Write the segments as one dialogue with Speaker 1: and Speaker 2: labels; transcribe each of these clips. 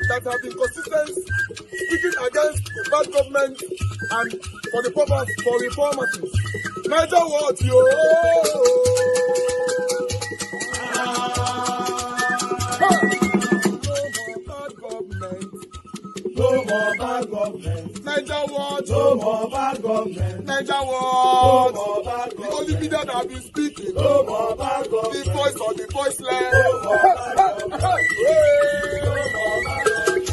Speaker 1: that have been consistent, speaking against the bad government and for the purpose for reformers. Niger what yo? No more bad government. Niger what? No more bad government. Niger what? No more bad government. The only media that have been speaking. No more bad government. The voice of the voiceless. No more bad government. No more bad government.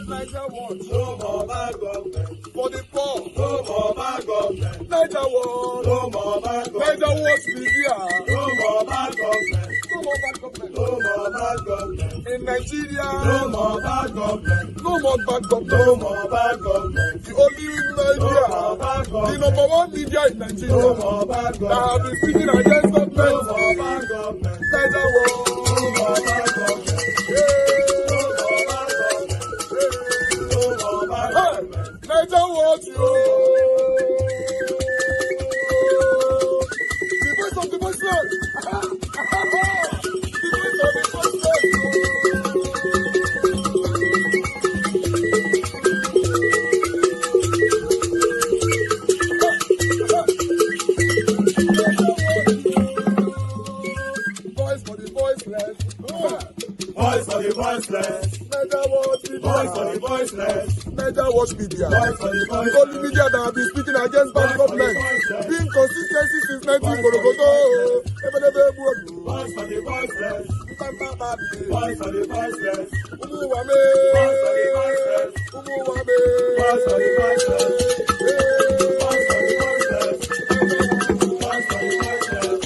Speaker 1: Niger what? No more bad government. For the poor. No more bad government. Niger what? No more bad government. Niger what be here? No more bad government. No more bad government. No more bad government. In Nigeria. No more bad government. No more bad government. No more bad government. The only media. No more bad government. The number one media in Nigeria. No more bad government. That have been speaking against government. No more bad government. Niger what? No more bad government. Niger what you? The voice of the voiceless. The voice of the voiceless. Voice for the voiceless. Voice for the voiceless. Niger what? Voice for the voiceless. Niger watch media. The only media that have been speaking against bad government. Being consistency since 1944. Voice for the voiceless. Voice for the voiceless. Umuwame. Voice for the voiceless. Umuwame. Voice for the voiceless. Voice for the voiceless. Voice for the voiceless.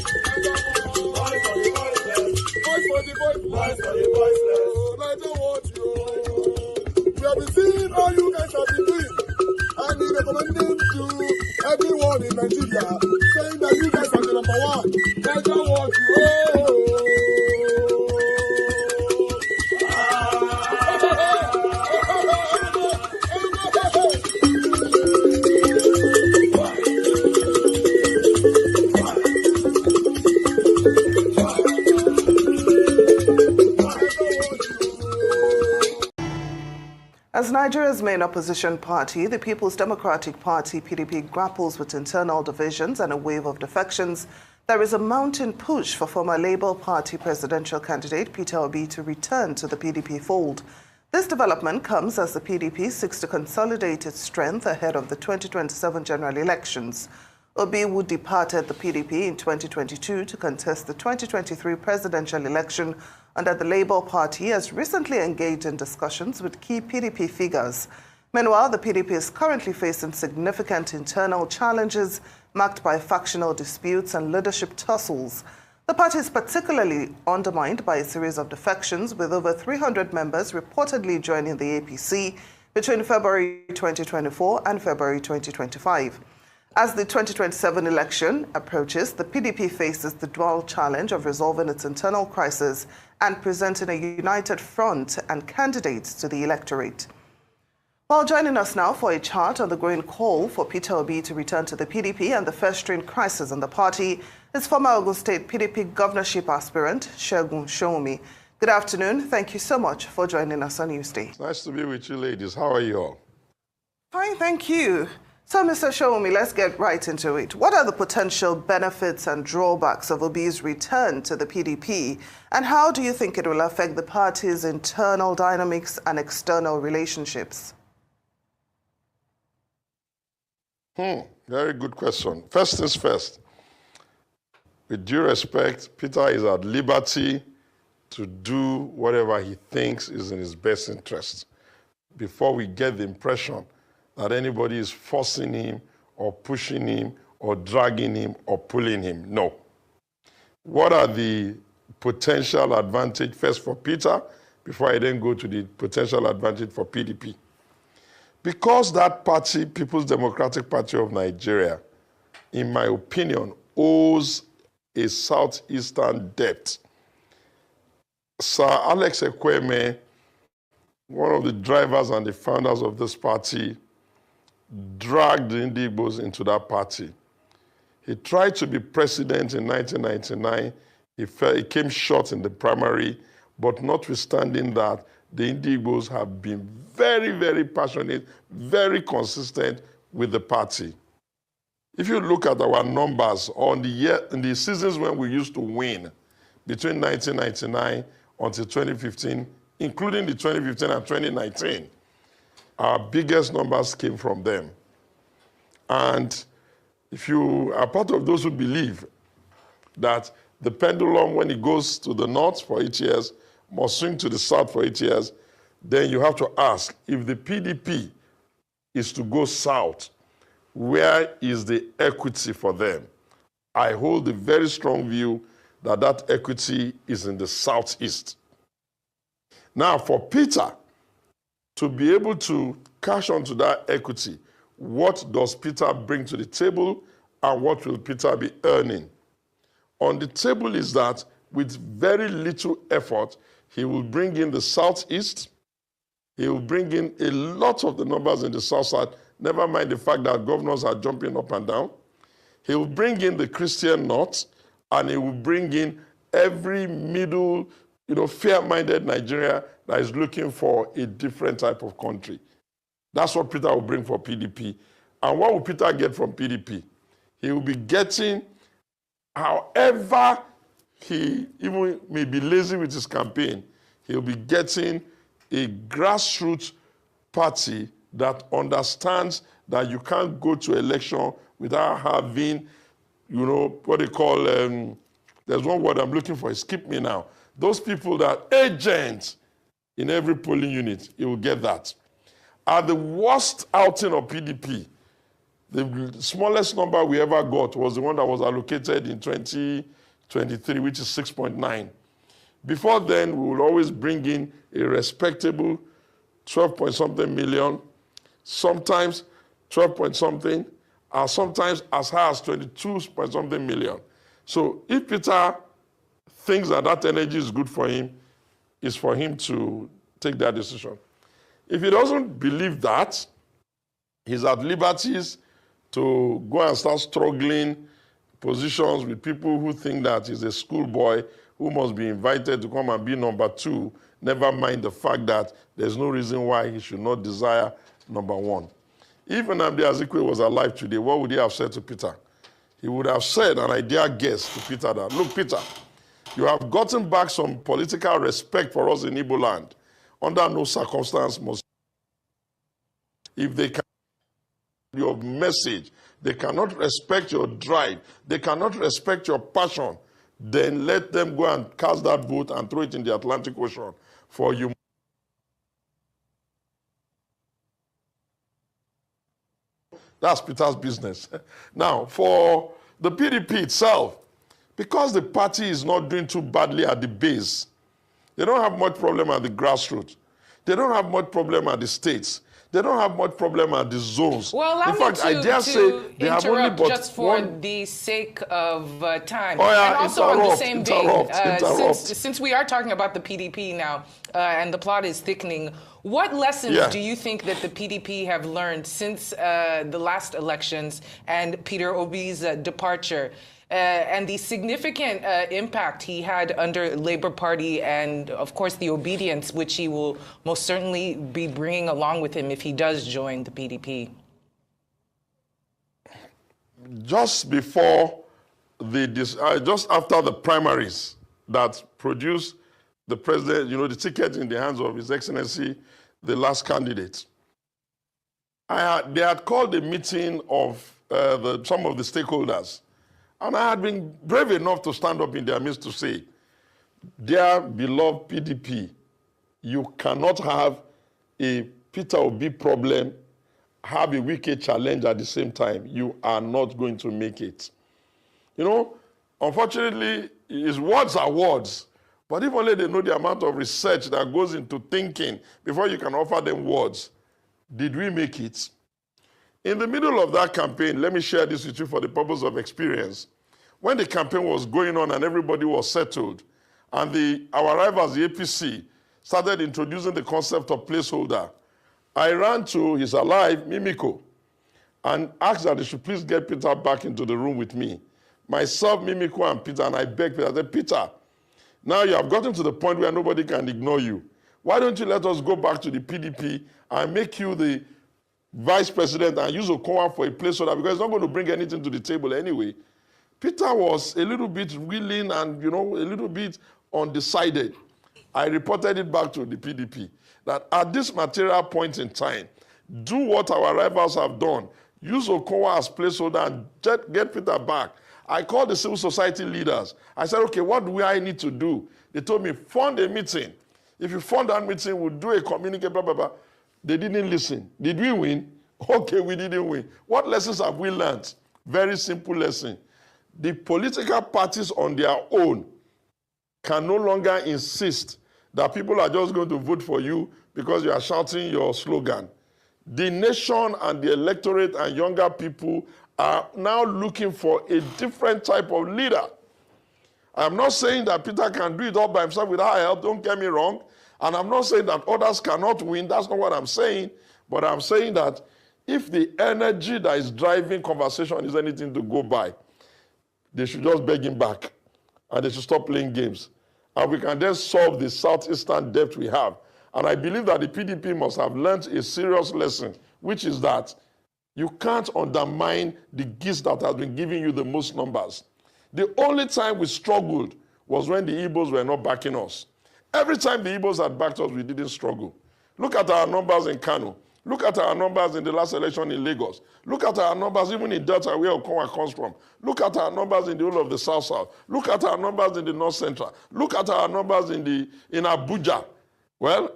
Speaker 1: Voice for the voiceless. Voice for the voiceless. Voice for the voiceless. Niger watch you. We have been seeing all you guys have been doing, and we recommending to everyone in Nigeria, saying that you guys are the number one. Niger what you
Speaker 2: As Nigeria's main opposition party, the People's Democratic Party, PDP, grapples with internal divisions and a wave of defections, there is a mounting push for former Labour Party presidential candidate Peter Obi to return to the PDP fold. This development comes as the PDP seeks to consolidate its strength ahead of the 2027 general elections. Obi, who departed the PDP in 2022 to contest the 2023 presidential election under the Labour Party, has recently engaged in discussions with key PDP figures. Meanwhile, the PDP is currently facing significant internal challenges marked by factional disputes and leadership tussles. The party is particularly undermined by a series of defections, with over 300 members reportedly joining the APC between February 2024 and February 2025. As the 2027 election approaches, the PDP faces the dual challenge of resolving its internal crisis and presenting a united front and candidates to the electorate. Well, joining us now for a chat on the growing call for Peter Obi to return to the PDP and the festering crisis in the party is former Ogun State PDP governorship aspirant Segun Shoumi. Good afternoon. Thank you so much for joining us on Newsday.
Speaker 3: It's nice to be with you, ladies. How are you all?
Speaker 2: Fine, thank you. So, Mr. Shoumi, let's get right into it. What are the potential benefits and drawbacks of Obi's return to the PDP, and how do you think it will affect the party's internal dynamics and external relationships?
Speaker 3: Very good question. First things first. With due respect, Peter is at liberty to do whatever he thinks is in his best interest, before we get the impression that anybody is forcing him or pushing him or dragging him or pulling him. No. What are the potential advantage first for Peter before I then go to the potential advantage for PDP? Because that party, People's Democratic Party of Nigeria, in my opinion, owes a southeastern debt. Sir Alex Ekweme, one of the drivers and the founders of this party, dragged the Indigbos into that party. He tried to be president in 1999. He came short in the primary, but notwithstanding that, the Indigbos have been very, very passionate, very consistent with the party. If you look at our numbers in the seasons when we used to win, between 1999 until 2015, including the 2015 and 2019, our biggest numbers came from them. And if you are part of those who believe that the pendulum, when it goes to the north for 8 years, must swing to the south for 8 years, then you have to ask, if the PDP is to go south, where is the equity for them? I hold a very strong view that that equity is in the southeast. Now, for Peter to be able to cash onto that equity, what does Peter bring to the table and what will Peter be earning? On the table is that with very little effort, he will bring in the southeast, he will bring in a lot of the numbers in the south side, never mind the fact that governors are jumping up and down. He will bring in the Christian north, and he will bring in every middle, fair-minded Nigeria that is looking for a different type of country. That's what Peter will bring for PDP. And what will Peter get from PDP? He will be getting, however he even may be lazy with his campaign, he'll be getting a grassroots party that understands that you can't go to election without having, what they call, there's one word I'm looking for, skip me now. Those people that agents in every polling unit, he will get that. At the worst outing of PDP, the smallest number we ever got was the one that was allocated in 2023, which is 6.9. Before then, we will always bring in a respectable 12-point-something million, sometimes 12-point-something, and sometimes as high as 22-point-something million. So if Peter thinks that that energy is good for him, it's for him to take that decision. If he doesn't believe that, he's at liberties to go and start struggling positions with people who think that he's a schoolboy who must be invited to come and be number 2, never mind the fact that there's no reason why he should not desire number 1. If Nnamdi Azikiwe was alive today, what would he have said to Peter? He would have said, and I dare guess to Peter that, look, Peter, you have gotten back some political respect for us in Igbo land. Under no circumstance must, if they can your message, they cannot respect your drive, they cannot respect your passion, then let them go and cast that vote and throw it in the Atlantic Ocean for you. That's Peter's business. Now, for the PDP itself, because the party is not doing too badly at the base, they don't have much problem at the grassroots. They don't have much problem at the states. They don't have much problem at the zones.
Speaker 4: Well, allow
Speaker 3: in fact, I dare say they have only but
Speaker 4: just for the sake of time.
Speaker 3: Oh, yeah,
Speaker 4: and also on the same vein, since we are talking about the PDP now, and the plot is thickening, what lessons do you think that the PDP have learned since the last elections and Peter Obi's departure? And the significant impact he had under Labour Party and, of course, the obedience which he will most certainly be bringing along with him if he does join the PDP.
Speaker 3: Just before just after the primaries that produced the president, the ticket in the hands of His Excellency, the last candidate, they had called a meeting of some of the stakeholders. And I had been brave enough to stand up in their midst to say, dear beloved PDP, you cannot have a Peter Obi problem, have a Wike challenge at the same time. You are not going to make it. Unfortunately, his words are words. But if only they know the amount of research that goes into thinking before you can offer them words. Did we make it? In the middle of that campaign, let me share this with you for the purpose of experience. When the campaign was going on and everybody was settled, and our rivals, the APC, started introducing the concept of placeholder, I ran to his alive, Mimiko, and asked that they should please get Peter back into the room with me. Myself, Mimiko, and Peter, and I begged Peter, I said, Peter, now you have gotten to the point where nobody can ignore you. Why don't you let us go back to the PDP and make you the vice president and use Okowa for a placeholder, because it's not going to bring anything to the table anyway. Peter was a little bit willing and, a little bit undecided. I reported it back to the PDP that at this material point in time, do what our rivals have done. Use Okowa as placeholder and get Peter back. I called the civil society leaders. I said, okay, what do I need to do? They told me, fund a meeting. If you fund that meeting, we'll do a communique, blah, blah, blah. They didn't listen. Did we win? Okay, we didn't win. What lessons have we learned? Very simple lesson. The political parties on their own can no longer insist that people are just going to vote for you because you are shouting your slogan. The nation and the electorate and younger people are now looking for a different type of leader. I'm not saying that Peter can do it all by himself without help, don't get me wrong. And I'm not saying that others cannot win, that's not what I'm saying. But I'm saying that if the energy that is driving conversation is anything to go by, they should just beg him back and they should stop playing games. And we can then solve the southeastern debt we have. And I believe that the PDP must have learned a serious lesson, which is that you can't undermine the gist that has been giving you the most numbers. The only time we struggled was when the Igbos were not backing us. Every time the Igbos had backed us, we didn't struggle. Look at our numbers in Kano. Look at our numbers in the last election in Lagos. Look at our numbers even in Delta, where Okowa comes from. Look at our numbers in the whole of the South-South. Look at our numbers in the North Central. Look at our numbers in Abuja. Well,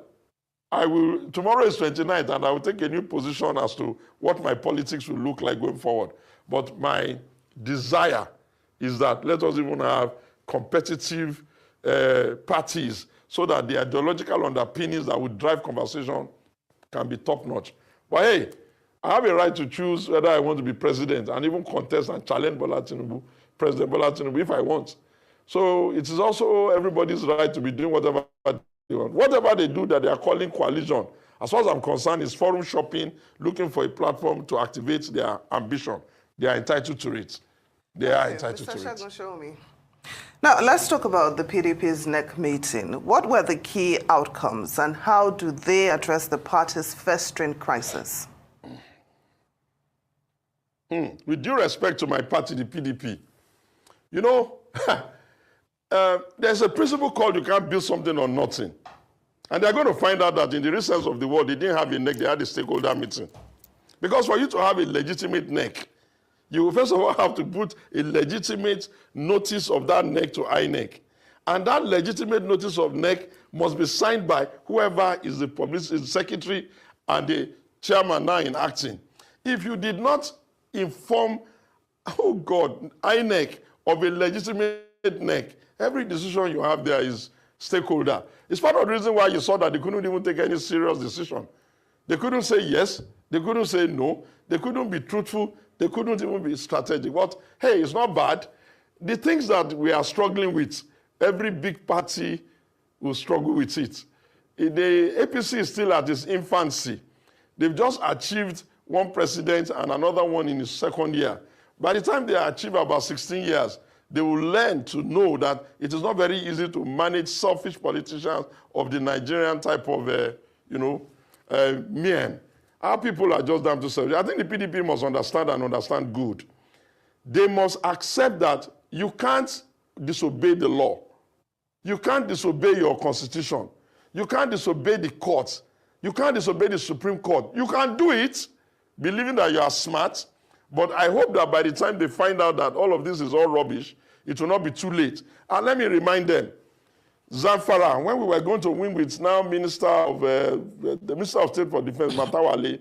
Speaker 3: tomorrow is 29th, and I will take a new position as to what my politics will look like going forward. But my desire is that let us even have competitive parties so that the ideological underpinnings that would drive conversation can be top-notch. But hey, I have a right to choose whether I want to be president and even contest and challenge President Bola Tinubu if I want. So it is also everybody's right to be doing whatever they want. Whatever they do that they are calling coalition, as far as I'm concerned, is forum shopping, looking for a platform to activate their ambition. They are entitled to it. They are entitled to it.
Speaker 2: Show me. Now, let's talk about the PDP's NEC meeting. What were the key outcomes and how do they address the party's festering crisis?
Speaker 3: With due respect to my party, the PDP, there's a principle called you can't build something on nothing. And they're going to find out that in the recent sense of the world, they didn't have a NEC, they had a stakeholder meeting. Because for you to have a legitimate NEC, you will first of all have to put a legitimate notice of that NEC to INEC. And that legitimate notice of NEC must be signed by whoever is the publicity secretary and the chairman now in acting. If you did not inform, INEC of a legitimate NEC, every decision you have there is stakeholder. It's part of the reason why you saw that they couldn't even take any serious decision. They couldn't say yes, they couldn't say no, they couldn't be truthful, they couldn't even be strategic. But hey, it's not bad. The things that we are struggling with, every big party will struggle with it. The APC is still at its infancy. They've just achieved one president and another one in his second year. By the time they achieve about 16 years, they will learn to know that it is not very easy to manage selfish politicians of the Nigerian type of, men. Our people are just damn too selfish. I think the PDP must understand good. They must accept that you can't disobey the law. You can't disobey your constitution. You can't disobey the courts. You can't disobey the Supreme Court. You can do it, believing that you are smart, but I hope that by the time they find out that all of this is all rubbish, it will not be too late. And let me remind them, Zamfara, when we were going to win with now the Minister of State for Defense, Matawale,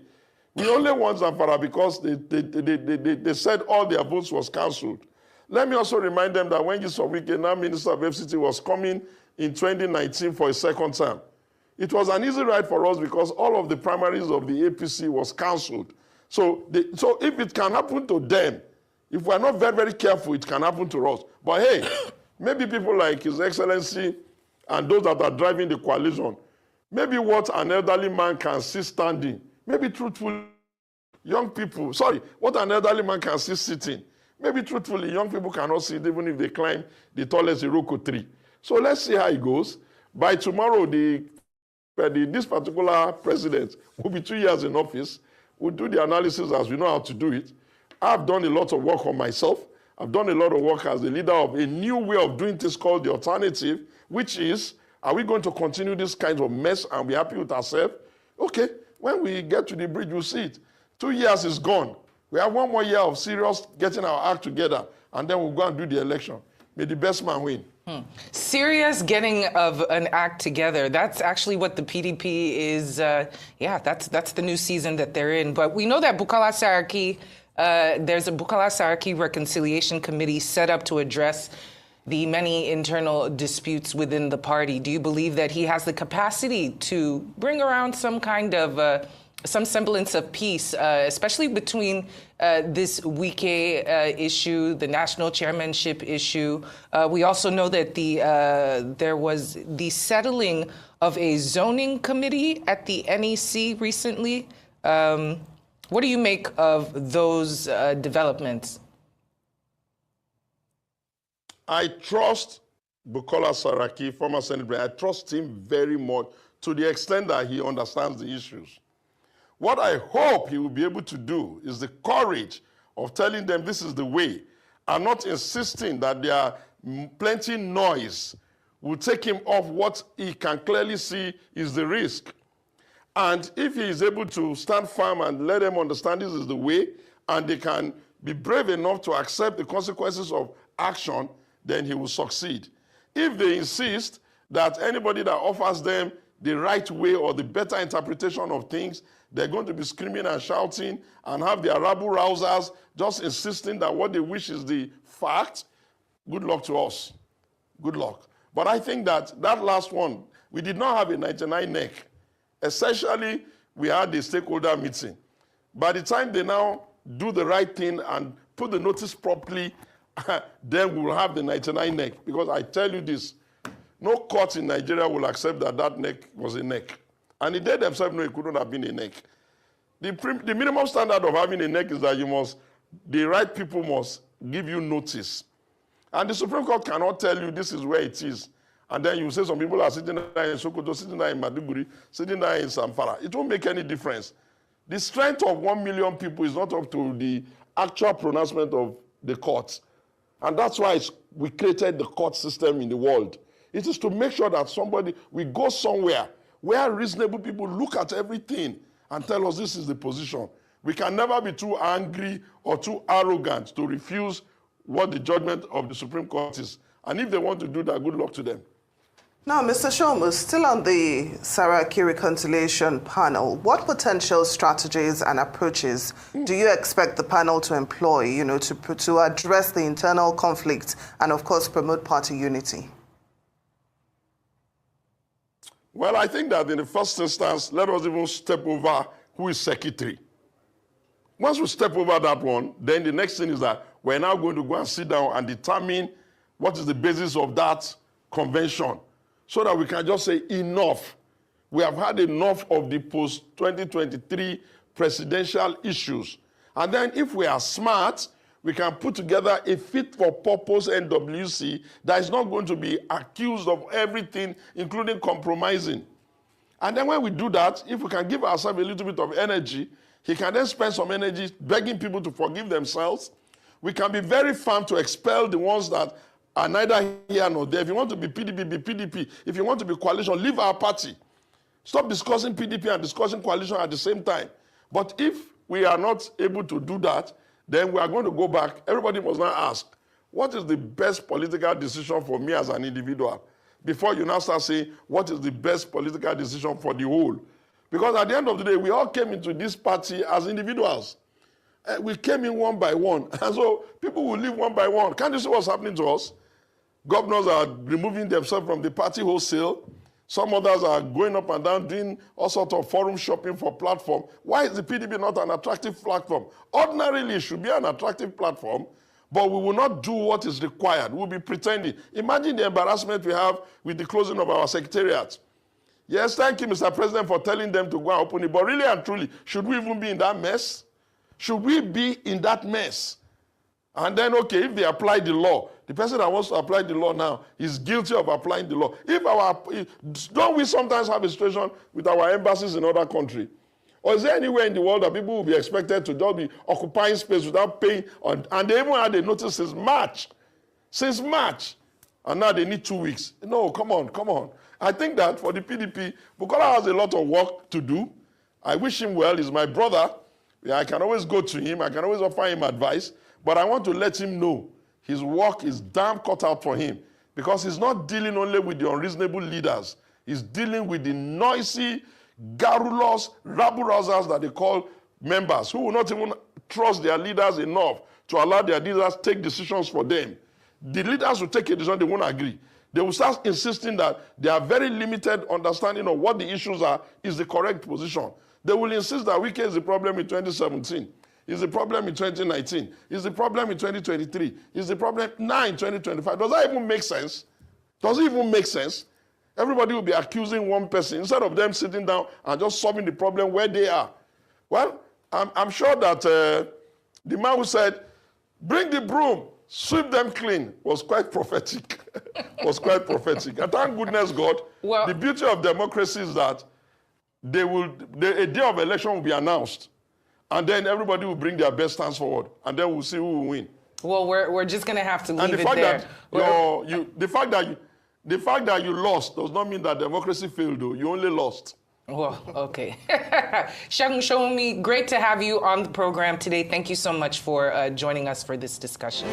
Speaker 3: we only won Zamfara because they said all their votes was cancelled. Let me also remind them that when Gisowike, now Minister of FCT, was coming in 2019 for a second term, it was an easy ride for us because all of the primaries of the APC was cancelled. So if it can happen to them, if we're not very, very careful, it can happen to us. But hey, maybe people like His Excellency and those that are driving the coalition, maybe what an elderly man can see standing, maybe truthfully young people, sorry, what an elderly man can see sitting. Maybe truthfully, young people cannot see it even if they climb the tallest Iroko tree. So let's see how it goes. By tomorrow, this particular president will be 2 years in office. We'll do the analysis as we know how to do it. I've done a lot of work on myself. I've done a lot of work as the leader of a new way of doing things called the alternative, which is, are we going to continue this kind of mess and be happy with ourselves? Okay, when we get to the bridge, we'll see it. 2 years is gone. We have 1 more year of serious getting our act together, and then we'll go and do the election. May the best man win.
Speaker 4: Serious getting of an act together. That's actually what the PDP is. That's the new season that they're in. But we know that Bukola Saraki, there's a Bukola Saraki Reconciliation Committee set up to address the many internal disputes within the party. Do you believe that he has the capacity to bring around some kind of some semblance of peace, especially between this Wike issue, the national chairmanship issue? We also know that there was the settling of a zoning committee at the NEC recently. What do you make of those developments?
Speaker 3: I trust Bukola Saraki, former Senator. I trust him very much to the extent that he understands the issues. What I hope he will be able to do is the courage of telling them this is the way and not insisting that there are plenty noise will take him off what he can clearly see is the risk. And if he is able to stand firm and let them understand this is the way and they can be brave enough to accept the consequences of action, then he will succeed. If they insist that anybody that offers them the right way or the better interpretation of things, they're going to be screaming and shouting and have their rabble-rousers just insisting that what they wish is the fact. Good luck to us. Good luck. But I think that last one, we did not have a 99 neck. Essentially, we had a stakeholder meeting. By the time they now do the right thing and put the notice properly, then we will have the 99 neck. Because I tell you this, no court in Nigeria will accept that that neck was a neck. And they themselves know it couldn't have been a neck. The minimum standard of having a neck is that the right people must give you notice. And the Supreme Court cannot tell you this is where it is. And then you say some people are sitting there in Sokoto, sitting there in Maduguri, sitting there in Zamfara. It won't make any difference. The strength of 1 million people is not up to the actual pronouncement of the courts. And that's why we created the court system in the world. It is to make sure that we go somewhere where reasonable people look at everything and tell us this is the position. We can never be too angry or too arrogant to refuse what the judgment of the Supreme Court is. And if they want to do that, good luck to them.
Speaker 2: Now, Mr. Shomu, still on the Saraki Reconciliation panel, what potential strategies and approaches do you expect the panel to employ, to address the internal conflict and, of course, promote party unity?
Speaker 3: Well, I think that in the first instance, let us even step over who is secretary. Once we step over that one, then the next thing is that we're now going to go and sit down and determine what is the basis of that convention so that we can just say enough. We have had enough of the post-2023 presidential issues. And then if we are smart, we can put together a fit-for-purpose NWC that is not going to be accused of everything, including compromising. And then when we do that, if we can give ourselves a little bit of energy, he can then spend some energy begging people to forgive themselves. We can be very firm to expel the ones that are neither here nor there. If you want to be PDP, be PDP. If you want to be coalition, leave our party. Stop discussing PDP and discussing coalition at the same time. But if we are not able to do that, then we are going to go back. Everybody must now ask, what is the best political decision for me as an individual? Before you now start saying, what is the best political decision for the whole? Because at the end of the day, we all came into this party as individuals. We came in one by one. And so people will leave one by one. Can't you see what's happening to us? Governors are removing themselves from the party wholesale. Some others are going up and down, doing all sorts of forum shopping for platform. Why is the PDP not an attractive platform? Ordinarily, it should be an attractive platform, but we will not do what is required. We'll be pretending. Imagine the embarrassment we have with the closing of our secretariat. Yes, thank you, Mr. President, for telling them to go and open it. But really and truly, should we even be in that mess? Should we be in that mess? And then, okay, if they apply the law, the person that wants to apply the law now is guilty of applying the law. Don't we sometimes have a situation with our embassies in other countries? Or is there anywhere in the world that people will be expected to just be occupying space without paying? And they even had a notice since March. Since March. And now they need 2 weeks. No, come on. I think that for the PDP, Bukola has a lot of work to do. I wish him well. He's my brother. Yeah, I can always go to him. I can always offer him advice. But I want to let him know his work is damn cut out for him. Because he's not dealing only with the unreasonable leaders. He's dealing with the noisy, garrulous, rabble-rousers that they call members, who will not even trust their leaders enough to allow their leaders to take decisions for them. The leaders will take a decision, they won't agree. They will start insisting that their very limited understanding of what the issues are is the correct position. They will insist that Wike is the problem in 2017. Is the problem in 2019. Is the problem in 2023. Is the problem now in 2025. Does that even make sense? Does it even make sense? Everybody will be accusing one person instead of them sitting down and just solving the problem where they are. Well, I'm sure that the man who said, bring the broom, sweep them clean, was quite prophetic. Was quite prophetic. And thank goodness God, well, the beauty of democracy is that a day of election will be announced. And then everybody will bring their best stance forward. And then we'll see who will win.
Speaker 4: Well, we're just going to have to leave it there.
Speaker 3: The fact that you lost does not mean that democracy failed, though. You only lost.
Speaker 4: Well, okay. Segun Showunmi, great to have you on the program today. Thank you so much for joining us for this discussion.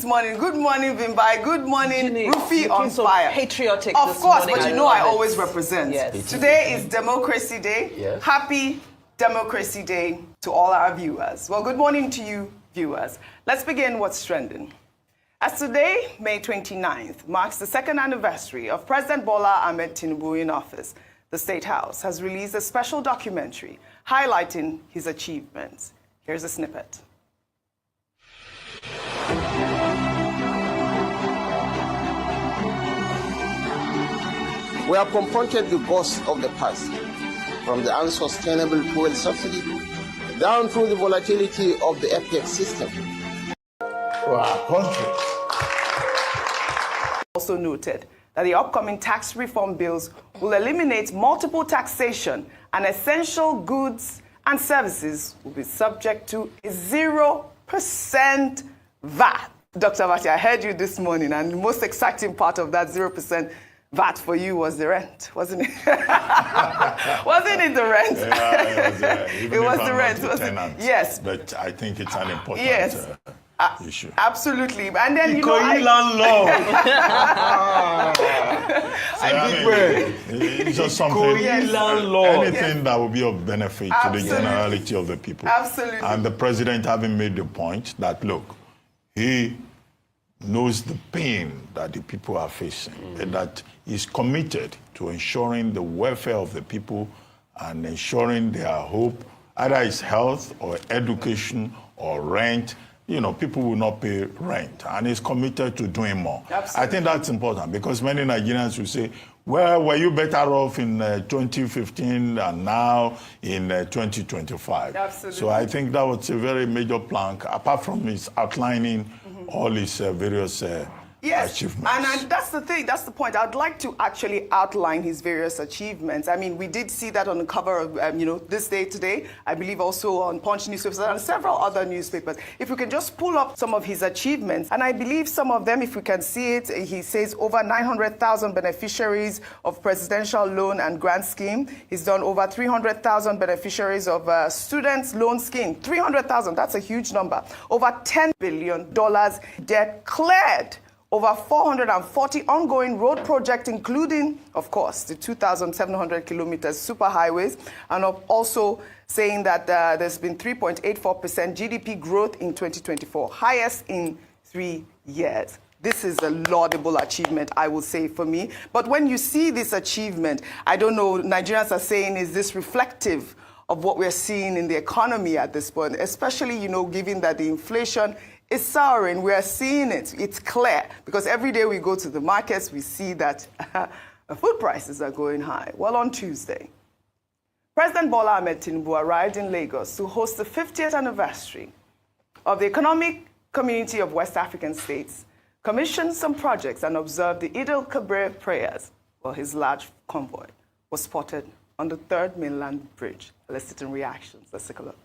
Speaker 5: Good morning, Vimbai. Good morning, Rufi on fire.
Speaker 6: Patriotic.
Speaker 5: Of course,
Speaker 6: morning.
Speaker 5: but you know I always represent.
Speaker 6: Yes.
Speaker 5: Today is Democracy Day. Yes. Happy Democracy Day to all our viewers. Well, good morning to you, viewers. Let's begin what's trending. As today, May 29th, marks the second anniversary of President Bola Ahmed Tinubu in office, the State House has released a special documentary highlighting his achievements. Here's a snippet.
Speaker 7: We have confronted the ghosts of the past, from the unsustainable fuel subsidy down through the volatility of the FX system.
Speaker 8: For our country.
Speaker 5: Also noted that the upcoming tax reform bills will eliminate multiple taxation and essential goods and services will be subject to a 0% VAT. Dr. Vati, I heard you this morning, and the most exciting part of that 0% VAT for you was the rent, wasn't it? Wasn't it the rent?
Speaker 8: Yeah, it was the rent.
Speaker 5: Wasn't it? Yes.
Speaker 8: But I think it's an important issue.
Speaker 5: Absolutely. And then, you know,
Speaker 8: it's just something, anything that will be of benefit to the generality of the people.
Speaker 5: Absolutely.
Speaker 8: And the president having made the point that, look, he knows the pain that the people are facing, and that he's committed to ensuring the welfare of the people and ensuring their hope, either it's health or education or rent. You know, people will not pay rent, and he's committed to doing more. Absolutely. I think that's important because many Nigerians will say, well, were you better off in 2015 and now in 2025?
Speaker 5: Absolutely.
Speaker 8: So I think that was a very major plank, apart from his outlining all his various achievements.
Speaker 5: And that's the thing, that's the point. I'd like to actually outline his various achievements. I mean, we did see that on the cover of, This Day Today, I believe also on Punch newspapers and several other newspapers. If we can just pull up some of his achievements, and I believe some of them, if we can see it, he says over 900,000 beneficiaries of presidential loan and grant scheme. He's done over 300,000 beneficiaries of students loan scheme. 300,000, that's a huge number. Over $10 billion debt cleared. Over 440 ongoing road projects, including, of course, the 2,700 kilometers superhighways, and also saying that there's been 3.84% GDP growth in 2024, highest in 3 years. This is a laudable achievement, I will say, for me. But when you see this achievement, I don't know, Nigerians are saying, is this reflective of what we're seeing in the economy at this point, especially, given that the inflation is soaring. We are seeing it. It's clear because every day we go to the markets, we see that Food prices are going high. Well, on Tuesday, President Bola Ahmed Tinubu arrived in Lagos to host the 50th anniversary of the Economic Community of West African States, commissioned some projects, and observed the Eid al-Kabir prayers. Well, his large convoy was spotted on the 3rd Mainland Bridge, eliciting reactions. Let's take a look.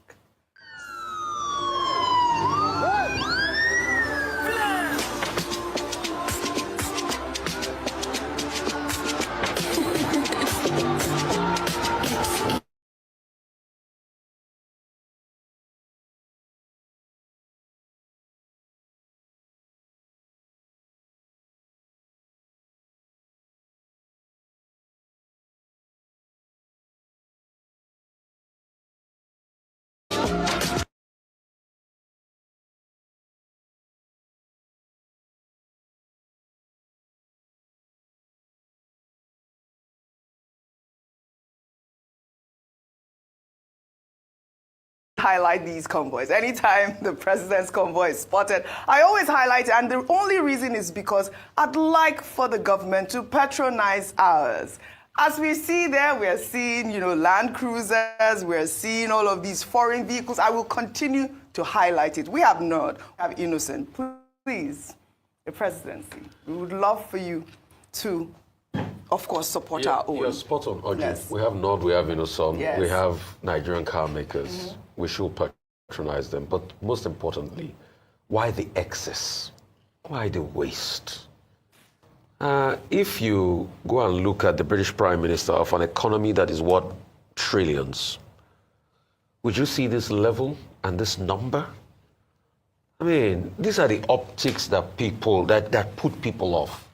Speaker 5: Highlight these convoys. Anytime the president's convoy is spotted, I always highlight it, and the only reason is because I'd like for the government to patronize ours. As we see there, we're seeing, Land Cruisers, we're seeing all of these foreign vehicles. I will continue to highlight it. We have not. We have innocent. Please, the presidency, we would love for you to, of course, support our own.
Speaker 6: You're spot on, Audrey.
Speaker 5: Yes.
Speaker 6: We have Nord, we have Innocent,
Speaker 5: Yes.
Speaker 6: we have Nigerian car makers. We should patronize them. But most importantly, why the excess? Why the waste? If you go and look at the British Prime Minister of an economy that is worth trillions, would you see this level and this number? I mean, these are the optics that that put people off.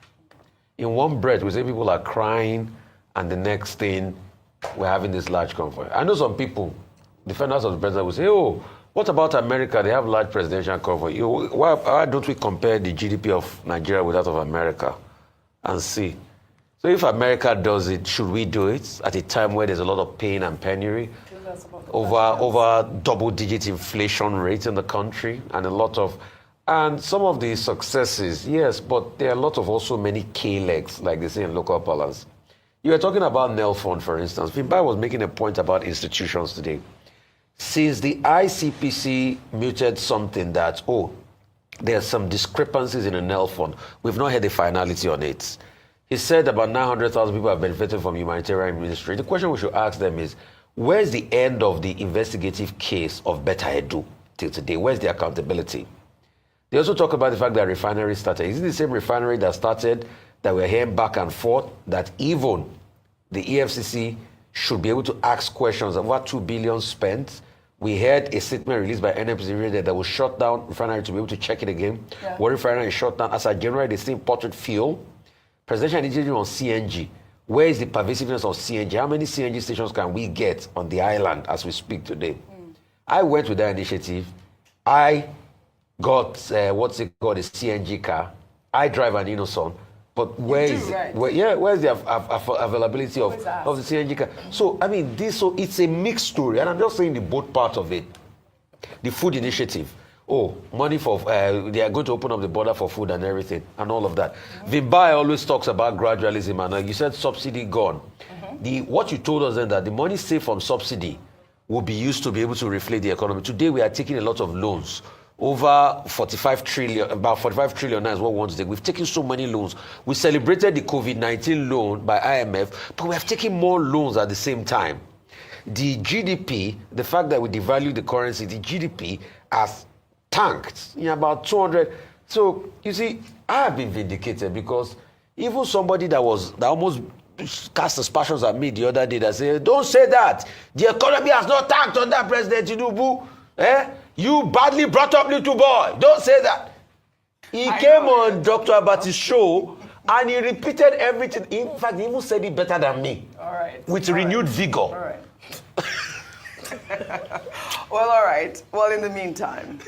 Speaker 6: In one breath, we say people are crying, and the next thing, we're having this large convoy. I know some people, defenders of the president, will say, oh, what about America? They have large presidential convoy. Why don't we compare the GDP of Nigeria with that of America and see? So if America does it, should we do it at a time where there's a lot of pain and penury? Over double-digit inflation rate in the country, and some of the successes, yes, but there are a lot of also many K-legs, like they say in local parlance. You were talking about Nelfon, for instance. Fimbai was making a point about institutions today. Since the ICPC muted something that, there are some discrepancies in the Nelfon, we've not had a finality on it. He said about 900,000 people have benefited from humanitarian ministry. The question we should ask them is, where's the end of the investigative case of Beta Edu till today? Where's the accountability? They also talk about the fact that refinery started. Is it the same refinery that started, that we're hearing back and forth, that even the EFCC should be able to ask questions of what 2 billion spent? We heard a statement released by NMPC that will shut down refinery to be able to check it again. Yeah. What refinery is shut down? As of January, they still imported fuel. Presidential initiative on CNG. Where is the pervasiveness of CNG? How many CNG stations can we get on the island as we speak today? I went with that initiative. I got, a CNG car. I drive an Innocent. But where's the availability of the CNG car? So, I mean, it's a mixed story. And I'm just saying the both part of it. The food initiative. Money for, they are going to open up the border for food and everything and all of that. Vimbai always talks about gradualism, and you said subsidy gone. What you told us then, that the money saved from subsidy will be used to be able to reflate the economy. Today we are taking a lot of loans. Over 45 trillion, about 45 trillion now is what we want to take. We've taken so many loans. We celebrated the COVID-19 loan by IMF, but we have taken more loans at the same time. The GDP, the fact that we devalued the currency, the GDP has tanked in about 200. So, you see, I have been vindicated because even somebody that almost cast aspersions at me the other day that said, don't say that. The economy has not tanked under President Tinubu. You badly brought up little boy. Don't say that. He came on Dr. Abati's show and he repeated everything. In fact, he even said it better than me.
Speaker 5: All right.
Speaker 6: With renewed vigor.
Speaker 5: All right. Well, all right. Well, in the meantime,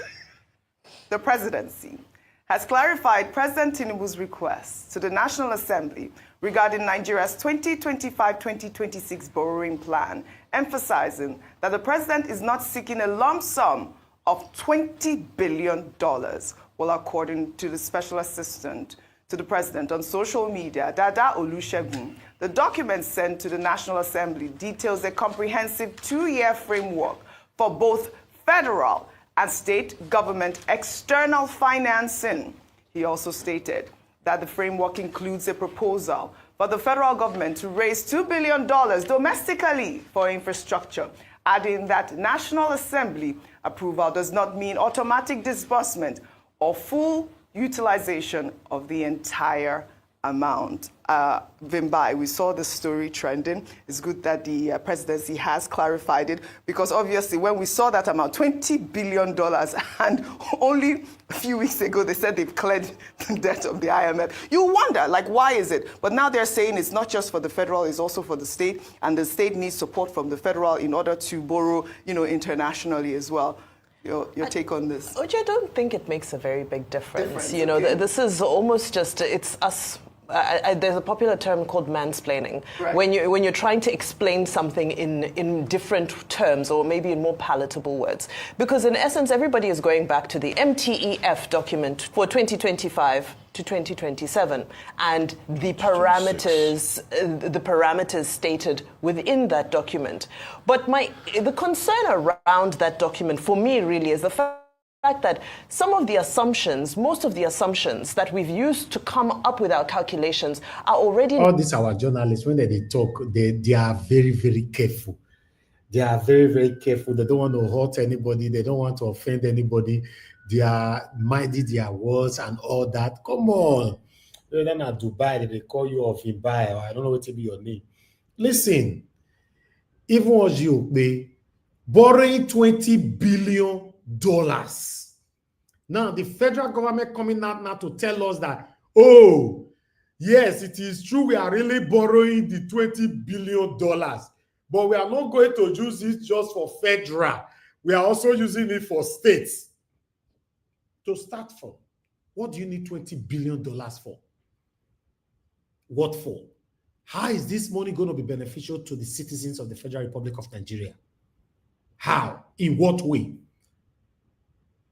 Speaker 5: the presidency has clarified President Tinubu's request to the National Assembly regarding Nigeria's 2025-2026 borrowing plan, emphasizing that the president is not seeking a lump sum of $20 billion. Well, according to the special assistant to the president on social media, Dada Olusegun, the document sent to the National Assembly details a comprehensive 2-year framework for both federal and state government external financing. He also stated that the framework includes a proposal for the federal government to raise $2 billion domestically for infrastructure, adding that National Assembly approval does not mean automatic disbursement or full utilization of the entire amount. Vimbai, we saw the story trending. It's good that the presidency has clarified it, because obviously when we saw that amount, $20 billion, and only a few weeks ago they said they've cleared the debt of the IMF, you wonder, like, why is it? But now they're saying it's not just for the federal, it's also for the state, and the state needs support from the federal in order to borrow, internationally as well. Your take on this?
Speaker 2: Oji, I don't think it makes a very big difference.
Speaker 5: Okay.
Speaker 2: This is almost just, it's us. There's a popular term called mansplaining.
Speaker 5: Right.
Speaker 2: When you're trying to explain something in different terms, or maybe in more palatable words. Because in essence, everybody is going back to the MTEF document for 2025 to 2027, and the parameters stated within that document. But the concern around that document for me really is the fact that some of the assumptions, most of the assumptions that we've used to come up with our calculations are already...
Speaker 9: All these our journalists, when they talk, they are very, very careful. They are very, very careful. They don't want to hurt anybody. They don't want to offend anybody. They are minding their words and all that. Come on. You're not at Dubai, they call you off in Dubai, or I don't know what to be your name. Listen, even was you, they borrowing $20 billion. Now, the federal government coming out now to tell us that, oh, yes, it is true, we are really borrowing the $20 billion, but we are not going to use it just for federal. We are also using it for states. To start from, what do you need $20 billion for? What for? How is this money going to be beneficial to the citizens of the Federal Republic of Nigeria? How? In what way?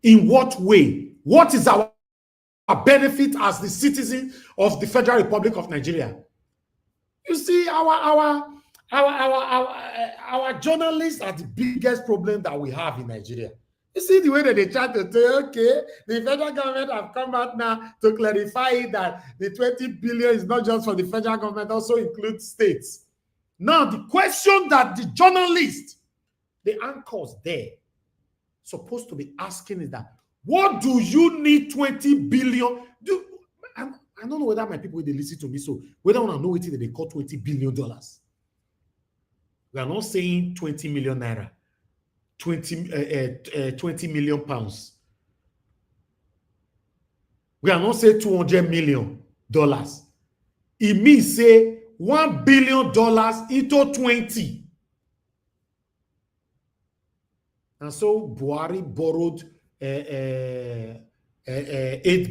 Speaker 9: In what way? What is our benefit as the citizen of the Federal Republic of Nigeria? You see, our journalists are the biggest problem that we have in Nigeria. You see the way that they try to say, okay, the federal government have come out now to clarify that the 20 billion is not just for the federal government, also includes states. Now, the question that the journalists, the anchors there, supposed to be asking is that, what do you need 20 billion? I don't know whether my people, they listen to me, so whether I want to know what they call $20 billion. We are not saying 20 million naira, 20 million pounds. We are not saying $200 million. It means say $1 billion into 20. And so Buhari borrowed $8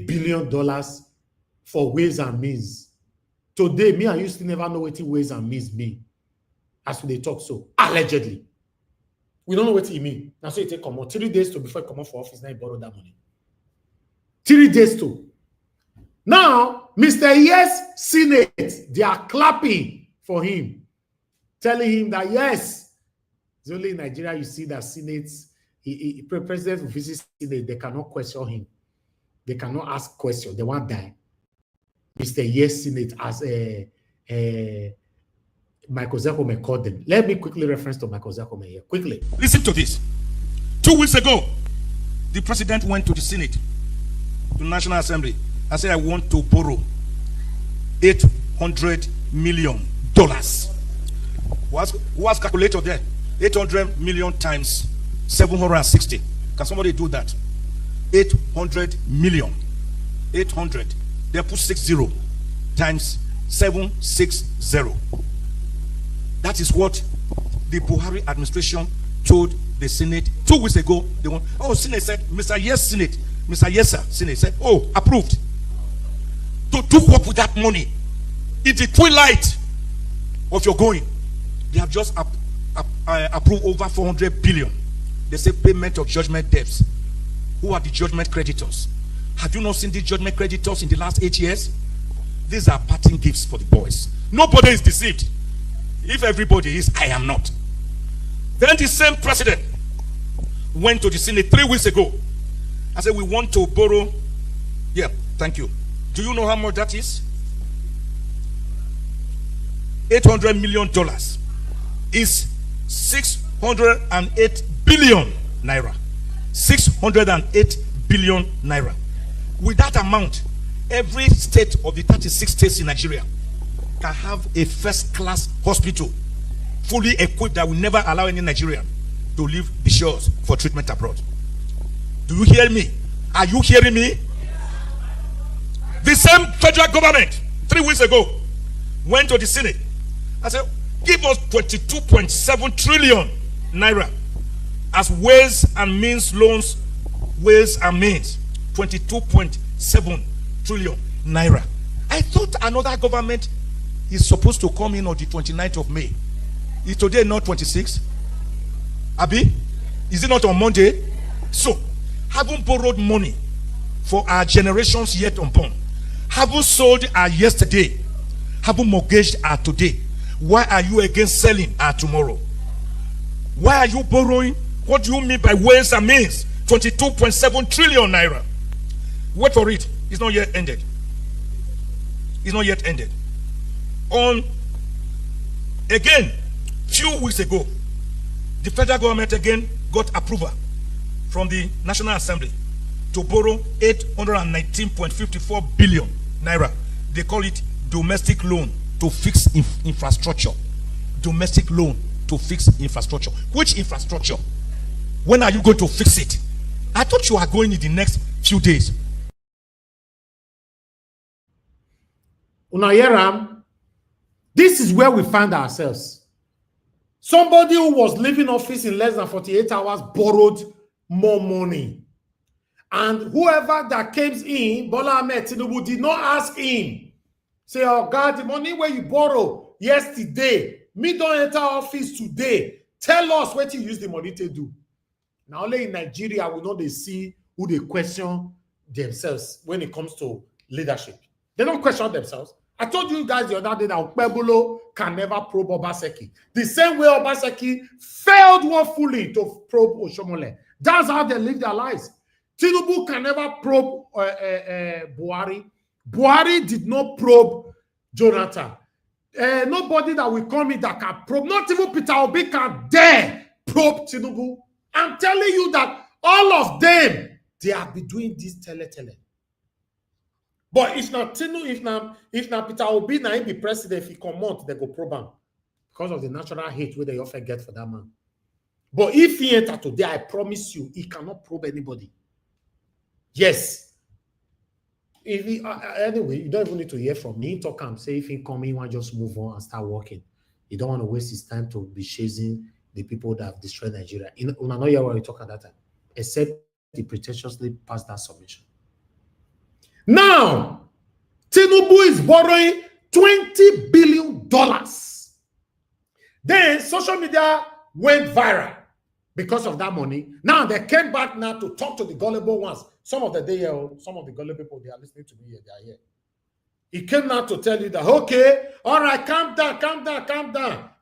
Speaker 9: billion for ways and means. Today, me and you still never know what ways and means mean. As they talk so, allegedly. We don't know what it means. Now, so it take 3 days to before it come out for office, now he borrowed that money. 3 days to. Now, Mr. Yes Senate, they are clapping for him, telling him that yes, it's only in Nigeria you see that Senate, President of visit Senate, they cannot question him. They cannot ask questions. They won't die. Mr. Yes Senate as Michael Zakome called them. Let me quickly reference to Michael Zakome here. Quickly.
Speaker 10: Listen to this. 2 weeks ago, the president went to the Senate, to the National Assembly, and said, I want to borrow $800 million. What's calculator there? 800 million times 760. Can somebody do that? 800 million. 800. They put 60 times 760. That is what the Buhari administration told the Senate 2 weeks ago. They want, Senate said, Mr. Yes, Senate. Mr. Yes, sir. Senate said, approved. To do what with that money? In the twilight of your going, they have just approved over 400 billion. They say payment of judgment debts. Who are the judgment creditors? Have you not seen the judgment creditors in the last 8 years? These are parting gifts for the boys. Nobody is deceived. If everybody is, I am not. Then the same president went to the Senate 3 weeks ago and said, we want to borrow. Yeah, thank you. Do you know how much that is? $800 million is 608 billion naira. 608 billion naira. With that amount, every state of the 36 states in Nigeria can have a first-class hospital fully equipped that will never allow any Nigerian to leave the shores for treatment abroad. Do you hear me? Are you hearing me? The same federal government 3 weeks ago went to the Senate and said, give us 22.7 trillion naira as ways and means loans, ways and means. 22.7 trillion naira. I thought another government is supposed to come in on the 29th of May. Is today not 26? Abi? Is it not on Monday? So, haven't borrowed money for our generations yet unborn. Haven't sold our yesterday. Haven't mortgaged our today. Why are you against selling our tomorrow? Why are you borrowing? What do you mean by ways and means? 22.7 trillion naira. Wait for it. It's not yet ended. It's not yet ended. On again, few weeks ago, the federal government again got approval from the National Assembly to borrow 819.54 billion naira. They call it domestic loan to fix infrastructure. Domestic loan to fix infrastructure. Which infrastructure? When are you going to fix it? I thought you are going in the next few days.
Speaker 9: Unayeram, this is where we find ourselves. Somebody who was leaving office in less than 48 hours borrowed more money. And whoever that came in, Bola Ahmed Tinubu, did not ask him. Say, oh God, the money where you borrow yesterday, me don't enter office today. Tell us what you use the money to do. Now, only in Nigeria, we know they see who they question themselves when it comes to leadership. They don't question themselves. I told you guys the other day that Okpebolo can never probe Obaseki. The same way Obaseki failed woefully to probe Oshomole. That's how they live their lives. Tinubu can never probe Buhari. Buhari did not probe Jonathan. Nobody that will come in that can probe, not even Peter Obi can dare probe Tinubu. I'm telling you that all of them, they have been doing this tele. But if not Tinubu, if not Peter Obi, now he be president, if he come out, they go probe him because of the natural hate where they often get for that man. But if he enter today, I promise you, he cannot probe anybody. Yes. If he, anyway, you don't even need to hear from me. Talk him, say if he come, he want just move on and start working. You don't want to waste his time to be chasing the people that have destroyed Nigeria. I know you what we talk at that time, except he pretentiously passed that submission. Now, Tinubu is borrowing $20 billion. Then social media went viral because of that money. Now they came back now to talk to the gullible ones. Some of the gullible people, they are listening to me here, they are here. He came now to tell you that, okay, all right, calm down.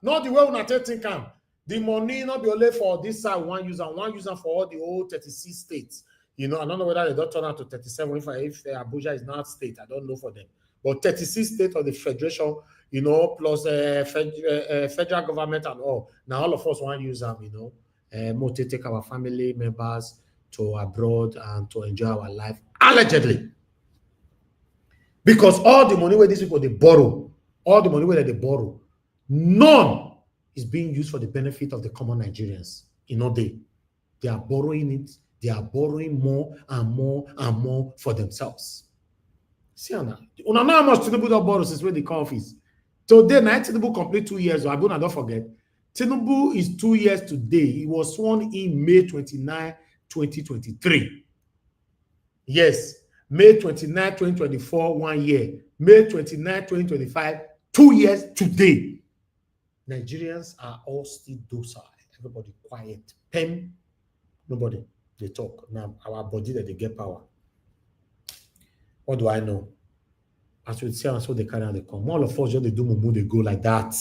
Speaker 9: Not the way we not think calm. The money not be only for this side, one user for all the old 36 states. You know, I don't know whether they don't turn out to 37 if Abuja is not state. I don't know for them. But 36 states of the federation, you know, plus federal government and all. Now all of us want to use them, you know, more to take our family members to abroad and to enjoy our life, allegedly. Because all the money where these people, they borrow, none is being used for the benefit of the common Nigerians. You know, they are borrowing it. They are borrowing more and more for themselves. See now, you know how much Tinubu don't borrow since when they come office. Today, now Tinubu complete 2 years. Abuna, don't forget. Tinubu is 2 years today. He was sworn in May 29, 2023. Yes, May 29, 2024, 1 year. May 29, 2025, 2 years today. Nigerians are all still docile. Everybody quiet. Pen, nobody. They talk. Now, our body that they get power. What do I know? As we see, so they carry on, they come. All of us just they do more, they go like that.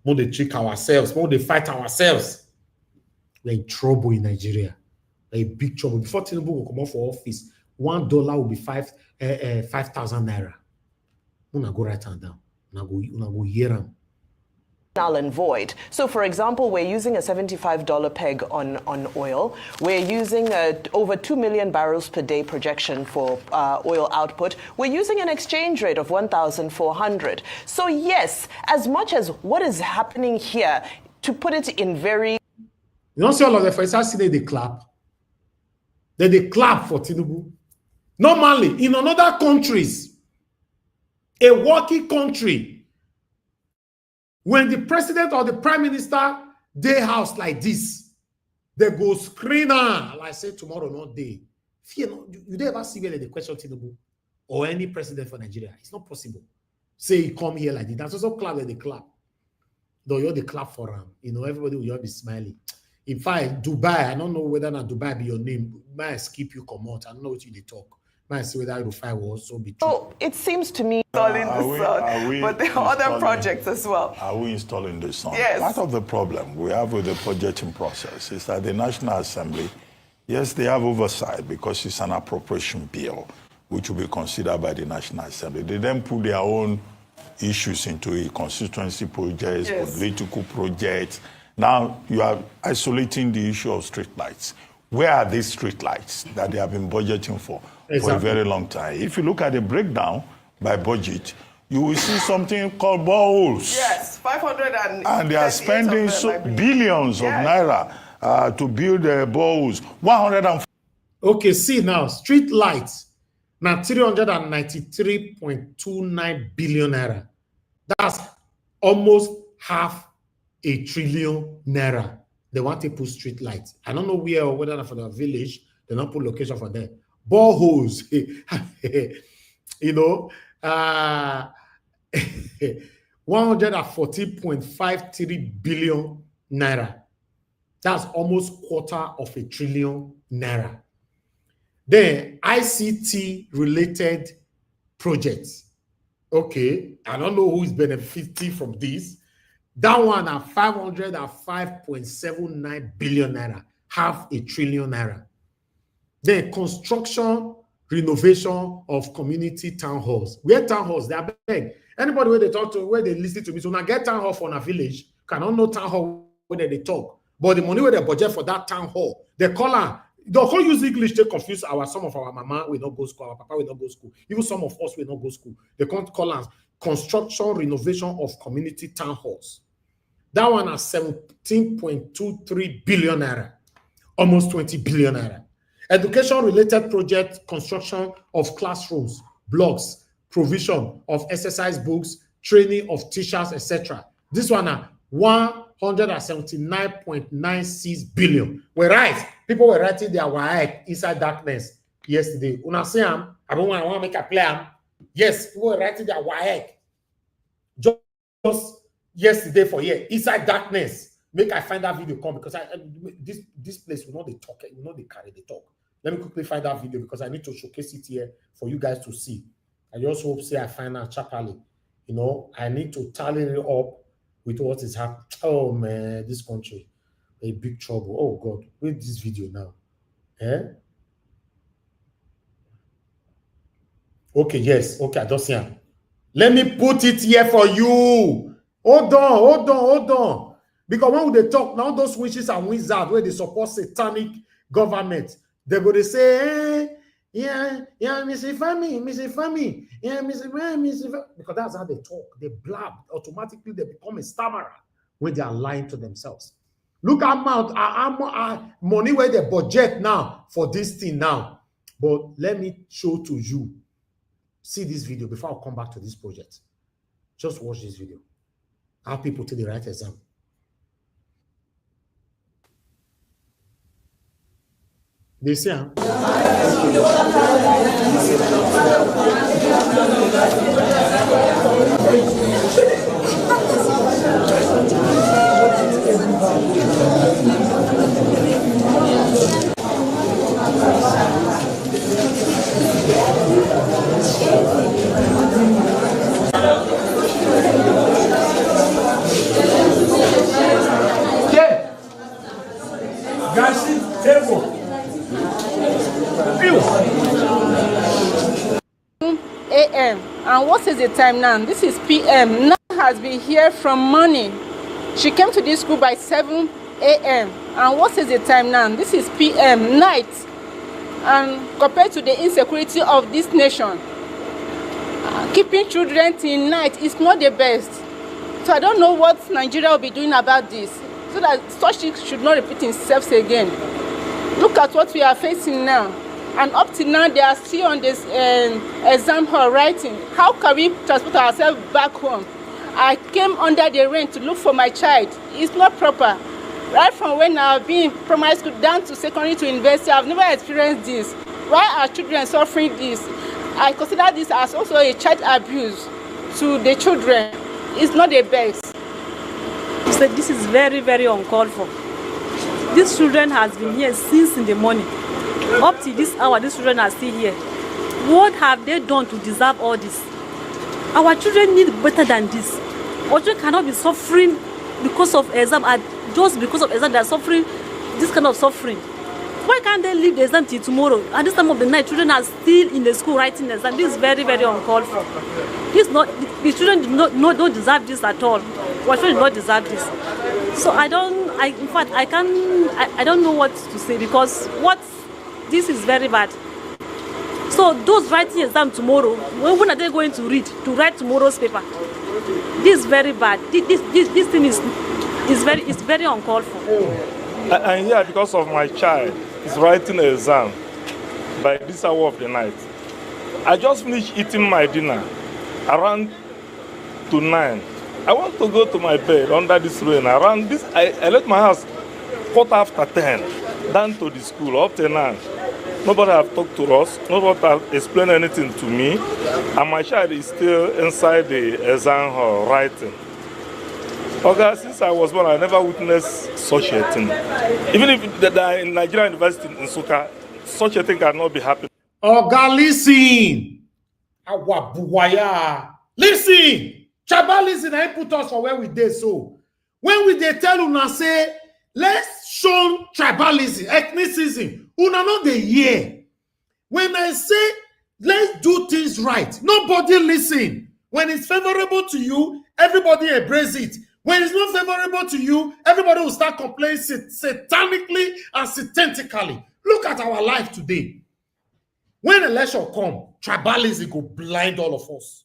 Speaker 9: More they trick ourselves, more they fight ourselves. We're in trouble in Nigeria. We're in big trouble. Before Tinubu will come out for office, $1 will be 5,000 naira. Una go write it down. Una go hear them.
Speaker 11: Null and void. So, for example, we're using a $75 peg on oil. We're using over 2 million barrels per day projection for oil output. We're using an exchange rate of 1,400. So, yes, as much as what is happening here, to put it in very...
Speaker 9: You don't see all of the first see they clap. They clap for Tinubu. Normally, in other countries, a working country, when the president or the prime minister day house like this, they go screener. Like I say tomorrow, not day. Fear not. You don't ever see where they question Tinubu or any president for Nigeria. It's not possible. Say he come here like this. That's also clap where they clap. Though you're the clap for him. You know, everybody will be smiling. In fact, Dubai, I don't know whether not Dubai be your name. Might skip you come out. I don't know what you they talk. Might see whether Rufai will also be true.
Speaker 11: So it seems to me
Speaker 5: installing the sun, but there are other projects as well.
Speaker 8: Are we installing the sun?
Speaker 5: Yes.
Speaker 8: Part of the problem we have with the budgeting process is that the National Assembly, yes, they have oversight because it's an appropriation bill, which will be considered by the National Assembly. They then put their own issues into it, constituency projects, political projects. Now you are isolating the issue of street lights. Where are these street lights that they have been budgeting for a very long time? If you look at the breakdown by budget, you will see something called boreholes.
Speaker 5: Yes, 500
Speaker 8: and they are spending billions of naira to build boreholes. 100.
Speaker 9: Okay, see now, street lights, now 393.29 billion naira. That's almost half a trillion naira. They want to put street lights. I don't know where or whether for the village, they don't put location for them. Boreholes, you know, 140.53 billion naira. That's almost $250 billion naira. Then ICT related projects. Okay, I don't know who is benefiting from this. That one at 505.79 billion naira, $500 billion naira. Then construction, renovation of community town halls. Where town halls? They are big. Anybody where they talk to, where they listen to me, so now get town hall for a village, cannot know town hall where they talk. But the money where they budget for that town hall, they call her. They all use English to confuse some of our mama will not go school, our papa will not go school. Even some of us will not go school. They can't call us construction, renovation of community town halls. That one has 17.23 billion naira, almost 20 billion naira. Education-related project, construction of classrooms, blocks, provision of exercise books, training of teachers, etc. This one are 179.96 billion. Whereas people were writing their WAEC inside darkness yesterday. Una see them, I don't want to make a plan. Yes, people were writing their WAEC just yesterday for here inside darkness. Make I find that video come because this place will not they talk, will not they carry the talk. Let me quickly find that video because I need to showcase it here for you guys to see. I just hope say I find that chapterly. You know, I need to tally it up with what is happening. Oh man, this country a big trouble. Oh God, wait this video now. Okay, yes, okay, I just see him. Let me put it here for you. Hold on. Because when they talk, now those witches and wizards where they support satanic government, they go to say, Mr. Fami, because that's how they talk. They blab. Automatically, they become a stammerer when they are lying to themselves. Look at money where they budget now for this thing now. But let me show to you. See this video before I come back to this project. Just watch this video. How people take the right exam. They say,
Speaker 12: AM. And what is the time now? This is PM. Now has been here from morning. She came to this school by 7 AM. And what is the time now? This is PM, night. And compared to the insecurity of this nation, keeping children till night is not the best. So I don't know what Nigeria will be doing about this, so that such things should not repeat itself again. Look at what we are facing now. And up to now, they are still on this exam hall writing. How can we transport ourselves back home? I came under the rain to look for my child. It's not proper. Right from when I've been in primary school down to secondary to university, I've never experienced this. Why are children suffering this? I consider this as also a child abuse to the children. It's not the best.
Speaker 13: So this is very, very uncalled for. These children has been here since in the morning. Up to this hour, these children are still here. What have they done to deserve all this? Our children need better than this. Our children cannot be suffering because of exam, and just because of exam they are suffering this kind of suffering. Why can't they leave the exam till tomorrow? At this time of the night, children are still in the school writing the exam. This is very, very uncalled for. This not, the children don't deserve this at all. Our children do not deserve this. So I don't know what to say, because this is very bad. So those writing exam tomorrow, when are they going to write tomorrow's paper? This is very bad. This thing is very uncalled for.
Speaker 14: I'm here because of my child is writing an exam by this hour of the night. I just finished eating my dinner around to 9. I want to go to my bed under this rain. Around this, I left my house 10:15 down to the school up to now. Nobody have talked to us. Nobody have explained anything to me. And my child is still inside the exam hall writing. Okay, since I was born, I never witnessed such a thing. Even if in Nigerian University in Nsukka, such a thing cannot be happening.
Speaker 9: Oga, listen. Listen. Tribalism, I put us for where we did so. When we dey tell una say, let's show tribalism, ethnicism, una no dey hear. When I say, let's do things right, nobody listen. When it's favorable to you, everybody embrace it. When it's not favorable to you, everybody will start complaining satanically and satanically. Look at our life today. When election come, tribalism go blind all of us.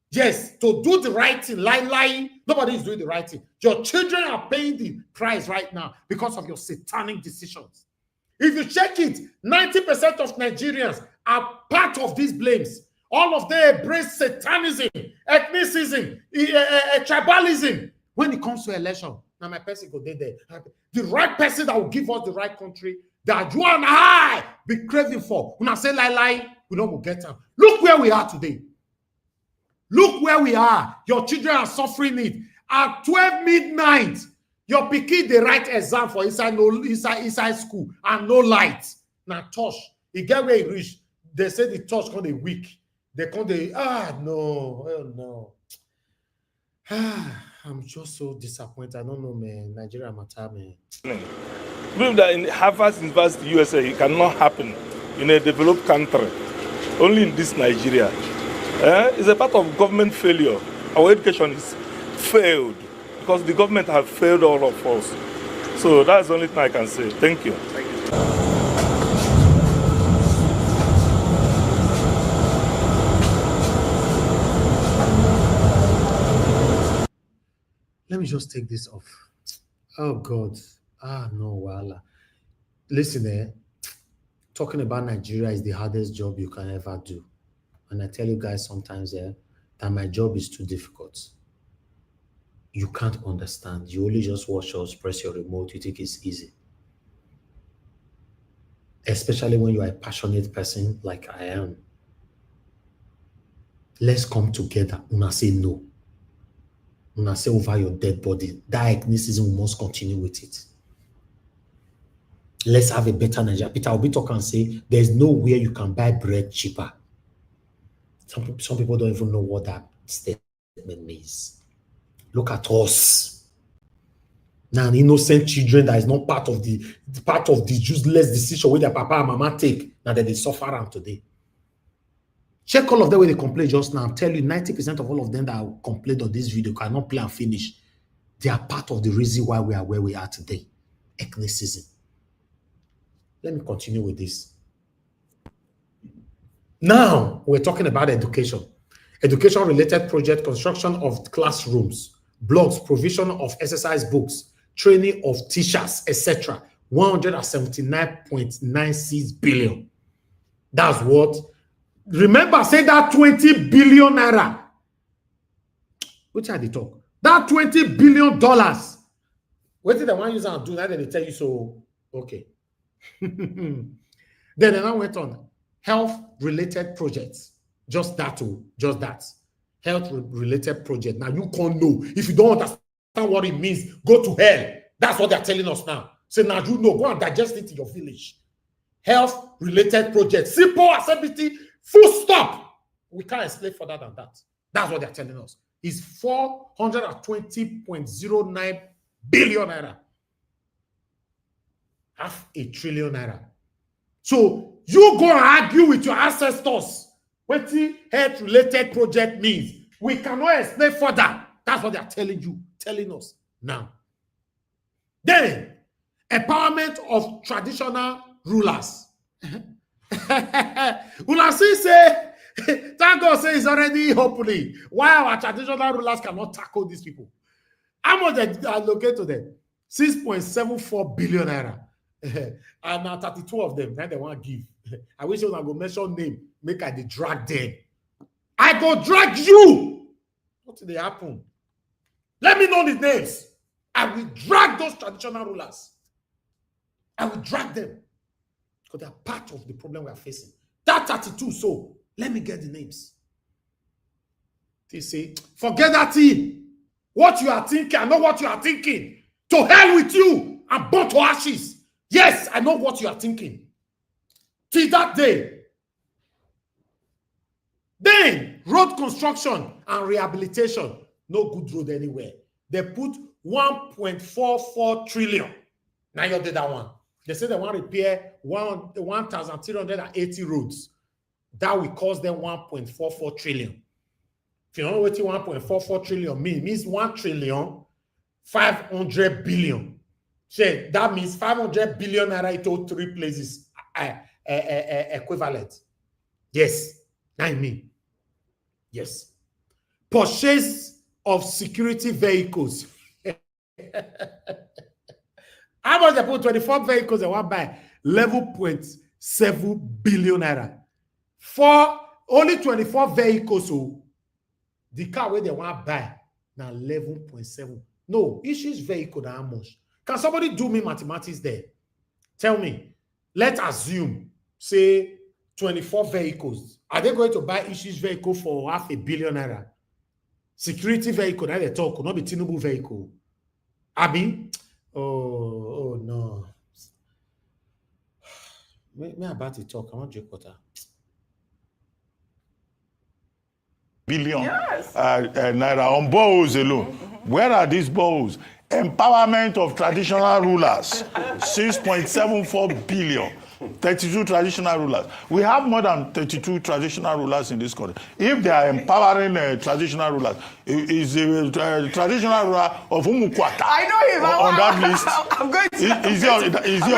Speaker 9: Yes, to do the right thing, lying, nobody is doing the right thing. Your children are paying the price right now because of your satanic decisions. If you check it, 90% of Nigerians are part of these blames. All of them embrace satanism, ethnicism, tribalism. When it comes to election, now my person go there. The right person that will give us the right country that you and I be craving for. When I say lie, we don't go get them. Look where we are today. Look where we are. Your children are suffering it. At 12 midnight, your pikin they write exam for inside school and no light. Now touch. You get where it reach. They say the touch can be weak. They can't no. I'm just so disappointed. I don't know, man. Nigeria matter, man.
Speaker 14: Believe that in Harvard University, USA, it cannot happen in a developed country. Only in this Nigeria. It's a part of government failure. Our education is failed because the government have failed all of us. So that's the only thing I can say. Thank you.
Speaker 9: Let me just take this off. Oh God. No, wala. Listen, talking about Nigeria is the hardest job you can ever do. And I tell you guys sometimes that my job is too difficult. You can't understand. You only just watch us, press your remote, you think it's easy. Especially when you are a passionate person like I am. Let's come together. Una say no. Una say over your dead body. That ethnicism, we must continue with it. Let's have a better Nigeria. Peter will be talking and say, there's nowhere you can buy bread cheaper. Some people don't even know what that statement means. Look at us. Now, innocent children that is not part of the useless decision where their papa and mama take, now that they suffer around today. Check all of them where they complain just now. I'll tell you, 90% of all of them that complained on this video cannot play and finish. They are part of the reason why we are where we are today. Ethnicism. Let me continue with this. Now, we're talking about education. Education-related project, construction of classrooms, blocks, provision of exercise books, training of teachers, etc. 179.96 billion. That's what. Remember, say that 20 billion naira. Which are they talk? That $20 billion. What did the one user do that? Then they tell you so. Okay. Then they now went on health-related projects. Just that. Health-related project. Now you can't know. If you don't understand what it means, go to hell. That's what they're telling us now. So now you know. Go and digest it in your village. Health-related project. Simple assembly. Full stop. We can't explain further than that. That's what they're telling us. It's 420.09 billion naira. $500 billion naira. So you go and argue with your ancestors what the health-related project means. We cannot explain further. That's what they're telling us now. Then, empowerment of traditional rulers. Una see say, thank God say it's already hopefully. Why our traditional rulers cannot tackle these people? How much they allocate to them? 6.74 billion naira. And now 32 of them, then they want to give. I wish you would go mention name, make I drag them. I go drag you. What did they happen? Let me know the names. I will drag those traditional rulers. I will drag them. Because they are part of the problem we are facing. That 32, so let me get the names. They say, forget that thing. What you are thinking, I know what you are thinking. To hell with you and burn to ashes. Yes, I know what you are thinking. Till that day. Then, road construction and rehabilitation. No good road anywhere. They put 1.44 trillion. Now you did that one. They say they want to repair 1,380 roads. That will cost them 1.44 trillion. If you don't know what 1.44 trillion means, it means 1,500 billion. So that means 500 billion naira to 3 places equivalent. Yes, I mean. Yes. Purchase of security vehicles. How much they put 24 vehicles they want buy? 11.7 billion naira. For only 24 vehicles, so the car where they want buy now 11.7. No, each vehicle how much? Can somebody do me mathematics there? Tell me. Let's assume, say, 24 vehicles. Are they going to buy each vehicle for $500 million naira? Security vehicle, that they talk, not be Tinubu vehicle. Abi? Oh no. Me about to talk. I want to drink water.
Speaker 8: Billion naira on boroughs alone. Where are these boroughs? Empowerment of traditional rulers, 6.74 billion. 32 traditional rulers. We have more than 32 traditional rulers in this country. If they are empowering traditional rulers, is the traditional ruler of Umukwata
Speaker 5: I know him
Speaker 8: on that list?
Speaker 5: I'm going to
Speaker 8: Is he on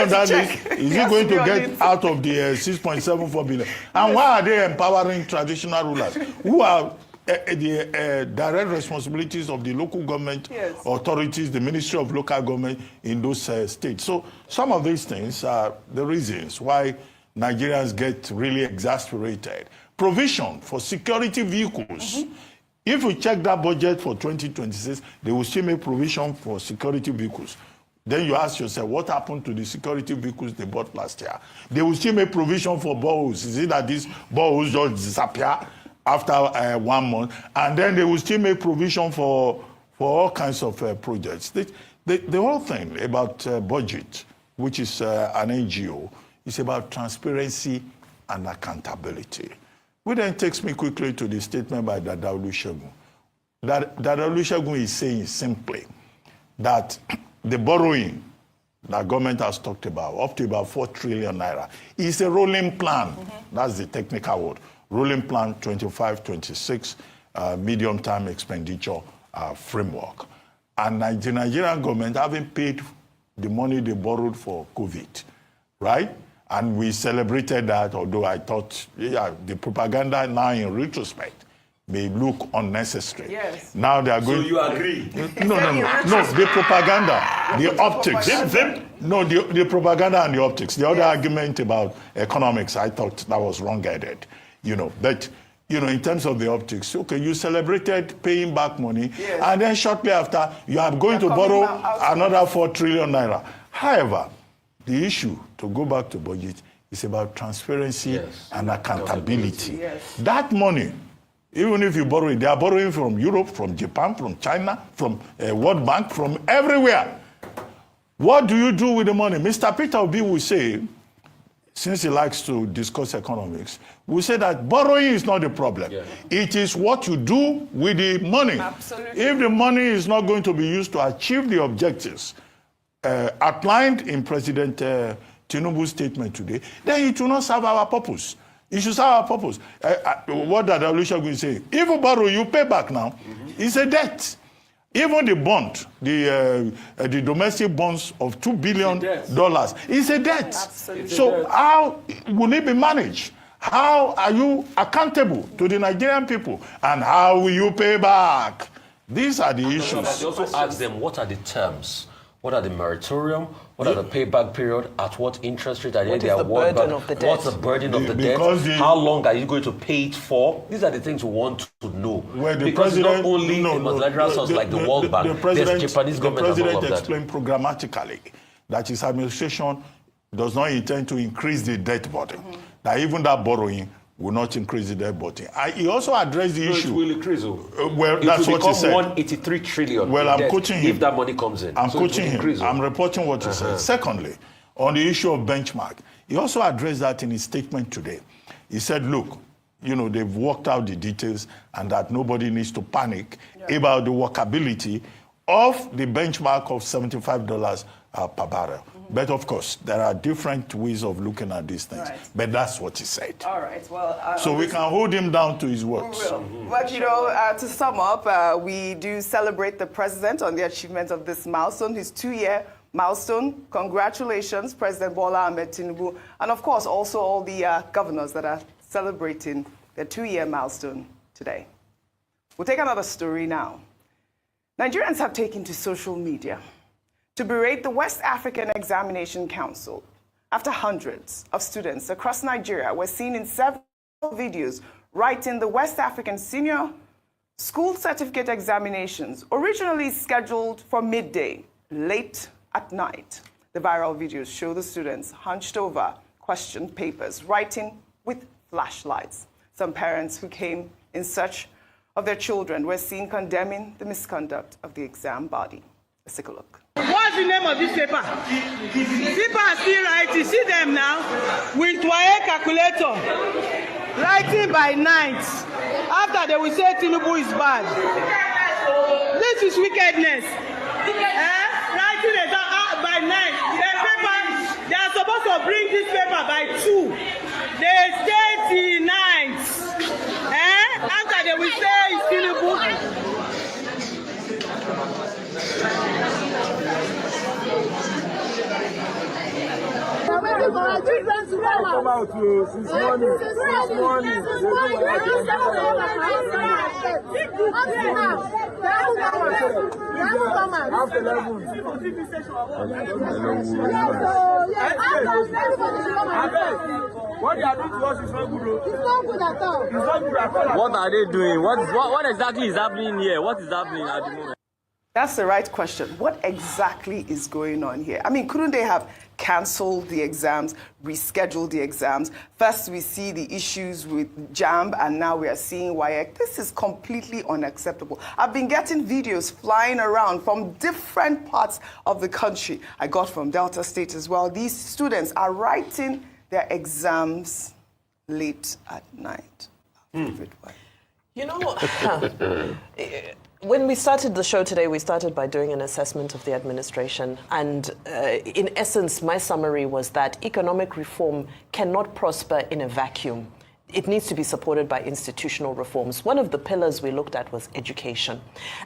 Speaker 8: that list? Is he going to get out of the 6.74 billion? And why are they empowering traditional rulers? Who are the direct responsibilities of the local government authorities, the Ministry of Local Government in those states. So some of these things are the reasons why Nigerians get really exasperated. Provision for security vehicles. If we check that budget for 2026, they will still make provision for security vehicles. Then you ask yourself, what happened to the security vehicles they bought last year? They will still make provision for boreholes. Is it that these boreholes just disappear after 1 month, and then they will still make provision for all kinds of projects? The whole thing about budget, which is an NGO, is about transparency and accountability. Which then takes me quickly to the statement by Dada Olusegun. Dada Olusegun is saying simply that the borrowing that government has talked about, up to about 4 trillion naira, is a rolling plan. That's the technical word. Rolling plan 25-26, medium-term expenditure framework. And the Nigerian government haven't paid the money they borrowed for COVID, right? And we celebrated that, although I thought, the propaganda now in retrospect may look unnecessary.
Speaker 5: Yes.
Speaker 8: Now they are going.
Speaker 6: So you agree?
Speaker 8: No, the propaganda, the optics. No, the propaganda and the optics. The other argument about economics, I thought that was wrong-headed. But in terms of the optics, okay, you celebrated paying back money, and then shortly after, you are going to borrow another 4 trillion naira. However, the issue, to go back to budget, is about transparency and accountability. That money, even if you borrow it, they are borrowing from Europe, from Japan, from China, from World Bank, from everywhere. What do you do with the money? Mr. Peter Obi will say, since he likes to discuss economics, will say that borrowing is not the problem. It is what you do with the money.
Speaker 5: Absolutely.
Speaker 8: If the money is not going to be used to achieve the objectives outlined in President Tinubu's statement today, then it will not serve our purpose. It should serve our purpose. What did Olusegun say? If you borrow, you pay back now. It's a debt. Even the bond, the domestic bonds of $2 billion, is a debt.
Speaker 5: Absolutely.
Speaker 8: So how will it be managed? How are you accountable to the Nigerian people? And how will you pay back? These are the issues.
Speaker 6: They also ask them, what are the terms? What are the moratorium? What are the payback period? At what interest rate are they?
Speaker 11: What is the burden of the debt?
Speaker 6: What's the burden of the debt? How long are you going to pay it for? These are the things we want to know.
Speaker 8: Well,
Speaker 6: because it's not only the multilateral source like the World Bank, there's Japanese government and all of that.
Speaker 8: The president explained programmatically that his administration does not intend to increase the debt burden. That even that borrowing will not increase the debt burden. He also addressed the issue.
Speaker 6: It will increase.
Speaker 8: Well, that's what he said.
Speaker 6: 183 trillion.
Speaker 8: Well, I'm quoting him.
Speaker 6: If that money comes in.
Speaker 8: I'm quoting him. I'm reporting what he said. Secondly, on the issue of benchmark, he also addressed that in his statement today. He said, look, they've worked out the details and that nobody needs to panic about the workability of the benchmark of $75 per barrel. But of course, there are different ways of looking at these things. Right. But that's what he said.
Speaker 5: All right. Well,
Speaker 8: so we can hold him down to his words.
Speaker 5: We will. But to sum up, we do celebrate the president on the achievement of this milestone, his 2-year milestone. Congratulations, President Bola Ahmed Tinubu, and of course also all the governors that are celebrating their 2-year milestone today. We'll take another story now. Nigerians have taken to social media to berate the West African Examination Council after hundreds of students across Nigeria were seen in several videos writing the West African Senior School Certificate Examinations, originally scheduled for midday, late at night. The viral videos show the students hunched over question papers, writing with flashlights. Some parents who came in search of their children were seen condemning the misconduct of the exam body. Let's take a look.
Speaker 15: What's the name of this paper? People are still writing. See them now with Waye calculator. Writing by night. After they will say Tinubu is bad. This is wickedness. Writing by night. They are supposed to bring this paper by 2. They stay till night. After they will say it's Tinubu.
Speaker 1: We're waiting for our children to come out since morning. What they are doing to us is not good. It's not good at all. It's not good at all.
Speaker 16: What are they doing? What exactly is happening here? What is happening at the moment?
Speaker 5: That's the right question. What exactly is going on here? I mean, couldn't they have canceled the exams, rescheduled the exams? First, we see the issues with JAMB, and now we are seeing WAEC. This is completely unacceptable. I've been getting videos flying around from different parts of the country. I got from Delta State as well. These students are writing their exams late at night.
Speaker 11: When we started the show today, we started by doing an assessment of the administration. And in essence, my summary was that economic reform cannot prosper in a vacuum. It needs to be supported by institutional reforms. One of the pillars we looked at was education.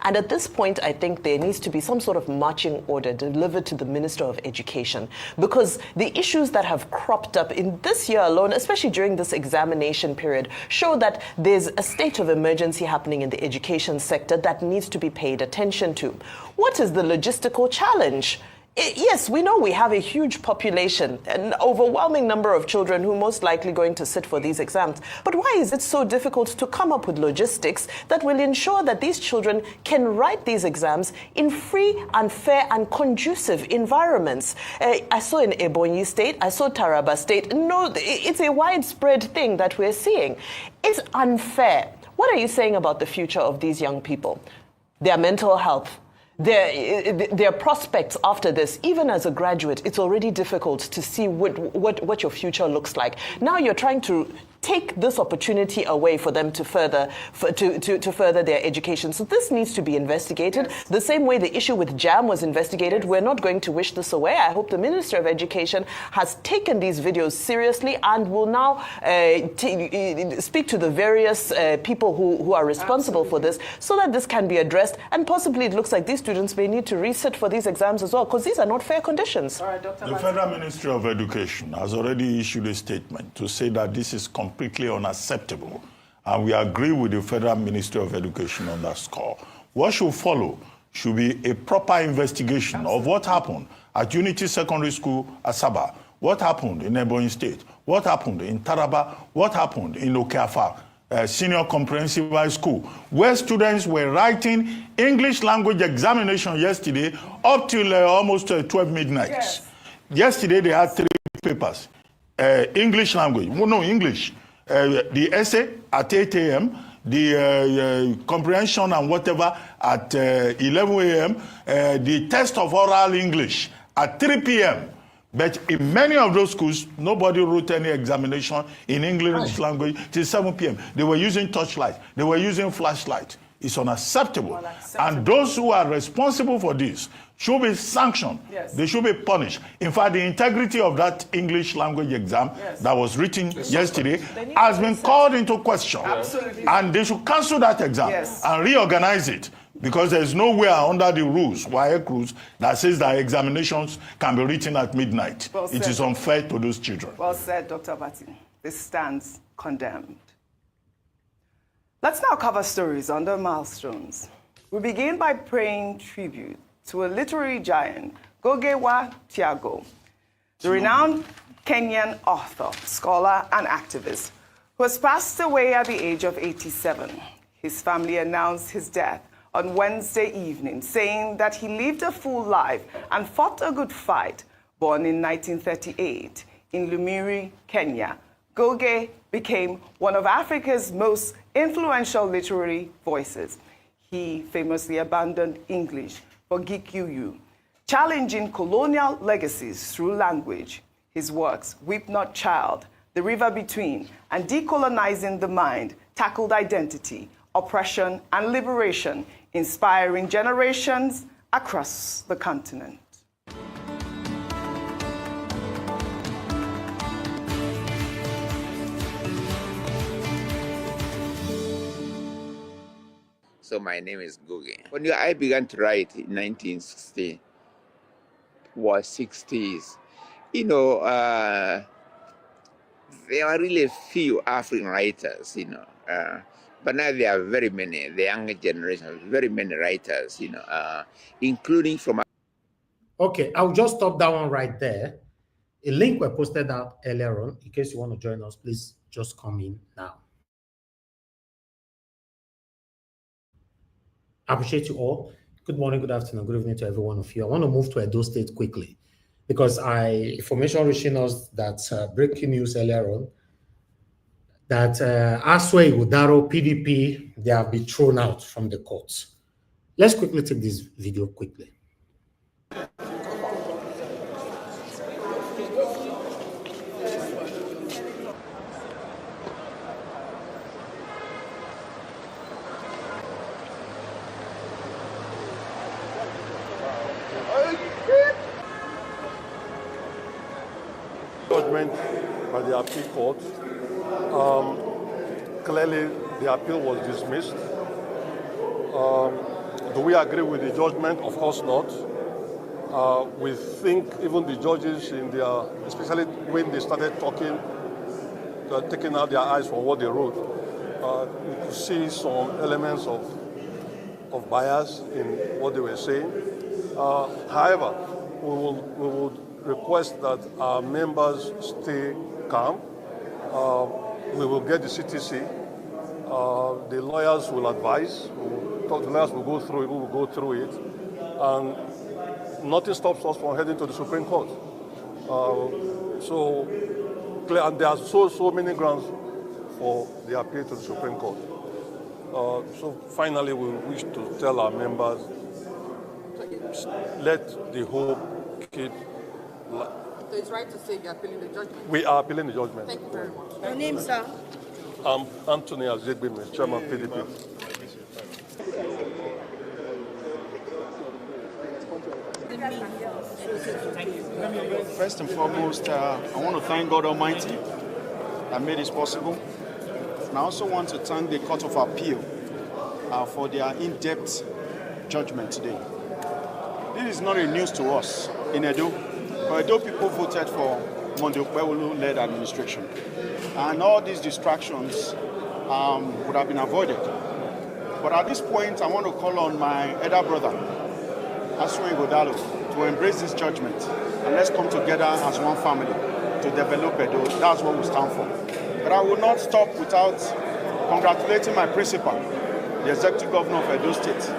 Speaker 11: And at this point, I think there needs to be some sort of marching order delivered to the Minister of Education, because the issues that have cropped up in this year alone, especially during this examination period, show that there's a state of emergency happening in the education sector that needs to be paid attention to. What is the logistical challenge? Yes, we know we have a huge population, an overwhelming number of children who are most likely going to sit for these exams. But why is it so difficult to come up with logistics that will ensure that these children can write these exams in free and fair and conducive environments? I saw in Ebonyi State, I saw Taraba State. No, it's a widespread thing that we're seeing. It's unfair. What are you saying about the future of these young people? Their mental health, their prospects after this. Even as a graduate, it's already difficult to see what your future looks like. Now you're trying to take this opportunity away for them to further their education. So this needs to be investigated. Yes. The same way the issue with JAM was investigated. Yes. We're not going to wish this away. I hope the Minister of Education has taken these videos seriously and will now speak to the various people who are responsible for this, so that this can be addressed. And possibly it looks like these students may need to resit for these exams as well, because these are not fair conditions.
Speaker 5: All right, Dr.
Speaker 8: The Federal Ministry of Education has already issued a statement to say that this is completely unacceptable, and we agree with the Federal Ministry of Education on that score. What should follow should be a proper investigation of what happened at Unity Secondary School, Asaba, what happened in Ebonyi State, what happened in Taraba, what happened in Okeafa Senior Comprehensive High School, where students were writing English language examination yesterday up till almost 12 midnight. Yes. Yesterday they had 3 papers. English language, English. The essay at 8 a.m., the comprehension and whatever at 11 a.m., the test of oral English at 3 p.m. But in many of those schools, nobody wrote any examination in English language till 7 p.m. They were using torchlight. They were using flashlight. It's unacceptable. And those who are responsible for this should be sanctioned. Yes. They should be punished. In fact, the integrity of that English language exam that was written yesterday has been called into question. Absolutely. And they should cancel that exam and reorganize it, because there's nowhere under the rules, WAEC rules, that says that examinations can be written at midnight. Well said. It is unfair to those children.
Speaker 5: Well said, Dr. Bati. This stands condemned. Let's now cover stories under milestones. We begin by paying tribute to a literary giant, Ngugi Thiong'o, the renowned Kenyan author, scholar, and activist, who has passed away at the age of 87. His family announced his death on Wednesday evening, saying that he lived a full life and fought a good fight. Born in 1938 in Lumiri, Kenya, Ngugi became one of Africa's most influential literary voices. He famously abandoned English for Gikuyu, challenging colonial legacies through language. His works, Weep Not Child, The River Between, and Decolonizing the Mind, tackled identity, oppression, and liberation, inspiring generations across the continent.
Speaker 17: So my name is Ngugi. When I began to write in 1960, was 60s, there are really few African writers, but now there are very many, the younger generation, very many writers, including from...
Speaker 9: Okay, I'll just stop that one right there. A link was posted out earlier on. In case you want to join us, please just come in now. I appreciate you all. Good morning, good afternoon, good evening to every one of you. I want to move to Edo State quickly because information reaching us that breaking news earlier on that Aswe Udaro PDP, they have been thrown out from the courts. Let's quickly take this video quickly.
Speaker 18: judgment by the appeal court. Clearly, the appeal was dismissed. Do we agree with the judgment? Of course not. We think even the judges, especially when they started talking, taking out their eyes from what they wrote, you could see some elements of bias in what they were saying. However, we would request that our members stay calm. We will get the CTC. The lawyers will advise. The lawyers will go through it. We will go through it. And nothing stops us from heading to the Supreme Court. And there are so many grounds for the appeal to the Supreme Court. So finally, we wish to tell our members, let the hope keep.
Speaker 19: So it's right to say you're appealing the judgment?
Speaker 18: We are appealing the judgment.
Speaker 19: Thank you very much. Your name, sir?
Speaker 18: I'm Anthony Azegbime, Chairman PDP.
Speaker 20: First and foremost, I want to thank God Almighty that made this possible. And I also want to thank the Court of Appeal for their in-depth judgment today. This is not a news to us in Edo. For Edo, people voted for Monday Okpebholo-led administration. And all these distractions would have been avoided. But at this point, I want to call on my elder brother, Asue Godalo, to embrace this judgment. And let's come together as one family to develop Edo. That's what we stand for. But I will not stop without congratulating my principal, the executive governor of Edo State,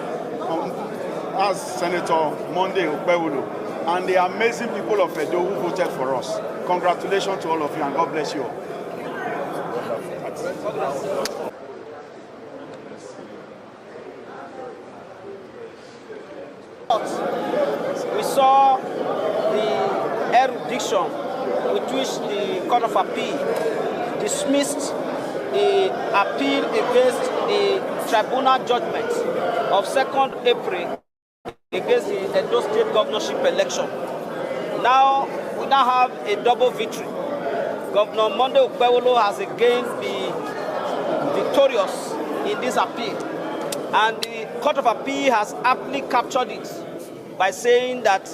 Speaker 20: as Senator Monday Okpebholo, and the amazing people of Edo who voted for us. Congratulations to all of you, and God bless you all.
Speaker 21: We saw the erudition with which the Court of Appeal dismissed the appeal against the tribunal judgment of 2nd April against the Edo State governorship election. Now, we now have a double victory. Governor Monday Okpebholo has again been victorious in this appeal. And the Court of Appeal has aptly captured it by saying that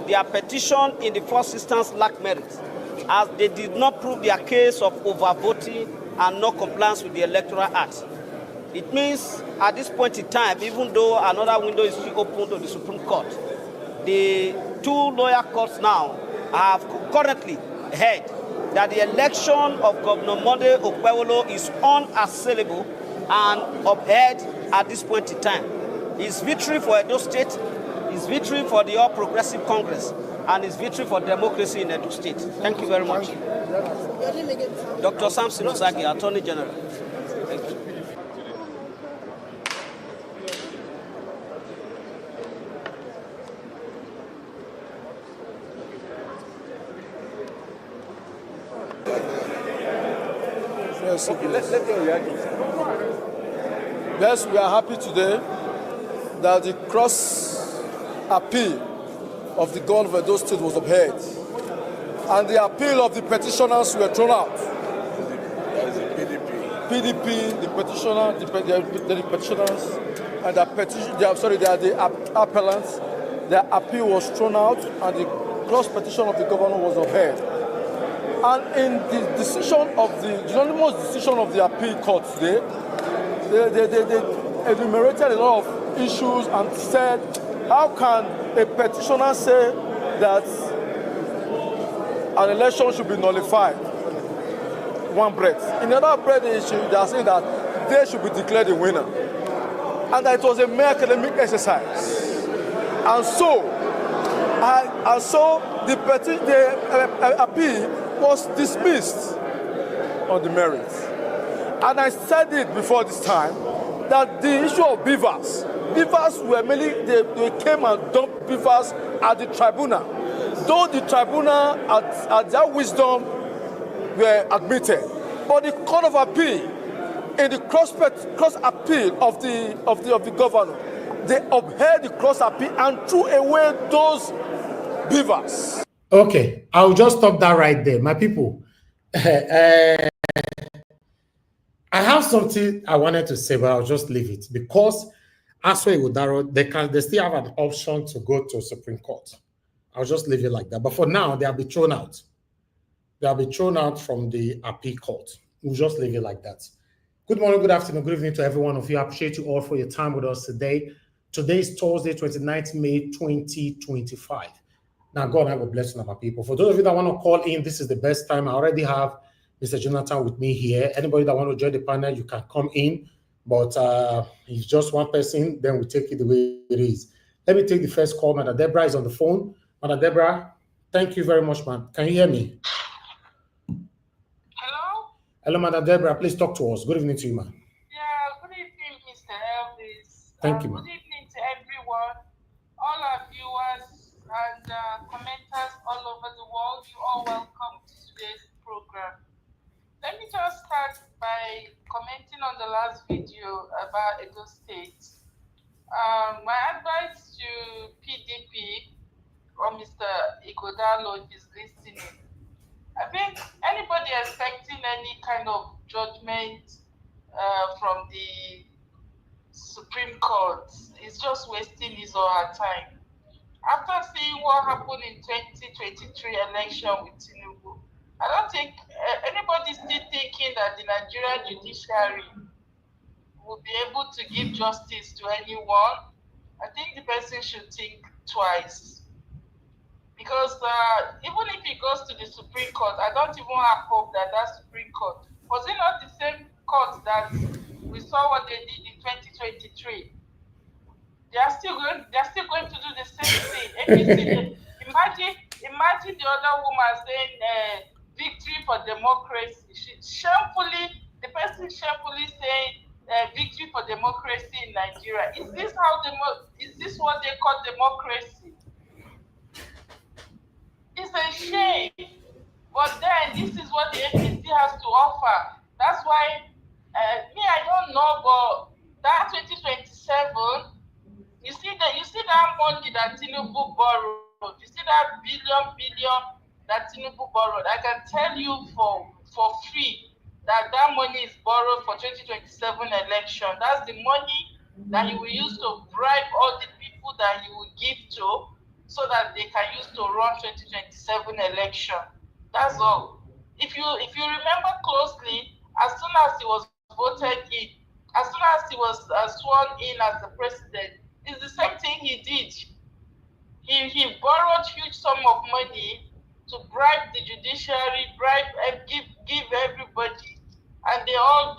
Speaker 21: their petition in the first instance lacked merit, as they did not prove their case of overvoting and no compliance with the Electoral Act. It means at this point in time, even though another window is still open to the Supreme Court, the two lower courts now have concurrently held that the election of Governor Monday Okpebholo is unassailable and upheld at this point in time. It's victory for Edo State, it's victory for the All Progressive Congress, and it's victory for democracy in Edo State. Thank you very much. Dr. Samson Osagi, Attorney General. Thank you.
Speaker 1: Yes, okay, let me react. Yes, we are happy today that the cross appeal of the governor of Edo State was upheld, and the appeal of the petitioners were thrown out. PDP, the petitioner, the petitioners, and the appellants. Their appeal was thrown out, and the cross petition of the governor was upheld. And in the decision of the unanimous decision of the appeal court today, they enumerated a lot of issues and said, how can a petitioner say that an election should be nullified? One breath. In another breath, they are saying that they should be declared a winner, and that it was a mere academic exercise. And so the appeal was dismissed on the merits. And I said it before this time that the issue of beavers were mainly, they came and dumped beavers at the tribunal. Though the tribunal at their wisdom were admitted. But the Court of Appeal, in the cross appeal of the governor, they upheld the cross appeal and threw away those beavers.
Speaker 9: Okay, I'll just stop that right there, my people. I have something I wanted to say, but I'll just leave it because Aswe Udaro, they still have an option to go to Supreme Court. I'll just leave it like that. But for now, they'll be thrown out. They'll be thrown out from the appeal court. We'll just leave it like that. Good morning, good afternoon, good evening to every one of you. I appreciate you all for your time with us today. Today is Thursday, 29th May 2025. Now, God have a blessing of our people. For those of you that want to call in, this is the best time. I already have Mr. Jonathan with me here. Anybody that want to join the panel, you can come in. But if just one person, then we take it the way it is. Let me take the first call. Madam Deborah is on the phone. Madam Deborah, thank you very much, man. Can you hear me?
Speaker 3: Hello?
Speaker 9: Hello, Madam Deborah. Please talk to us. Good evening to you, ma'am.
Speaker 3: Yeah, good evening, Mr. Elvis.
Speaker 9: Thank you, ma'am.
Speaker 3: Good evening to everyone, all our viewers and commenters all over the world. You are welcome to today's program. Let me just start by commenting on the last video about Edo State. My advice to PDP or Mr. Ighodalo, if he's listening, I think anybody expecting any kind of judgment from the Supreme Court is just wasting his or her time. After seeing what happened in 2023 election with Tinubu, I don't think anybody still thinking that the Nigerian judiciary will be able to give justice to anyone. I think the person should think twice. Because even if he goes to the Supreme Court, I don't even have hope that Supreme Court, was it not the same court that we saw what they did in 2023? They are still going to do the same thing. Imagine the other woman saying victory for democracy. The person shamefully saying victory for democracy in Nigeria. Is this what they call democracy? It's a shame. But then this is what the APC has to offer. That's why I don't know, but that 2027. You see that money that Tinubu borrowed. You see that billion that Tinubu borrowed. I can tell you for free that money is borrowed for 2027 election. That's the money that he will use to bribe all the people that he will give to, so that they can use to run 2027 election. That's all. If you remember closely, as soon as he was voted in, as soon as he was sworn in as the president, it's the same thing he did. He borrowed huge sum of money to bribe the judiciary, give everybody, and they all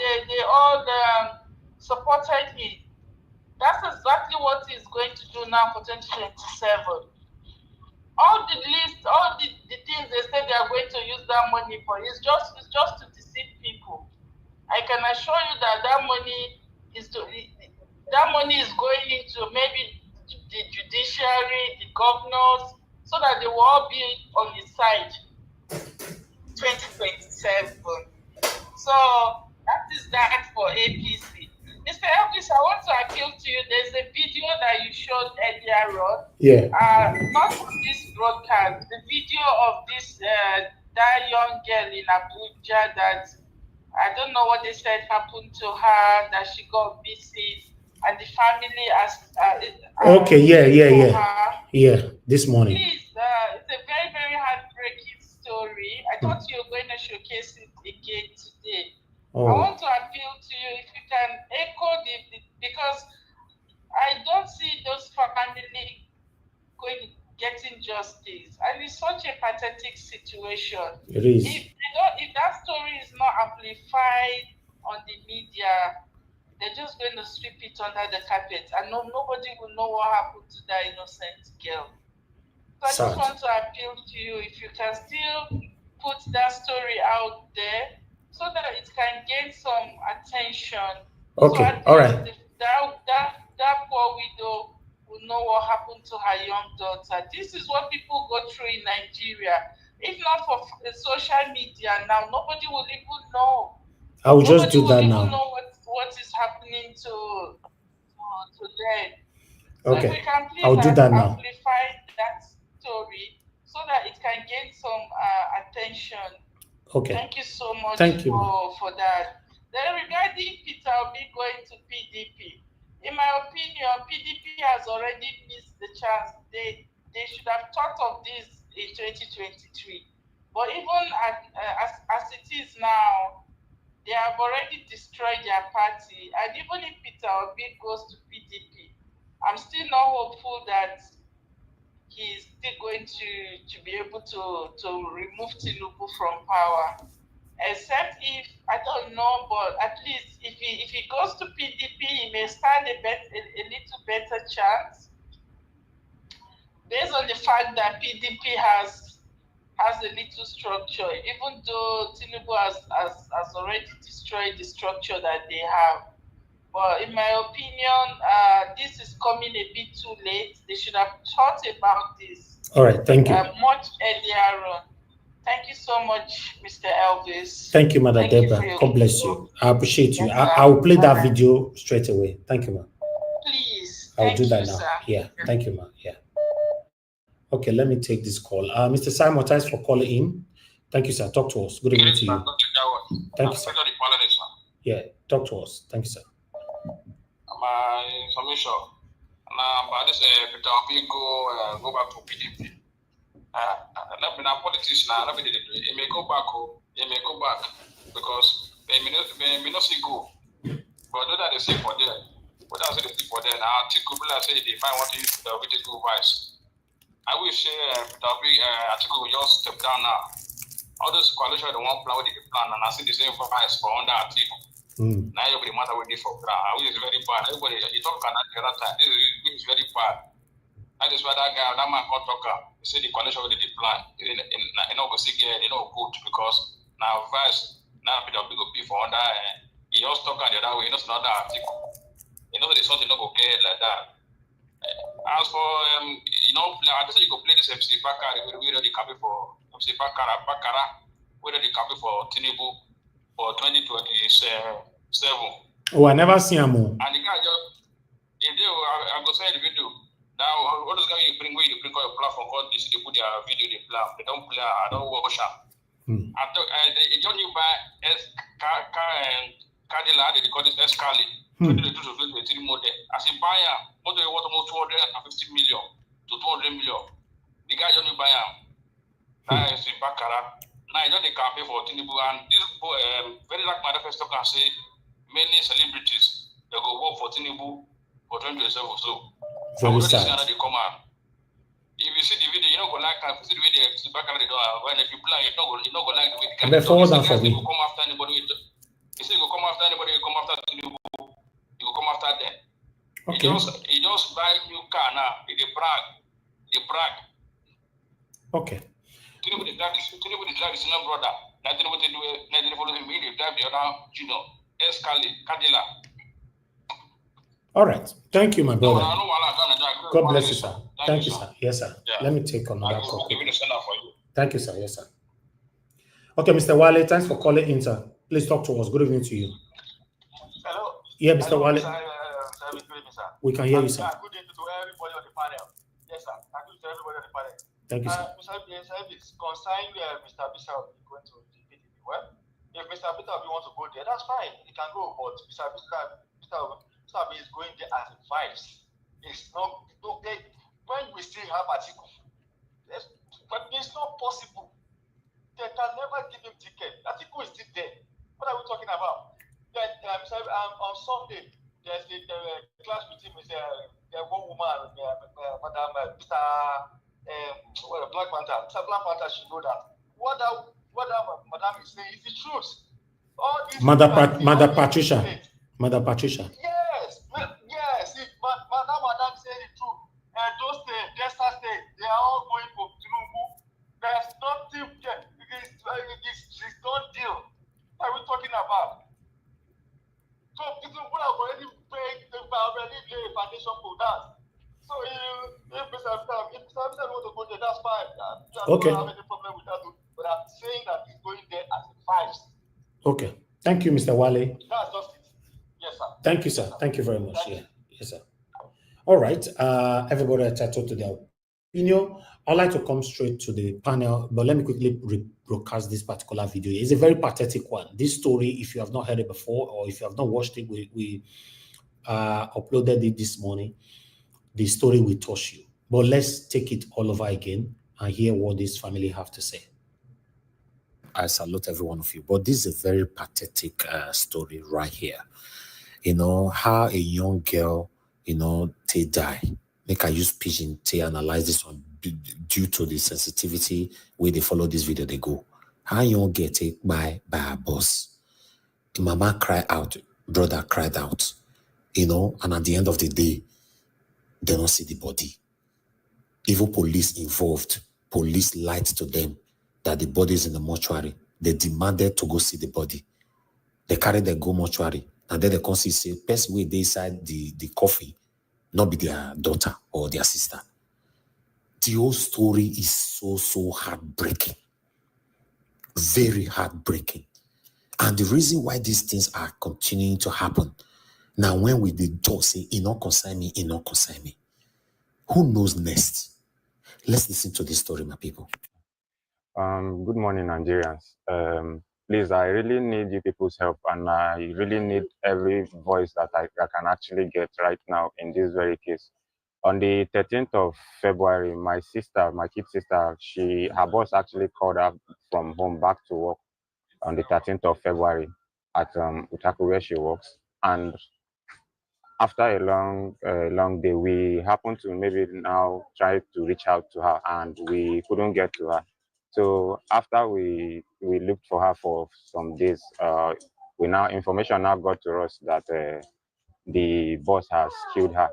Speaker 3: supported him. That's exactly what he's going to do now for 2027. All the things they say they are going to use that money for is just to deceive people. I can assure you that money is going into maybe the judiciary, the governors, so that they will all be on his side 2027. So that is that for APC. Mr. Elvis, I want to appeal to you. There's a video that you showed earlier on.
Speaker 9: Yeah.
Speaker 3: Not from this broadcast. The video of this that young girl in Abuja that I don't know what they said happened to her, that she got busy, and the family asked.
Speaker 9: Okay. Yeah. This morning.
Speaker 3: Please, it's a very, very heartbreaking story. I thought you were going to showcase it again today.
Speaker 9: Oh.
Speaker 3: I want to appeal to you if you can echo because I don't see those family getting justice, and it's such a pathetic situation.
Speaker 9: It is.
Speaker 3: If that story is not amplified on the media, they're just going to sweep it under the carpet, and nobody will know what happened to that innocent girl. So I just want to appeal to you if you can still put that story out there, so that it can gain some attention.
Speaker 9: Okay,
Speaker 3: so
Speaker 9: all right.
Speaker 3: That poor widow will know what happened to her young daughter. This is what people go through in Nigeria. If not for social media now, nobody will even know.
Speaker 9: I will just do that now.
Speaker 3: Nobody will even know what is happening to them.
Speaker 9: Okay,
Speaker 3: So if we can please
Speaker 9: I'll do that now.
Speaker 3: amplify that story, so that it can gain some attention.
Speaker 9: Okay.
Speaker 3: Thank you so much for that. Then regarding Peter Obi going to PDP, in my opinion, PDP has already missed the chance. They should have thought of this in 2023. But even as it is now, they have already destroyed their party. And even if Peter Obi goes to PDP, I'm still not hopeful that he's still going to be able to remove Tinubu from power. Except if, I don't know, but at least if he goes to PDP, he may stand a little better chance. Based on the fact that PDP has a little structure, even though Tinubu has already destroyed the structure that they have. But in my opinion, this is coming a bit too late. They should have thought about this.
Speaker 9: All right, thank you.
Speaker 3: Much earlier on. Thank you so much, Mr. Elvis.
Speaker 9: Thank you, Mother Deborah. God bless you. I appreciate you. I will play that video straight away. Thank you, ma.
Speaker 3: Please.
Speaker 9: I'll do that now. Sir. Yeah. Thank you, ma. Yeah. Okay, let me take this call. Mr. Simon, thanks for calling in. Thank you, sir. Talk to us. Good evening to you. Thank you, sir. Yeah, talk to us. Thank you, sir.
Speaker 4: My information. About this Peter Obi go back to PDP. Not been a politician now. He may go back. He may go back because they may not see go. But what they say for there? What they say for there? Now, Tinubu say if I want to use the go vice. I wish Peter Obi Atiku will just step down now. All those coalition they want plan with the plan, and I see the same vice for under Atiku. Now everybody matter with this for plan. I wish it's very bad. Everybody you talk about the other time. This is very bad. That is why that man called talker. He said the coalition with the plan. You know, go see again. You know, good because now vice now Peter Obi go pay for under. He just talk the other way. You know, it's not that Atiku. You know, the something not go get like that. As for you know, I just you go play this MC Bakara. We already copy for MC Bakara. We already copy for Tinubu for 2027.
Speaker 9: Oh, I never seen him.
Speaker 4: And the guy just, I'm going to say the video. Now, what is going to bring where you bring all your platform called this? They put their video, they play. They don't play. I don't watch them. They don't you buy Cadillac, they call this Escali. 2022 to 2023 model. As a buyer, what do you want about 250 million to 200 million? The guy don't buy them. Now it's in Bakara. Now, you know they can pay for Tinubu. And this very like manifesto can say many celebrities they go work for Tinubu for 2027 or so.
Speaker 9: Very sad.
Speaker 4: They come out. If you see the video, you don't go like that. If you see the video, it's Bakara they don't. When if you plan, you don't go like the way the guy. He go come after anybody. He say he go come after anybody. He come after Tinubu. He go come after them.
Speaker 9: Okay.
Speaker 4: He just buy new car now. He brag.
Speaker 9: Okay.
Speaker 4: Tinubu the drive the senior brother. Now Tinubu they do it. Now they follow him. He drive the other junior. Escali, Cadillac.
Speaker 9: All right. Thank you, my brother. God bless you, sir. Thank you, sir. Yes, sir. Yeah. Let me take another call. Thank you, sir. Yes, sir. Okay, Mr. Wale, thanks for calling in, sir. Please talk to us. Good evening to you.
Speaker 22: Hello.
Speaker 9: Yeah, Mr. Wale.
Speaker 22: Sir.
Speaker 9: We can hear you, sir.
Speaker 22: Good evening to everybody on the panel. Yes, sir. Good to everybody on the panel.
Speaker 9: Thank you, sir.
Speaker 22: Mr. It's concerning Mr. Bishop going to the PDP. Well, if Mr. Bishop wants to go there, that's fine. He can go. But Mr. is going there as a vice. It's not okay. When we still have Atiku, but it's not possible. They can never give him ticket. Atiku is still there. What are we talking about? Then on Sunday, there's a class between one woman, Madam Mr. Black Panther. Mr. Black Panther should know that. What Madam is saying is the truth.
Speaker 9: Mother Patricia.
Speaker 22: Yes. Madam said the truth. Those states, Delta State, they are all going for Tinubu. There's nothing there. It's not deal. What are we talking about? So people have already paid, they've already laid a foundation for that. So if Mr. wants to go there, that's fine. I don't have any problem with that. But I'm saying that he's going there as a vice.
Speaker 9: Okay. Thank you, Mr. Wale.
Speaker 22: That's just it. Yes, sir.
Speaker 9: Thank you, sir. Thank you very much. Yeah. Yes, sir. All right. Everybody entitled to their You know, I'd like to come straight to the panel, but let me quickly broadcast this particular video. It's a very pathetic one. This story, if you have not heard it before, or if you have not watched it, we uploaded it this morning. The story will touch you. But let's take it all over again and hear what this family have to say. I salute every one of you, but this is a very pathetic story right here. You know, how a young girl, you know, they die. Make I use pigeon to analyze this one due to the sensitivity where they follow this video, they go. How young girl take by a boss. The mama cried out, brother cried out, you know, and at the end of the day, they don't see the body. Even police involved, police lied to them that the body is in the mortuary. They demanded to go see the body. They carried them go mortuary. And then they come see, say, person way they inside the coffin, not be their daughter or their sister. The whole story is so heartbreaking. Very heartbreaking. And the reason why these things are continuing to happen, now when we did talk, say, it not concern me, it not concern me. Who knows next? Let's listen to this story, my people.
Speaker 2: Good morning, Nigerians. Please, I really need you people's help, and I really need every voice that I can actually get right now in this very case. On the 13th of February, my kid sister, her boss actually called her from home back to work on the 13th of February at Utaku where she works. And after a long day, we happened to maybe now try to reach out to her, and we couldn't get to her. So after we looked for her for some days, information now got to us that the boss has killed her.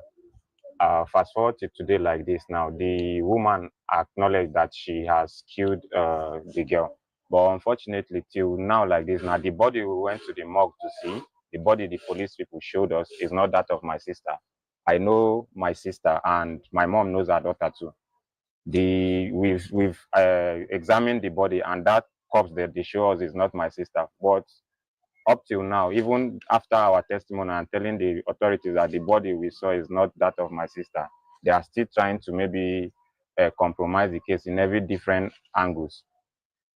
Speaker 2: Fast forward to today like this now, the woman acknowledged that she has killed the girl. But unfortunately, till now like this, now the body we went to the morgue to see, the body the police people showed us is not that of my sister. I know my sister, and my mom knows her daughter too. We've examined the body, and that corpse that they show us is not my sister. But up till now, even after our testimony and telling the authorities that the body we saw is not that of my sister, they are still trying to maybe compromise the case in every different angles.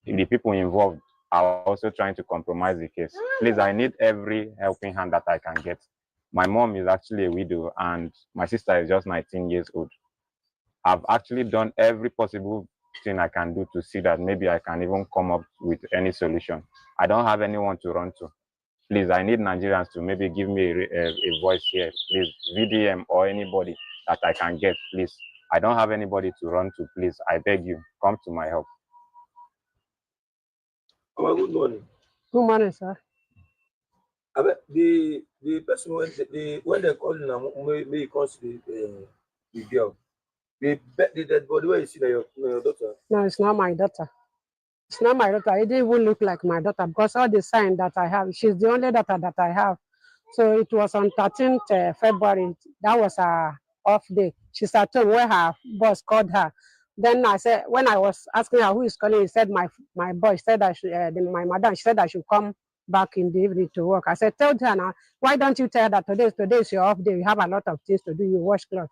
Speaker 2: The people involved are also trying to compromise the case. Please, I need every helping hand that I can get. My mom is actually a widow, and my sister is just 19 years old. I've actually done every possible thing I can do to see that maybe I can even come up with any solution. I don't have anyone to run to. Please, I need Nigerians to maybe give me a voice here. Please, VDM or anybody that I can get, please. I don't have anybody to run to, please. I beg you, come to my help.
Speaker 7: Oh, good morning.
Speaker 23: Good morning, sir.
Speaker 7: The person when they call now, may consider the girl. The dead body where you see your daughter.
Speaker 23: No, it's not my daughter. It's not my daughter. It didn't even look like my daughter because all the signs that I have, she's the only daughter that I have. So it was on 13th February. That was her off day. She's at home where her boss called her. Then I said, when I was asking her who is calling, he said my boy said I should, my madam, she said I should come back in the evening to work. I said, tell her now, why don't you tell her that today is your off day? You have a lot of things to do. You wash clothes.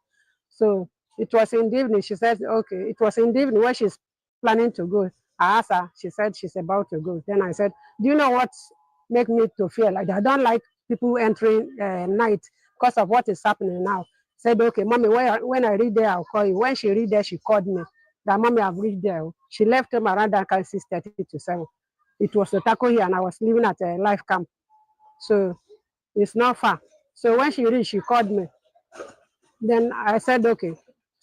Speaker 23: So it was in the evening. She said, okay. It was in the evening when she's planning to go. I asked her. She said she's about to go. Then I said, do you know what make me to feel like that? I don't like people entering night because of what is happening now. Said, okay, mommy, when I read there, I'll call you. When she read there, she called me. That mommy, I've reached there. She left home around that 6:30 to 7. It was Otako here, and I was living at a life camp. So it's not far. So when she reached, she called me. Then I said, okay.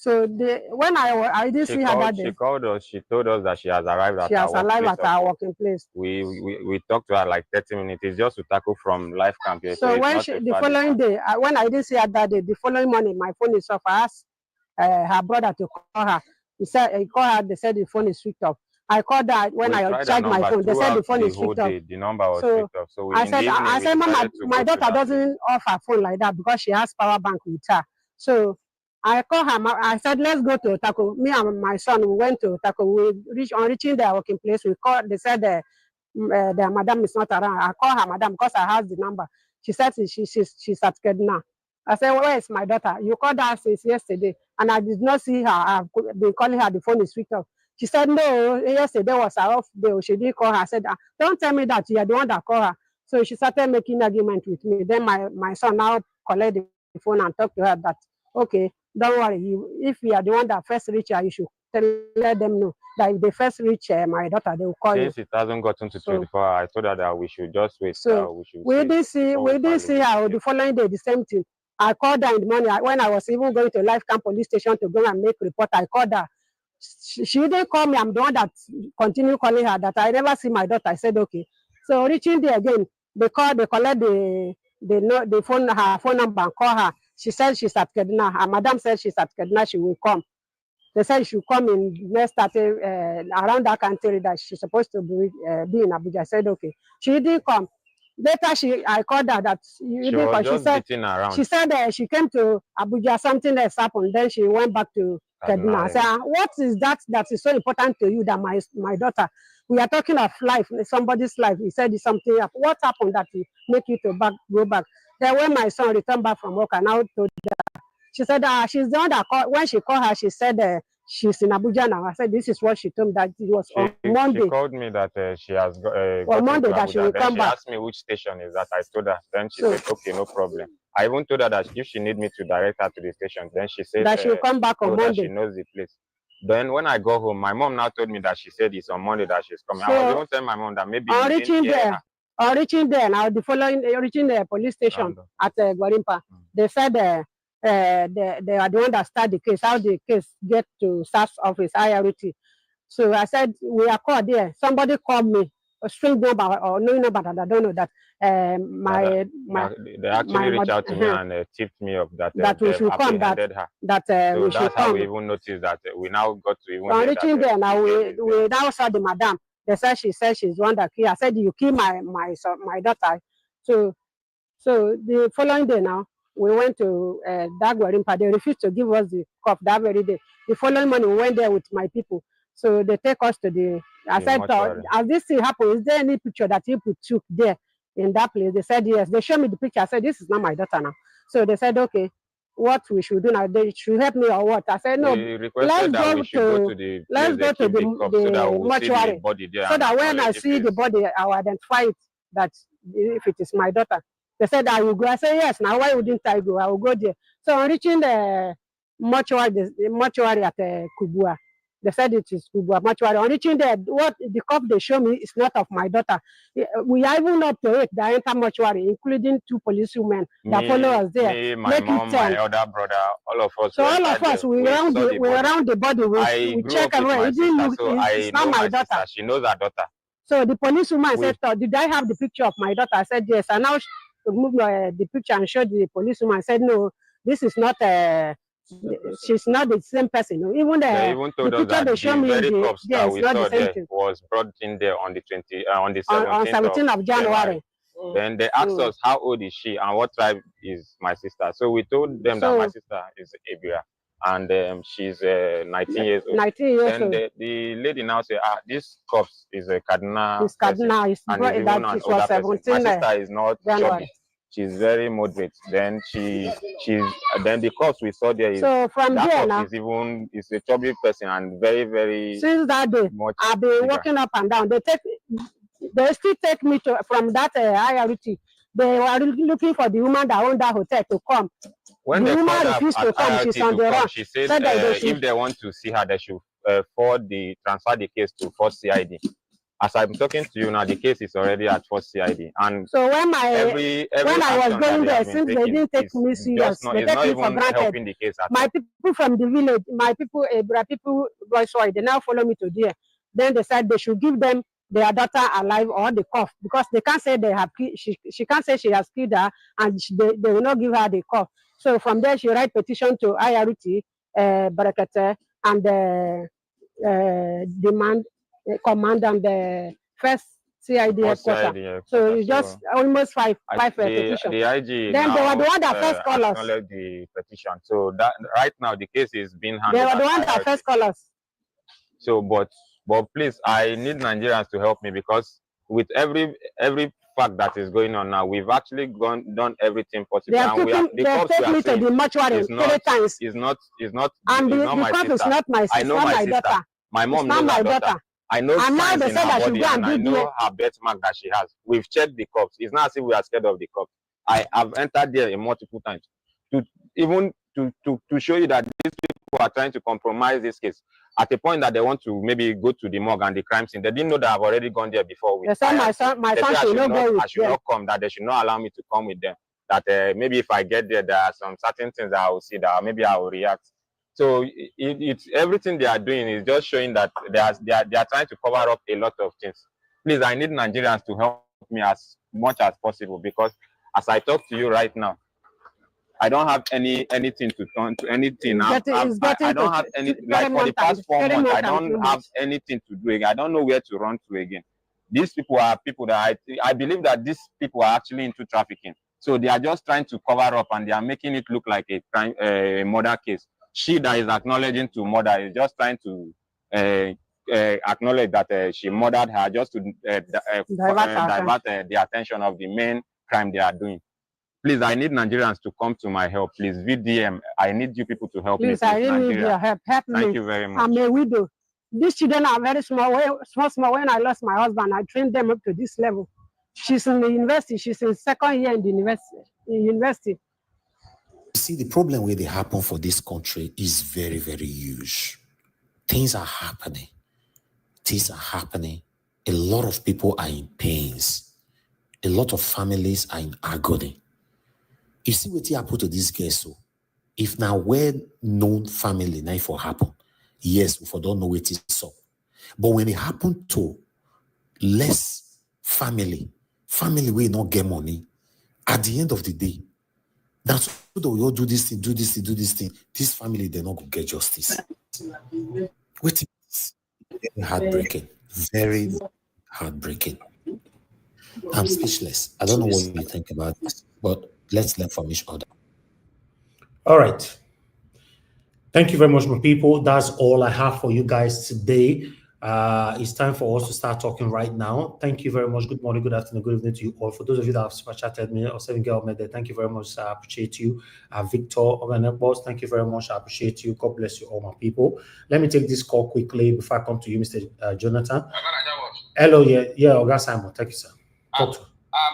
Speaker 23: So when I didn't see her that day.
Speaker 2: She called us. She told us that she has arrived at
Speaker 23: our working place.
Speaker 2: We talked to her like 30 minutes. It's just to tackle from life camp here.
Speaker 23: So when the following day, when I didn't see her that day, the following morning, my phone is off. I asked her brother to call her. He called her. They said the phone is switched off. I called her when I charged my phone. They said the phone is switched off.
Speaker 2: The number was switched off. So
Speaker 23: I said, Mama, my daughter doesn't off her phone like that because she has power bank with her. So I called her. I said, let's go to Otako. Me and my son, we went to Otako. On reaching their working place, we called. They said the madam is not around. I called her madam because I have the number. She said she's at Kedna. I said, where is my daughter? You called her since yesterday, and I did not see her. I've been calling her, the phone is switched off. She said, no, yesterday was her off day. She didn't call her. I said, don't tell me that you are the one that called her. So she started making argument with me. Then my son now collected the phone and talked to her that, okay, don't worry. If you are the one that first reach her, you should let them know that if they first reach my daughter, they will call you.
Speaker 2: Since it hasn't gotten to 24 hours, I told her that we should just wait.
Speaker 23: So we did see her the following day, the same thing. I called her in the morning when I was even going to Life Camp police station to go and make report. I called her. She didn't call me. I'm the one that continue calling her that I never see my daughter. I said, okay. So reaching there again, they collect the phone, her phone number and call her. She said she's at Kaduna. Her madam said she's at Kaduna. She will come. They said she should come in next around that country that she's supposed to be in Abuja. I said, okay. She didn't come. Later, I called her that
Speaker 2: she was just beating around.
Speaker 23: She said she came to Abuja, something else happened. Then she went back to Kaduna. I said, what is that is so important to you that my daughter, we are talking of life, somebody's life. He said something, what happened that will make you to go back? Then when my son returned back from work, I now told her, she said she's the one that called. When she called her, she said she's in Abuja now. I said, this is what she told me, that it was on Monday.
Speaker 2: She called me that she has got
Speaker 23: on Monday that
Speaker 2: Abuja.
Speaker 23: she will come back.
Speaker 2: She asked me which station is that. I told her. Then she said, okay, no problem. I even told her that if she need me to direct her to the station, then she said
Speaker 23: that she will come back on Monday.
Speaker 2: That she knows the place. Then when I go home, my mom now told me that she said it's on Monday that she's coming. So, I was even telling my mom that maybe
Speaker 23: on reaching there now, reaching the police station at Gwarimpa, they said they are the one that start the case. How the case get to SARS office, IRT. So I said, we are called there. Somebody called me, a strange number or no number that I don't know that
Speaker 2: they actually reached out to me and tipped me up that
Speaker 23: we should come, that
Speaker 2: so
Speaker 23: we
Speaker 2: that's
Speaker 23: should
Speaker 2: how
Speaker 23: come.
Speaker 2: we even noticed that we now got to even
Speaker 23: On reaching there now, we now saw the madam. They said she's one that killed. I said, you kill my daughter. So the following day now, we went to Dagwarimpa. They refused to give us the cup that very day. The following morning, we went there with my people. So they take us to the. I said, as this thing happened, is there any picture that you took there in that place? They said yes. They showed me the picture. I said, this is not my daughter now. So they said, okay, what we should do now? They should help me or what? I said, no.
Speaker 2: Let's go to the
Speaker 23: mortuary so that when I see the body, I will identify it that if it is my daughter. They said, I will go. I said, yes. Now, why wouldn't I go? I will go there. So on reaching the mortuary at Kubua, they said it is Kubua mortuary. On reaching there, what the cup they show me is not of my daughter. We are even up to it, the entire mortuary, including 2 policemen that follow us there.
Speaker 2: Me, my mom, my elder brother, all of us.
Speaker 23: So all of us, we around the body. We check everywhere. It's not my daughter.
Speaker 2: She knows her daughter.
Speaker 23: So the policewoman said, did I have the picture of my daughter? I said, yes. And now move the picture and showed the policewoman. I said, no, this is not she's not the same person. Even
Speaker 2: the
Speaker 23: picture they show me
Speaker 2: was brought in there on the
Speaker 23: 17th of January.
Speaker 2: Then they asked us, how old is she and what tribe is my sister? So we told them that my sister is Abia and she's 19 years old.
Speaker 23: 19 years
Speaker 2: then
Speaker 23: old.
Speaker 2: The lady now said, this corpse is a Kaduna.
Speaker 23: It's Kaduna. It's
Speaker 2: and even an older person. My sister is not chubby. She's very moderate. Then then the corpse we saw there is
Speaker 23: so from there now
Speaker 2: is a chubby person and very, very.
Speaker 23: Since that day, I've been walking up and down. They still take me from that IRT. They were looking for the woman that owned that hotel to come.
Speaker 2: When
Speaker 23: the
Speaker 2: they
Speaker 23: woman refused to come, she's on the run.
Speaker 2: She said if they want to see her, they should transfer the case to First CID. As I'm talking to you now, the case is already at First CID. And
Speaker 23: so when I was going there, since they didn't take me serious, they take me for granted.
Speaker 2: The case
Speaker 23: my people from the village, my people, they now follow me to there. Then they said they should give them their daughter alive or the cuff because they can't say they have she can't say she has killed her and they will not give her the cuff. So from there she write petition to IRT, Barakate, and demand command and the first CID headquarters. So it's just almost five petitions.
Speaker 2: The IG
Speaker 23: then
Speaker 2: now,
Speaker 23: they were the one that first called us.
Speaker 2: The petition. So that right now the case is being handled.
Speaker 23: They were the one that first called us. So
Speaker 2: but please, I need Nigerians to help me because with every fact that is going on now. We've actually done everything possible.
Speaker 23: They have taken me to the mortuary 3 times.
Speaker 2: It's not
Speaker 23: And the
Speaker 2: my
Speaker 23: cup
Speaker 2: sister.
Speaker 23: is not my sister,
Speaker 2: I know
Speaker 23: not
Speaker 2: my
Speaker 23: my
Speaker 2: sister.
Speaker 23: daughter.
Speaker 2: My mom
Speaker 23: It's
Speaker 2: knows
Speaker 23: not
Speaker 2: her
Speaker 23: my
Speaker 2: daughter.
Speaker 23: daughter.
Speaker 2: I know
Speaker 23: And now
Speaker 2: signs
Speaker 23: they
Speaker 2: in
Speaker 23: said
Speaker 2: her
Speaker 23: I should
Speaker 2: body,
Speaker 23: go
Speaker 2: and
Speaker 23: and
Speaker 2: I
Speaker 23: do
Speaker 2: know her birth mark that she has. We've checked the cups. It's not as if we are scared of the cups. I have entered there multiple times to show you that these people are trying to compromise this case at a point that they want to maybe go to the morgue and the crime scene. They didn't know that I've already gone there before.
Speaker 23: They said my son should not go with
Speaker 2: I should not come, that they should not allow me to come with them. That maybe if I get there, there are some certain things that I will see that maybe I will react. So it's everything they are doing is just showing that they are trying to cover up a lot of things. Please, I need Nigerians to help me as much as possible, because as I talk to you right now, I don't have anything to turn to anything. I don't have any, like for the past 4 months, I don't have anything to do again. I don't know where to run to again. These people are people that I believe that these people are actually into trafficking. So they are just trying to cover up, and they are making it look like a crime, a murder case. She that is acknowledging to murder is just trying to acknowledge that she murdered her, just to divert the attention of the main crime they are doing. Please, I need Nigerians to come to my help. Please, VDM, I need you people to help me.
Speaker 23: Please, I really need your help. Help me.
Speaker 2: Thank you very much.
Speaker 23: I'm a widow. These children are very small. Small. When I lost my husband, I trained them up to this level. She's in the university. She's in 2nd year in the university.
Speaker 10: See, the problem where they happen for this country is very, very huge. Things are happening. A lot of people are in pains. A lot of families are in agony. You see what happened to this girl, so if now well-known family, now for happen, yes, we don't know what is so. But when it happened to less family will not get money, at the end of the day, that's what we all do this thing. This family, they're not going to get justice. Wait, it's very heartbreaking. Very heartbreaking. I'm speechless. I don't know what you think about this, but let's learn from each other.
Speaker 9: All right. Thank you very much, my people. That's all I have for you guys today. It's time for us to start talking right now. Thank you very much. Good morning, good afternoon, good evening to you all. For those of you that have super chatted me or 7 girl made, thank you very much. I appreciate you. Victor, boss, thank you very much. I appreciate you. God bless you, all my people. Let me take this call quickly before I come to you, Mr. Jonathan. Hello, yeah, Oga Simon. Thank you, sir. Talk to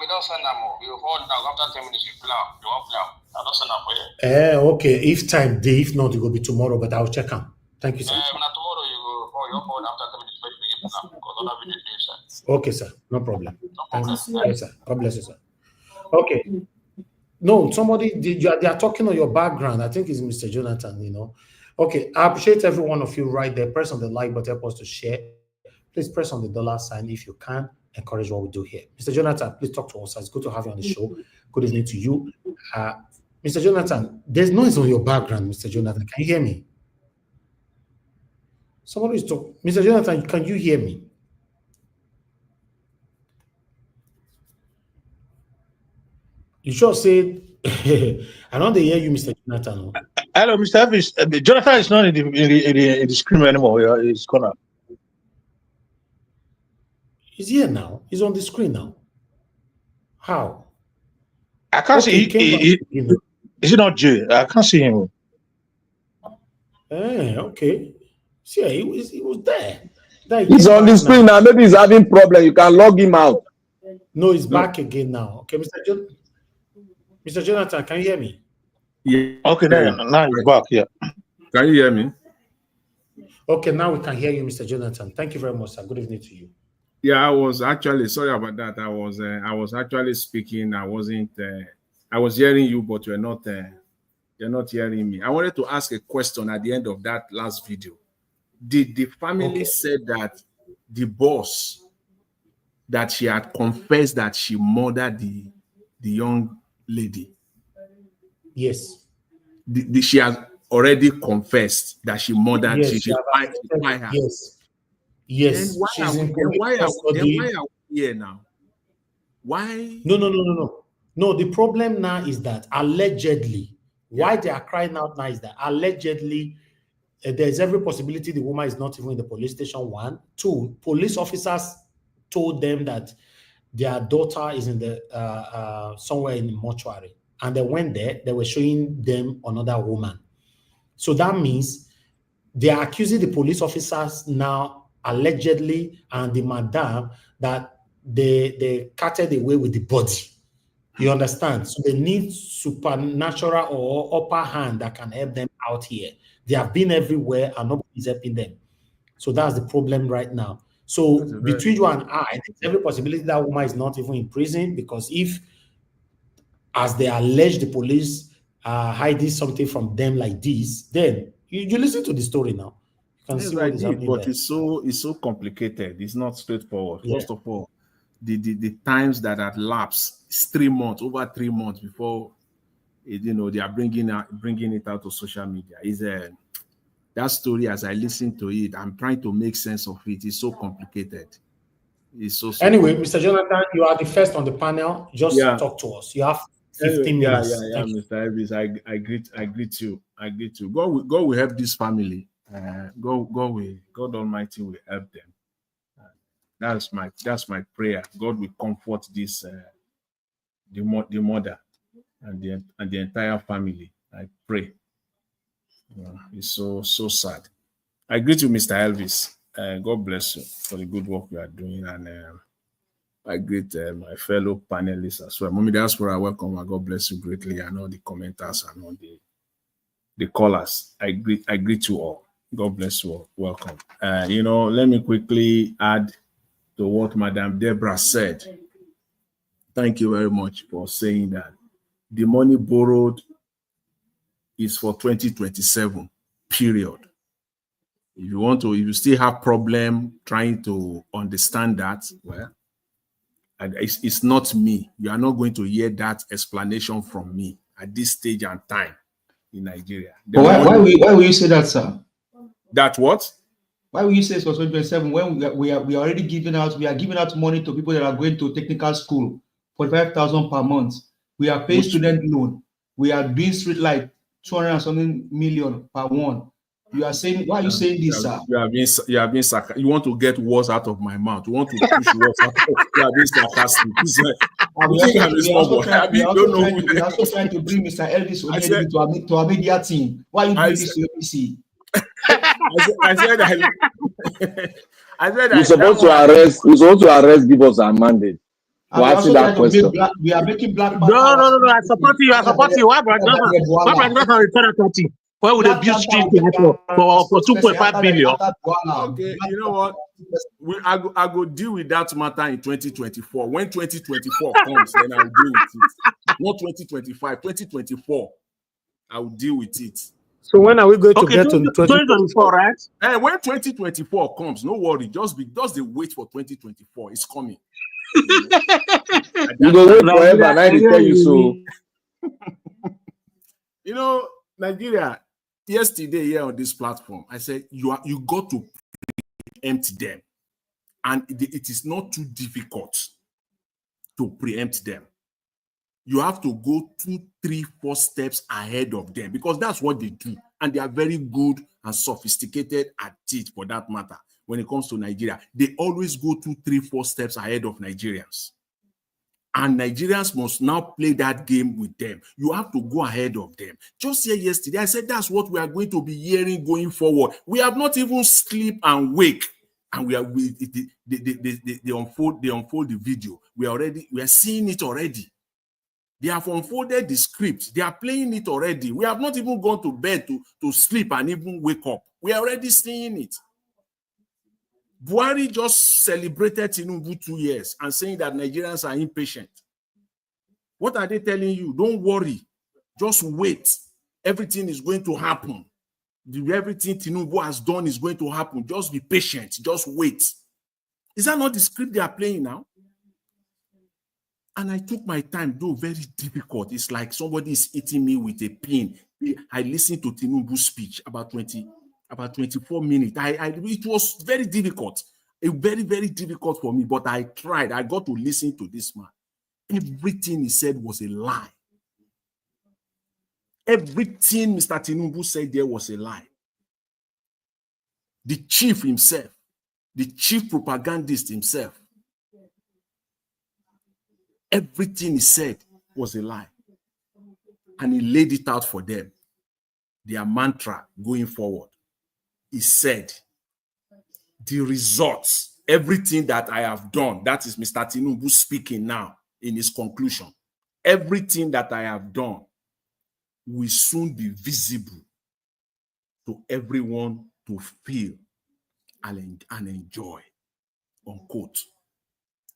Speaker 4: we don't send them. You hold down after 10 minutes. You plan. You won't plan. I don't send them for you.
Speaker 9: Okay. If time day, if not, it will be tomorrow. But I'll check them. Thank you, sir.
Speaker 4: Tomorrow you go. Oh, you hold after 10 minutes. You plan because other video news.
Speaker 9: Okay, sir. No problem. Thanks, sir. God bless you, sir. Okay. No, somebody they are talking on your background. I think it's Mr. Jonathan. You know. Okay. I appreciate every one of you right there. Press on the like button. Help us to share. Please press on the $ if you can. Encourage what we do here. Mr. Jonathan, please talk to us. It's good to have you on the show. Good evening to you. Mr. Jonathan, there's noise on your background, Mr. Jonathan. Can you hear me? Somebody is talking. Mr. Jonathan, can you hear me? You sure said, I don't hear you, Mr. Jonathan.
Speaker 12: Hello, Mr. Elvis. Jonathan is not in the screen anymore. He's gone up.
Speaker 9: He's here now. He's on the screen now. How?
Speaker 12: I can't see. Is it not Jay? I can't see him.
Speaker 9: Okay. See, he was there.
Speaker 1: He's on the screen now. Maybe he's having problem. You can log him out.
Speaker 9: No, he's back again now. Okay, Mr. Jonathan, can you hear me?
Speaker 12: Yeah. Okay, now you're back. Yeah.
Speaker 1: Can you hear me?
Speaker 9: Okay, now we can hear you, Mr. Jonathan. Thank you very much, sir. Good evening to you.
Speaker 1: Yeah, I was actually sorry about that. I was actually speaking. I wasn't. I was hearing you, but you're not hearing me. I wanted to ask a question at the end of that last video. Did the family say that the boss, that she had confessed that she murdered the young lady?
Speaker 9: Yes.
Speaker 1: She has already confessed that she murdered.
Speaker 9: Yes,
Speaker 1: she fired her.
Speaker 9: Yes.
Speaker 1: Then why are we here now? Why?
Speaker 9: No, the problem now is that allegedly, why they are crying out now is that allegedly there's every possibility the woman is not even in the police station. 1, 2, police officers told them that
Speaker 6: their daughter is in the somewhere in the mortuary, and they went there. They were showing them another woman. So that means they are accusing the police officers now, allegedly, and the madam, that they carted away with the body. You understand? So they need supernatural or upper hand that can help them out here. They have been everywhere and nobody's helping them. So that's the problem right now. So between you and I, there's every possibility that woman is not even in prison, because if, as they allege, the police hiding something from them like this, then you listen to the story now. You can
Speaker 13: Yes,
Speaker 6: see
Speaker 13: I
Speaker 6: what is
Speaker 13: did,
Speaker 6: happening
Speaker 13: but
Speaker 6: there.
Speaker 13: it's so complicated. It's not straightforward.
Speaker 6: Yeah.
Speaker 13: First of all, the times that had lapsed is 3 months, over 3 months before they are bringing it out to social media. Is that story, as I listen to it, I'm trying to make sense of it. It's so complicated. It's so
Speaker 6: Anyway, Mr. Jonathan, you are the first on the panel. Just talk to us. You have 15 minutes.
Speaker 13: Yeah, Mr. Elvis, I greet you. God will help this family. God Almighty will help them. That's my prayer. God will comfort this the mother and the entire family. I pray. It's so sad. I greet you, Mr. Elvis. God bless you for the good work you are doing, and I greet my fellow panelists as well. Mommy Diaspora, welcome. God bless you greatly, and all the commenters and all the callers. I greet you all. God bless you all. Welcome. Let me quickly add to what Madam Deborah said. Thank you very much for saying that. The money borrowed is for 2027, period. If you still have problem trying to understand that, well, it's not me. You are not going to hear that explanation from me at this stage and time in Nigeria.
Speaker 14: But why will you say that, sir?
Speaker 13: That what?
Speaker 14: Why will you say it's for 2027 when we are already giving out money to people that are going to technical school, 45,000 per month. We are paying student loan. We are doing street light, 200 and something million per one. You are saying, why are you saying this, sir?
Speaker 13: You have been sarcastic. You want to get words out of my mouth. You want to push words out. You have been sarcastic.
Speaker 14: We are also trying to bring Mr. Elvis to our media team. Why are you doing this to APC?
Speaker 13: I said
Speaker 24: we're supposed to arrest, give us our mandate.
Speaker 14: We are making black.
Speaker 12: No. I support you. Why, where would they build street for 2.5 billion?
Speaker 13: Okay, you know what? I go deal with that matter in 2024. When 2024 comes, then I will deal with it. Not 2025, 2024. I will deal with it.
Speaker 6: So when are we going to get to 2024,
Speaker 12: right?
Speaker 13: And when 2024 comes, no worry. Just wait for 2024. It's coming.
Speaker 24: You go wait forever, and I tell you so.
Speaker 13: Nigeria. Yesterday here on this platform, I said you got to preempt them, and it is not too difficult to preempt them. You have to go 2, 3, 4 steps ahead of them, because that's what they do, and they are very good and sophisticated at it. For that matter, when it comes to Nigeria, they always go 2, 3, 4 steps ahead of Nigerians. And Nigerians must now play that game with them. You have to go ahead of them. Just here yesterday, I said that's what we are going to be hearing going forward. We have not even sleep and wake, and they unfold the video. We are seeing it already. They have unfolded the script. They are playing it already. We have not even gone to bed to sleep and even wake up. We are already seeing it. Buhari just celebrated Tinubu 2 years and saying that Nigerians are impatient. What are they telling you? Don't worry. Just wait. Everything is going to happen. Everything Tinubu has done is going to happen. Just be patient. Just wait. Is that not the script they are playing now? And I took my time, though very difficult. It's like somebody is hitting me with a pin. I listened to Tinubu's speech about 24 minutes. It was very difficult. Very, very difficult for me, but I tried. I got to listen to this man. Everything he said was a lie. Everything Mr. Tinubu said there was a lie. The chief himself, the chief propagandist himself, Everything he said was a lie. And he laid it out for them. Their mantra going forward. He said, the results, everything that I have done, that is Mr. Tinubu speaking now in his conclusion. Everything that I have done will soon be visible to everyone to feel and enjoy, unquote.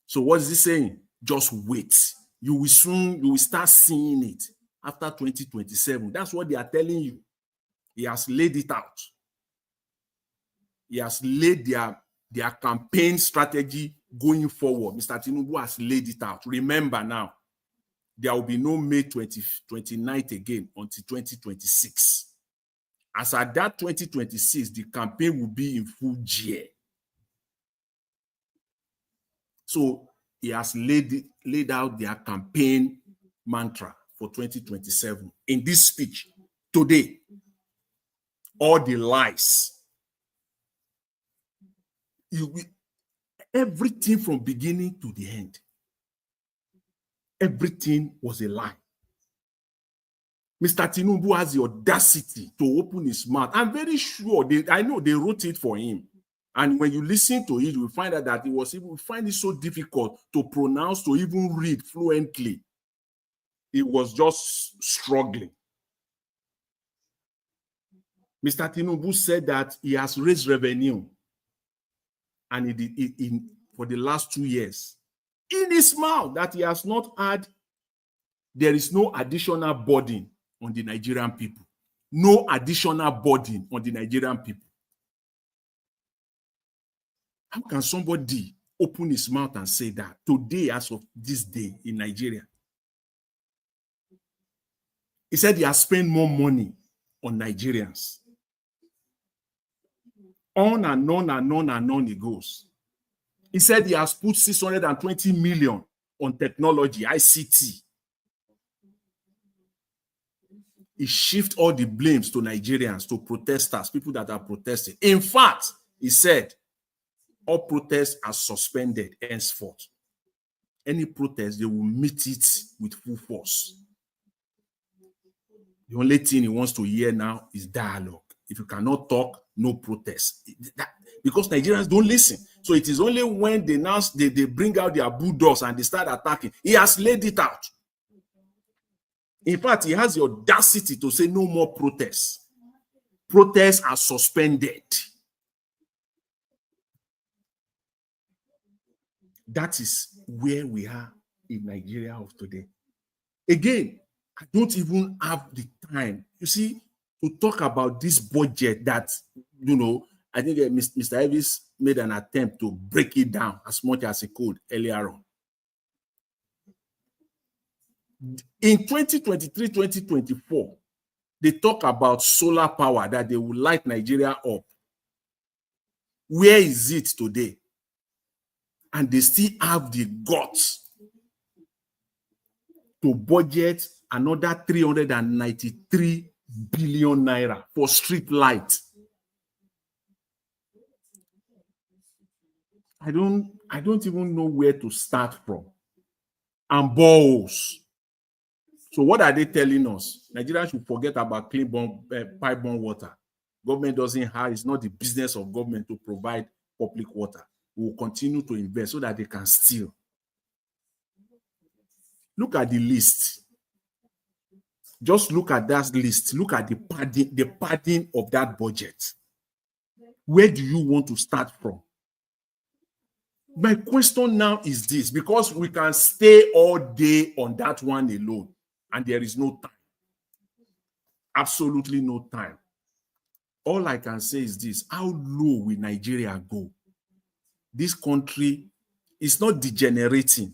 Speaker 13: So what is he saying? Just wait. You will start seeing it after 2027. That's what they are telling you. He has laid it out. He has laid their campaign strategy going forward. Mr. Tinubu has laid it out. Remember now, there will be no May 29th again until 2026. As at that 2026, the campaign will be in full gear. So he has laid out their campaign mantra for 2027 in this speech today. All the lies, everything from beginning to the end, everything was a lie. Mr. Tinubu has the audacity to open his mouth. I'm very sure I know they wrote it for him. And when you listen to it, you will find out that we find it so difficult to pronounce, to even read fluently. He was just struggling. Mr. Tinubu said that he has raised revenue, and for the last 2 years, in his mouth, that he has not had, there is no additional burden on the Nigerian people. No additional burden on the Nigerian people. How can somebody open his mouth and say that today, as of this day in Nigeria? He said he has spent more money on Nigerians. On and on and on and on it goes. He said he has put 620 million on technology, ICT. He shifts all the blames to Nigerians, to protesters, people that are protesting. In fact, he said, all protests are suspended henceforth. Any protest, they will meet it with full force. The only thing he wants to hear now is dialogue. If you cannot talk, no protest. Because Nigerians don't listen. So it is only when they bring out their bulldogs and they start attacking. He has laid it out. In fact, he has the audacity to say no more protests. Protests are suspended. That is where we are in Nigeria of today. Again, I don't even have the time, you see, to talk about this budget that, I think Mr. Elvis made an attempt to break it down as much as he could earlier on. In 2023, 2024, they talk about solar power, that they will light Nigeria up. Where is it today? And they still have the guts to budget another 393 billion naira for street light. I don't even know where to start from. And balls. So what are they telling us? Nigerians should forget about clean pipe-borne water. Government doesn't have, it's not the business of government to provide public water. We will continue to invest so that they can steal. Look at the list. Just look at that list. Look at the padding of that budget. Where do you want to start from? My question now is this, because we can stay all day on that one alone, and there is no time. Absolutely no time. All I can say is this: how low will Nigeria go? This country is not degenerating.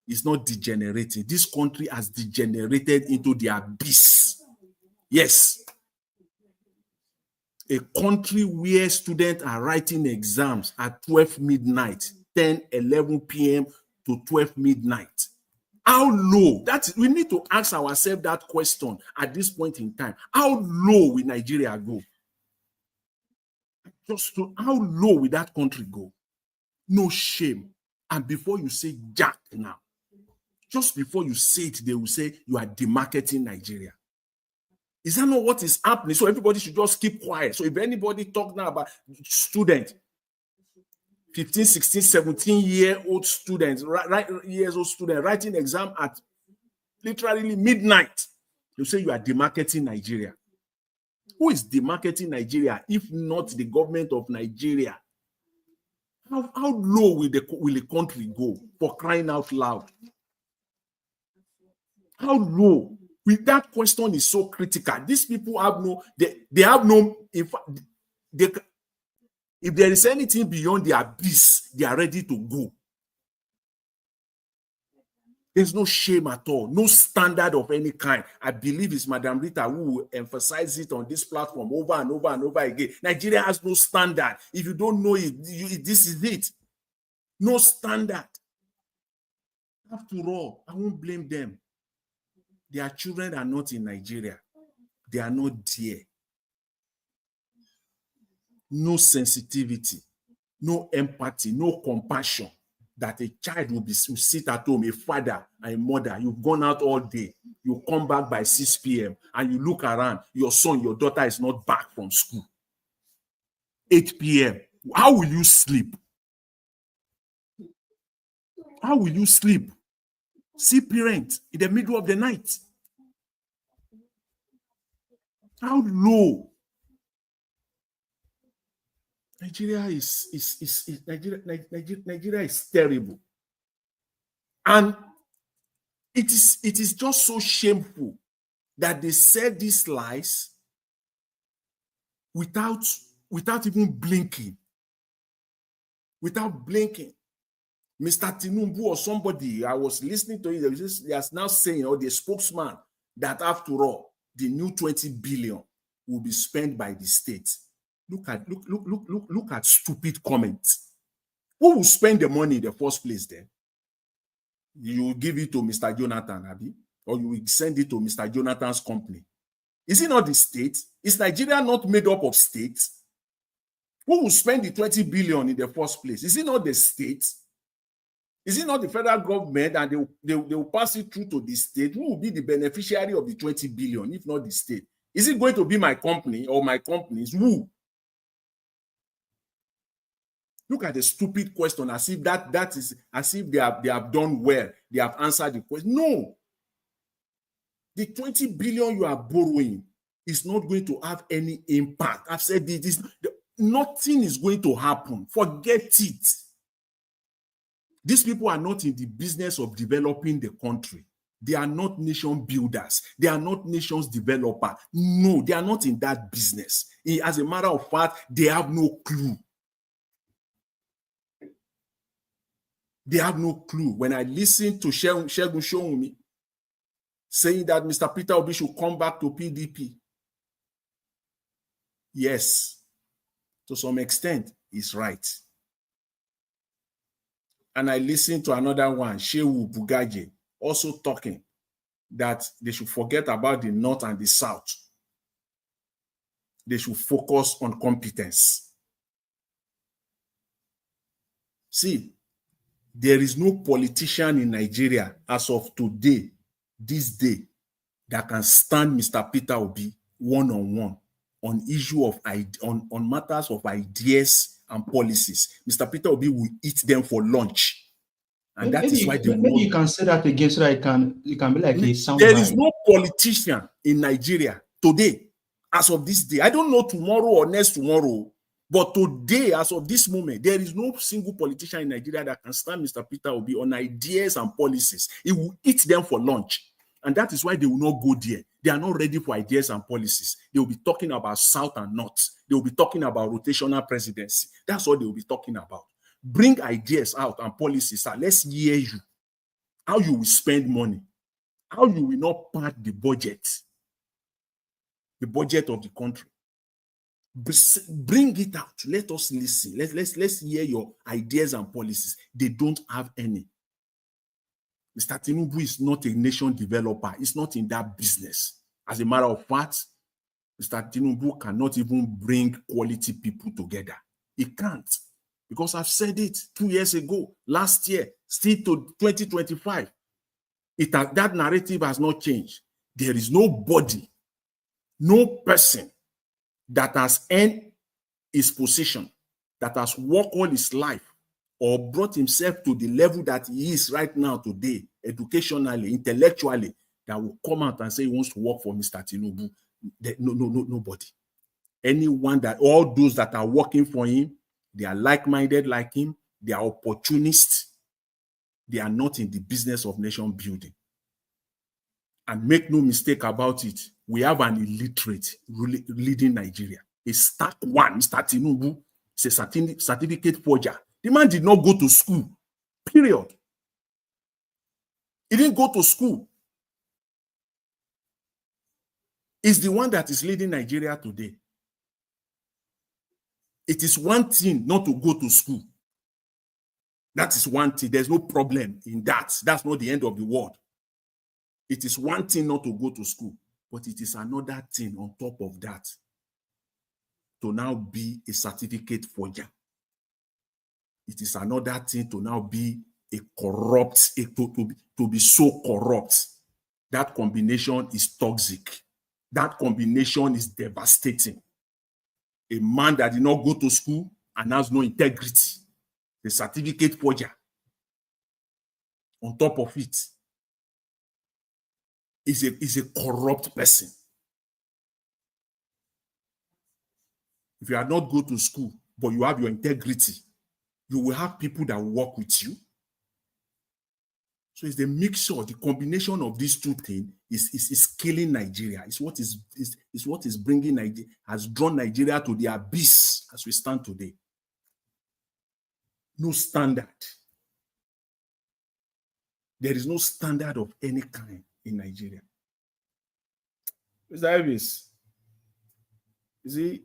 Speaker 13: It's not degenerating. This country has degenerated into the abyss. Yes. A country where students are writing exams at 12 midnight, 10, 11 p.m. to 12 midnight. How low? We need to ask ourselves that question at this point in time. How low will Nigeria go? How low will that country go? No shame. And before you say jack now, Just before you say it, they will say you are demarketing Nigeria. Is that not what is happening? So everybody should just keep quiet. So if anybody talk now about student, 15, 16, 17-year-old students, years old student writing exam at literally midnight, you say you are demarketing Nigeria. Who is demarketing Nigeria if not the government of Nigeria? How low will the country go, for crying out loud? How low? That question is so critical. These people have no, they have no, in fact, if there is anything beyond the abyss, they are ready to go. There's no shame at all, no standard of any kind. I believe it's Madam Rita who will emphasize it on this platform over and over and over again. Nigeria has no standard. If you don't know it, this is it. No standard. After all, I won't blame them. Their children are not in Nigeria. They are not there. No sensitivity, no empathy, no compassion. That a child will sit at home, a father and a mother, you've gone out all day, you come back by 6 p.m. and you look around, your son, your daughter is not back from school. 8 p.m. How will you sleep? How will you sleep? See parents in the middle of the night. How low? Nigeria is terrible. And it is just so shameful that they said these lies without even blinking. Without blinking. Mr. Tinubu or somebody, I was listening to it, they are now saying, or the spokesman, that after all, the new 20 billion will be spent by the state. Look at stupid comments. Who will spend the money in the first place then? You will give it to Mr. Jonathan, Abi, or you will send it to Mr. Jonathan's company. Is it not the state? Is Nigeria not made up of states? Who will spend the 20 billion in the first place? Is it not the state? Is it not the federal government, and they will pass it through to the state? Who will be the beneficiary of the 20 billion, if not the state? Is it going to be my company or my companies? Who? Look at the stupid question, as if that is as if they have done well. They have answered the question. No. The 20 billion you are borrowing is not going to have any impact. I've said this. Nothing is going to happen. Forget it. These people are not in the business of developing the country. They are not nation builders. They are not nations developers. No, they are not in that business. As a matter of fact, they have no clue. They have no clue. When I listen to Shegun Showunmi saying that Mr. Peter Obi should come back to PDP, yes, to some extent, he's right. And I listened to another one, Shehu Bugaje, also talking that they should forget about the North and the South. They should focus on competence. See, there is no politician in Nigeria as of today, this day, that can stand Mr. Peter Obi one-on-one on issue of on matters of ideas and policies. Mr. Peter Obi will eat them for lunch. And that is why they
Speaker 14: maybe you can say that again so that it can be like a sound.
Speaker 13: There is no politician in Nigeria today, as of this day. I don't know tomorrow or next tomorrow, but today, as of this moment, there is no single politician in Nigeria that can stand Mr. Peter Obi on ideas and policies. He will eat them for lunch. And that is why they will not go there. They are not ready for ideas and policies. They will be talking about South and North. They will be talking about rotational presidency. That's what they will be talking about. Bring ideas out and policies out. Let's hear you. How you will spend money. How you will not pad the budget of the country. Bring it out. Let us listen. Let's hear your ideas and policies. They don't have any. Mr. Tinubu is not a nation developer. He's not in that business. As a matter of fact, Mr. Tinubu cannot even bring quality people together. He can't. Because I've said it 2 years ago, last year, still to 2025. That narrative has not changed. There is nobody, no person that has earned his position, that has worked all his life or brought himself to the level that he is right now today, educationally, intellectually, that will come out and say he wants to work for Mr. Tinubu. Nobody. Anyone that, all those that are working for him, they are like-minded like him, they are opportunists, they are not in the business of nation building. And make no mistake about it, we have an illiterate leading Nigeria. A stark one, Mr. Tinubu, is a certificate forger. The man did not go to school, period. He didn't go to school. He's the one that is leading Nigeria today. It is one thing not to go to school. That is one thing. There's no problem in that. That's not the end of the world. It is one thing not to go to school, but it is another thing on top of that to now be a certificate forger. It is another thing to now be a corrupt, to be so corrupt. That combination is toxic. That combination is devastating. A man that did not go to school and has no integrity, the certificate forger. On top of it, is a corrupt person. If you are not go to school, but you have your integrity, you will have people that will work with you. So it's the mixture, the combination of these two things is killing Nigeria. It's what is bringing Nigeria, has drawn Nigeria to the abyss as we stand today. No standard. There is no standard of any kind in Nigeria. Mr. Elvis, you see,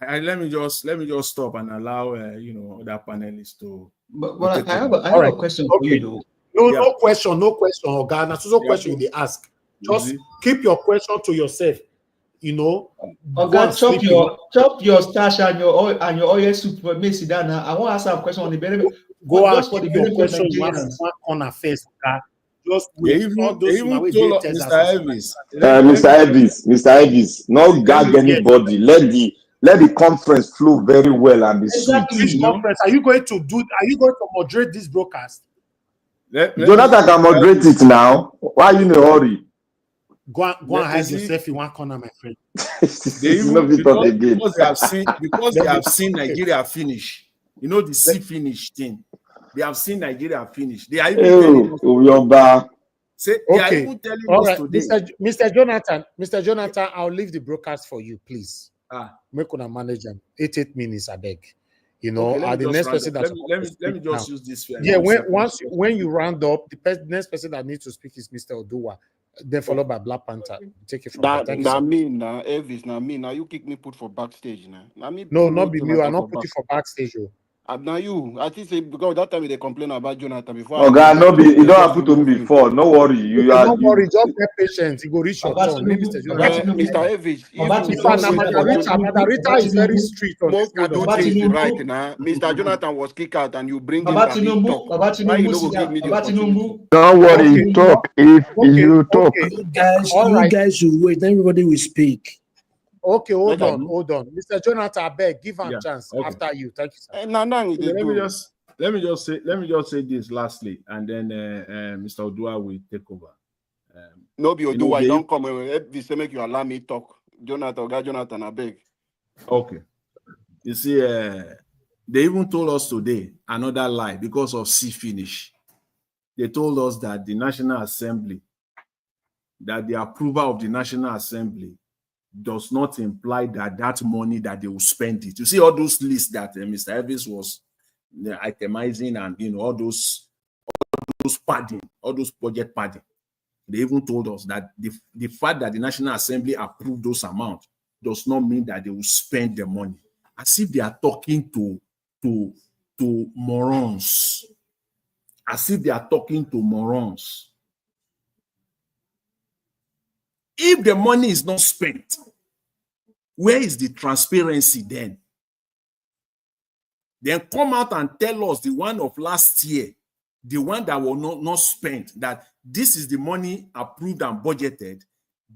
Speaker 13: let me just stop and allow other panelists to.
Speaker 14: But I have a question for you though.
Speaker 6: No question, Oga. That's also question they ask. Just keep your question to yourself.
Speaker 14: Oga, chop your stash and your oil soup. May sit down now. I want to ask a question on the benefit.
Speaker 6: Go out for the question. One corner first, Oga. Just wait.
Speaker 24: Mr. Elvis, not gag anybody. Let the conference flow very well and be
Speaker 6: exactly.
Speaker 24: sweet.
Speaker 6: Conference. Are you going to moderate this broadcast?
Speaker 24: Jonathan can moderate it now. Why are you in a hurry?
Speaker 6: Go and hide yourself in one corner, my friend.
Speaker 13: Because they have seen Nigeria finish. You know the see finish thing. They have seen Nigeria finish. They are even telling us. They are even telling us today.
Speaker 6: Mr. Jonathan, I'll leave the broadcast for you, please. Make una manage them. 8 minutes, I beg. The next person that
Speaker 13: let me just use this.
Speaker 6: Yeah, when you round up, the next person that needs to speak is Mr. Oduwa, then followed by Black Panther. Take it from there.
Speaker 8: Now you kick me put for backstage now.
Speaker 6: No, not be me. I not put you for backstage.
Speaker 8: Now you, I think because that time they complain about Jonathan before.
Speaker 24: Oh God, you don't happen to me before. No worry,
Speaker 6: don't worry. Just be patient. You go reach your turn.
Speaker 8: Mr. Evans,
Speaker 6: Margarita is very strict on this kind of
Speaker 8: thing. Right now, Mr. Jonathan was kicked out, and you bring him back. Why you don't give me the opportunity?
Speaker 24: Don't worry, you talk. If you talk,
Speaker 11: you guys should wait. Everybody will speak.
Speaker 6: Okay, hold on. Mr. Jonathan, I beg, give him a chance after you. Thank you, sir.
Speaker 13: Let me just say this lastly, and then Mr. Odua will take over.
Speaker 8: No, be Odua, don't come. This make you allow me talk. Jonathan, I beg.
Speaker 13: Okay. You see, they even told us today another lie because of C finish. They told us that the National Assembly, that the approval of the National Assembly does not imply that money that they will spend it. You see all those lists that Mr. Evans was itemizing and all those padding, all those budget padding. They even told us that the fact that the National Assembly approved those amounts does not mean that they will spend the money. As if they are talking to morons. As if they are talking to morons. If the money is not spent, where is the transparency then? Then come out and tell us the one of last year, the one that was not spent, that This is the money approved and budgeted.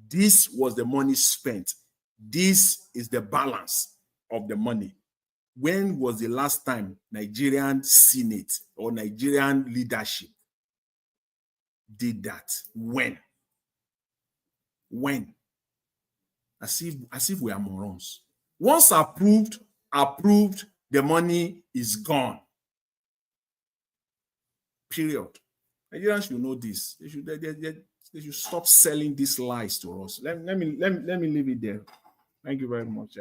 Speaker 13: This was the money spent. This is the balance of the money. When was the last time Nigerian Senate or Nigerian leadership did that? When? When? As if we are morons. Once approved, the money is gone. Period. Nigerians should know this. They should stop selling these lies to us. Let me leave it there. Thank you very much.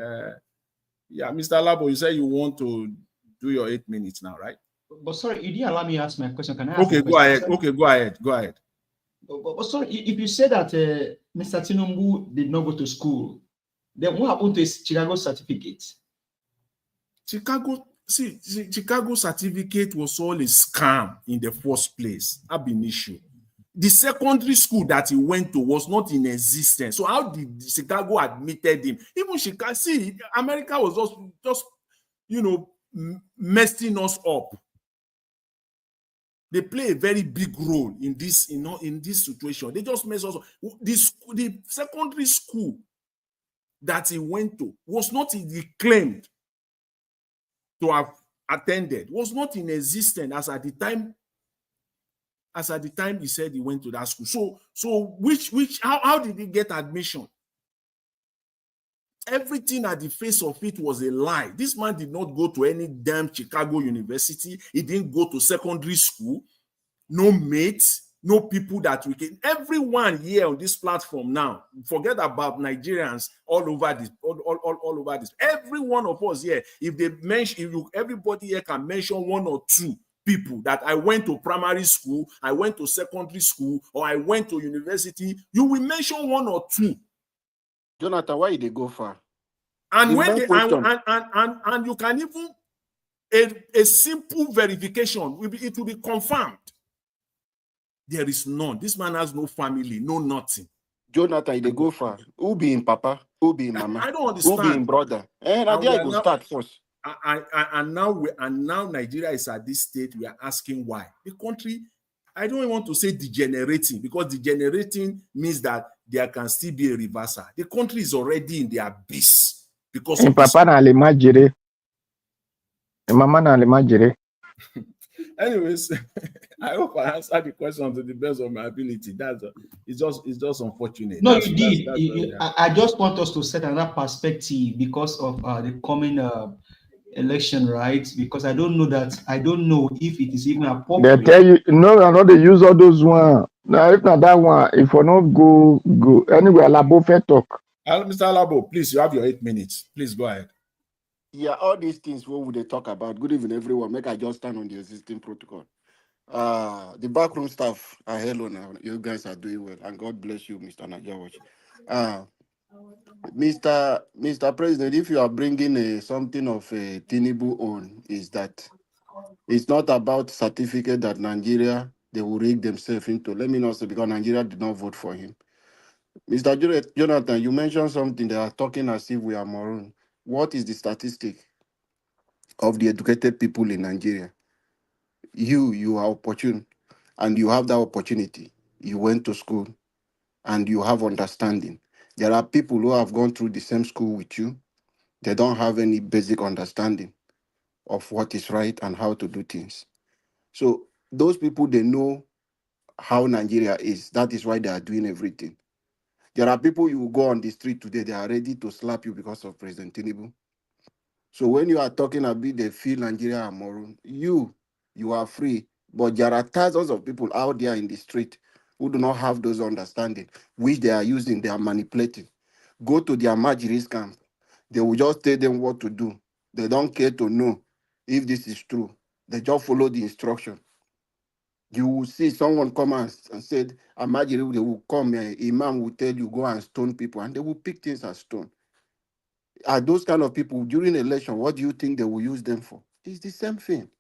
Speaker 13: Yeah, Mr. Labo, you say you want to do your 8 minutes now, right?
Speaker 14: But sorry, you didn't allow me to ask my question. Can I ask
Speaker 13: Okay, go ahead. Okay, go ahead. Go ahead.
Speaker 14: But sorry, if you say that Mr. Tinubu did not go to school, then what happened to his Chicago certificate?
Speaker 13: Chicago certificate was all a scam in the first place. Ab initio. The secondary school that he went to was not in existence. So how did Chicago admitted him? Even Chicago, see, America was just messing us up. They play a very big role in this, in this situation. They just mess us up. The secondary school that he went to was not claimed to have attended, was not in existence as at the time he said he went to that school. So how did he get admission? Everything at the face of it was a lie. This man did not go to any damn Chicago University. He didn't go to secondary school. No mates, no people that we can. Everyone here on this platform now, forget about Nigerians all over this. All over this. Every one of us here, if they mention, everybody here can mention one or two people that I went to primary school, I went to secondary school, or I went to university. You will mention one or two.
Speaker 8: Jonathan, why did they go far?
Speaker 13: And when they and you can even a simple verification, it will be confirmed. There is none. This man has no family, no nothing.
Speaker 8: Jonathan, they go far. Who be in papa? Who be in mama?
Speaker 13: I don't understand.
Speaker 8: Who be in brother? And I go start first.
Speaker 13: And now Nigeria is at this state. We are asking why. The country, I don't want to say degenerating, because degenerating means that there can still be a reversal. The country is already in the abyss because of
Speaker 5: papa na le majire. Mama na le majire.
Speaker 13: Anyways, I hope I answered the question to the best of my ability. It's just unfortunate.
Speaker 14: No, you did. I just want us to set another perspective because of the coming election, right? Because I don't know if it is even appropriate.
Speaker 5: They tell you, no, I know they use all those one. Now, if not that one, if we not go anywhere, Labo fair talk.
Speaker 13: Mr. Labo, please, you have your 8 minutes. Please go ahead.
Speaker 8: Yeah, all these things, what would they talk about? Good evening, everyone. Make I just stand on the existing protocol. The backroom staff are hello now. You guys are doing well, and God bless you, Mr. Najawach. Mr. President, if you are bringing something of a Tinubu on, is that it's not about certificate that Nigeria they will rig themselves into. Let me not say because Nigeria did not vote for him. Mr. Jonathan, you mentioned something. They are talking as if we are maroon. What is the statistic of the educated people in Nigeria? You are opportune, and you have that opportunity. You went to school, and you have understanding. There are people who have gone through the same school with you. They don't have any basic understanding of what is right and how to do things. So those people, they know how Nigeria is. That is why they are doing everything. There are people you will go on the street today, they are ready to slap you because of President Tinubu. So when you are talking about they feel Nigeria are maroon, you are free. But there are thousands of people out there in the street who do not have those understanding, which they are using, they are manipulating. Go to their Majiris camp. They will just tell them what to do. They don't care to know if this is true. They just follow the instruction. You will see someone come and said, Amajiri, they will come, Imam will tell you, go and stone people, and they will pick things as stone. Are those kind of people during election, what do you think they will use them for? It's the same thing.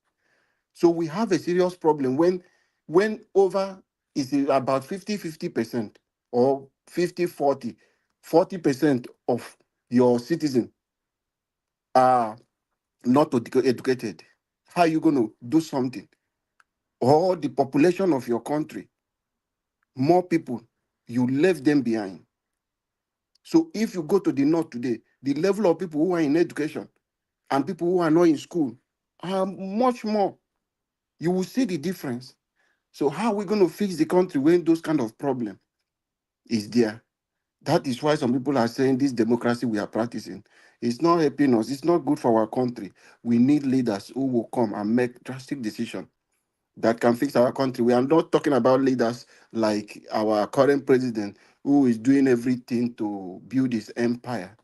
Speaker 8: So we have a serious problem when over is about 50% or 40% of your citizens are not educated. How are you going to do something? Or the population of your country more people, you left them behind. So if you go to the north today, the level of people who are in education and people who are not in school are much more. You will see the difference. So how are we going to fix the country when those kind of problem is there? That is why some people are saying this democracy we are practicing is not helping us. It's not good for our country. We need leaders who will come and make drastic decisions that can fix our country. We are not talking about leaders like our current president who is doing everything to build his empire.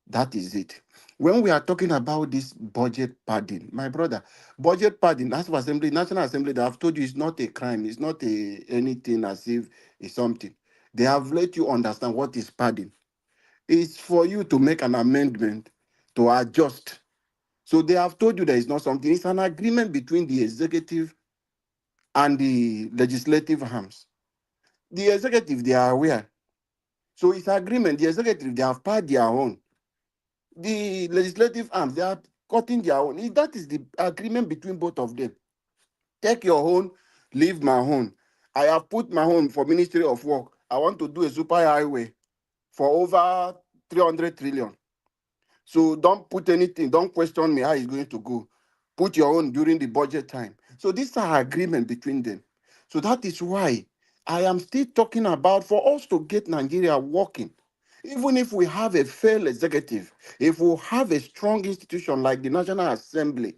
Speaker 8: That is it. When we are talking about this budget padding, my brother, budget padding, National Assembly, they have told you it's not a crime. It's not anything as if it's something. They have let you understand what is padding. It's for you to make an amendment to adjust. So they have told you there is not something. It's an agreement between the executive and the legislative arms. The executive, they are aware. So it's agreement. The executive, they have passed their own. The legislative arms, they are cutting their own. That is the agreement between both of them. Take your own, leave my own. I have put my own for Ministry of Work. I want to do a super highway for over 300 trillion. So don't put anything, don't question me how it's going to go. Put your own during the budget time. So these are agreement between them. So that is why I am still talking about for us to get Nigeria working. Even if we have a failed executive, if we have a strong institution like the National Assembly,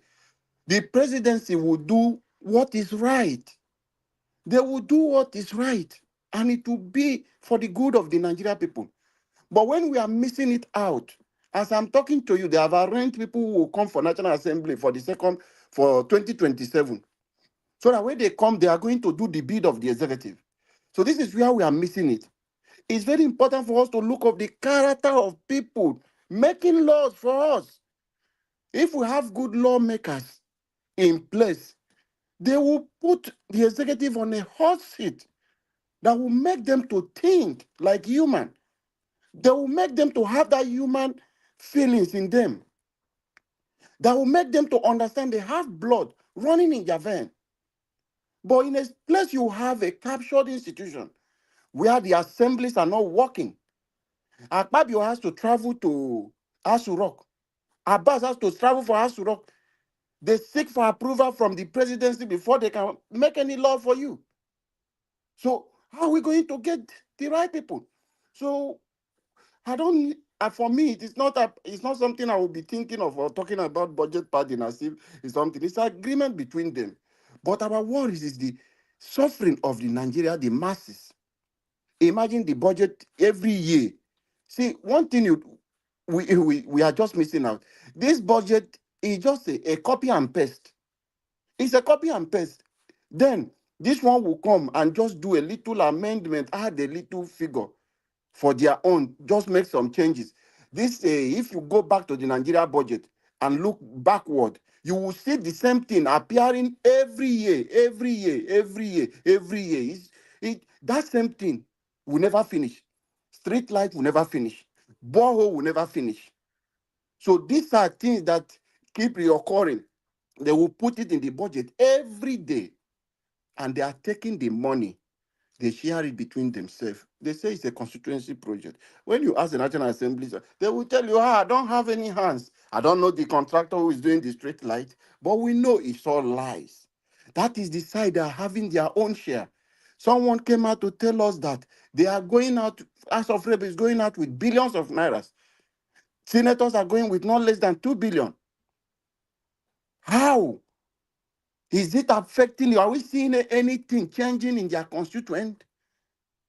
Speaker 8: the presidency will do what is right. They will do what is right. And it will be for the good of the Nigerian people. But when we are missing it out, as I'm talking to you, they have arranged people who will come for National Assembly for 2027. So that when they come, they are going to do the bid of the executive. So this is where we are missing it. It's very important for us to look at the character of people making laws for us. If we have good lawmakers in place, they will put the executive on a hot seat that will make them to think like human. They will make them to have that human feelings in them. That will make them to understand they have blood running in their vein. But in a place you have a captured institution where the assemblies are not working. Akpabio has to travel to Asu Rock. Abbas has to travel for Asu Rock. They seek for approval from the presidency before they can make any law for you. So how are we going to get the right people? So I don't. For me, it's not something I will be thinking of or talking about budget padding as if it's something. It's an agreement between them. But our worries is the suffering of the Nigeria, the masses. Imagine the budget every year. See, one thing we are just missing out. This budget is just a copy and paste. It's a copy and paste. Then this one will come and just do a little amendment, add a little figure for their own, just make some changes. This, if you go back to the Nigeria budget and look backward, you will see the same thing appearing every year. That same thing will never finish. Street light will never finish. Borehole will never finish. So these are things that keep reoccurring. They will put it in the budget every day, and they are taking the money. They share it between themselves. They say it's a constituency project. When you ask the National Assembly, they will tell you, I don't have any hands. I don't know the contractor who is doing the street light, but we know it's all lies. That is the side they are having their own share. Someone came out to tell us that they are going out, House of Rep is going out with billions of nairas. Senators are going with not less than 2 billion. How? Is it affecting you? Are we seeing anything changing in their constituent?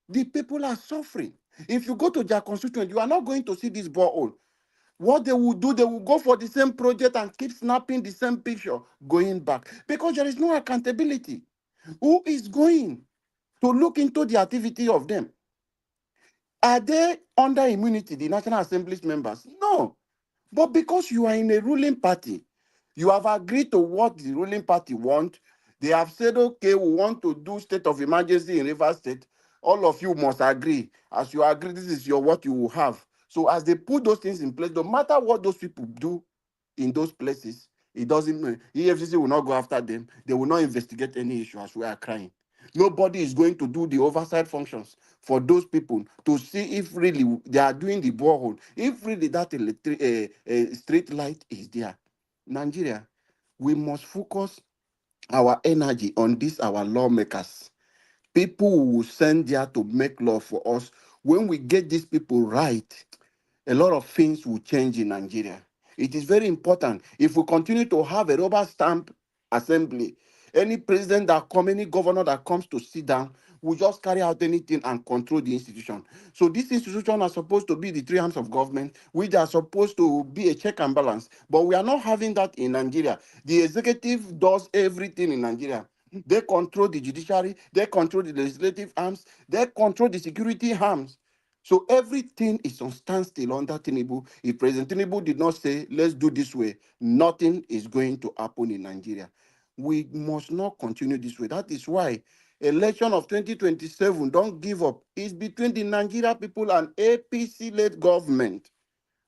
Speaker 8: The people are suffering. If you go to their constituent, you are not going to see this borehole. What they will do, they will go for the same project and keep snapping the same picture going back because there is no accountability. Who is going to look into the activity of them? Are they under immunity, the National Assembly's members? No. But because you are in a ruling party, you have agreed to what the ruling party want. They have said, okay, we want to do state of emergency in Rivers State. All of you must agree. As you agree, this is what you will have. So as they put those things in place, no matter what those people do in those places, it doesn't mean EFCC will not go after them. They will not investigate any issue as we are crying. Nobody is going to do the oversight functions for those people to see if really they are doing the borehole, if really that street light is there. Nigeria, we must focus our energy on this, our lawmakers. People who will send there to make law for us. When we get these people right, a lot of things will change in Nigeria. It is very important. If we continue to have a rubber stamp assembly, any president that comes, any governor that comes to sit down, will just carry out anything and control the institution. So these institutions are supposed to be the three arms of government, which are supposed to be a check and balance. But we are not having that in Nigeria. The executive does everything in Nigeria. They control the judiciary, they control the legislative arms, they control the security arms. So everything is on standstill under Tinubu. If President Tinubu did not say, let's do this way, nothing is going to happen in Nigeria. We must not continue this way. That is why election of 2027, don't give up. It's between the Nigeria people and APC-led government.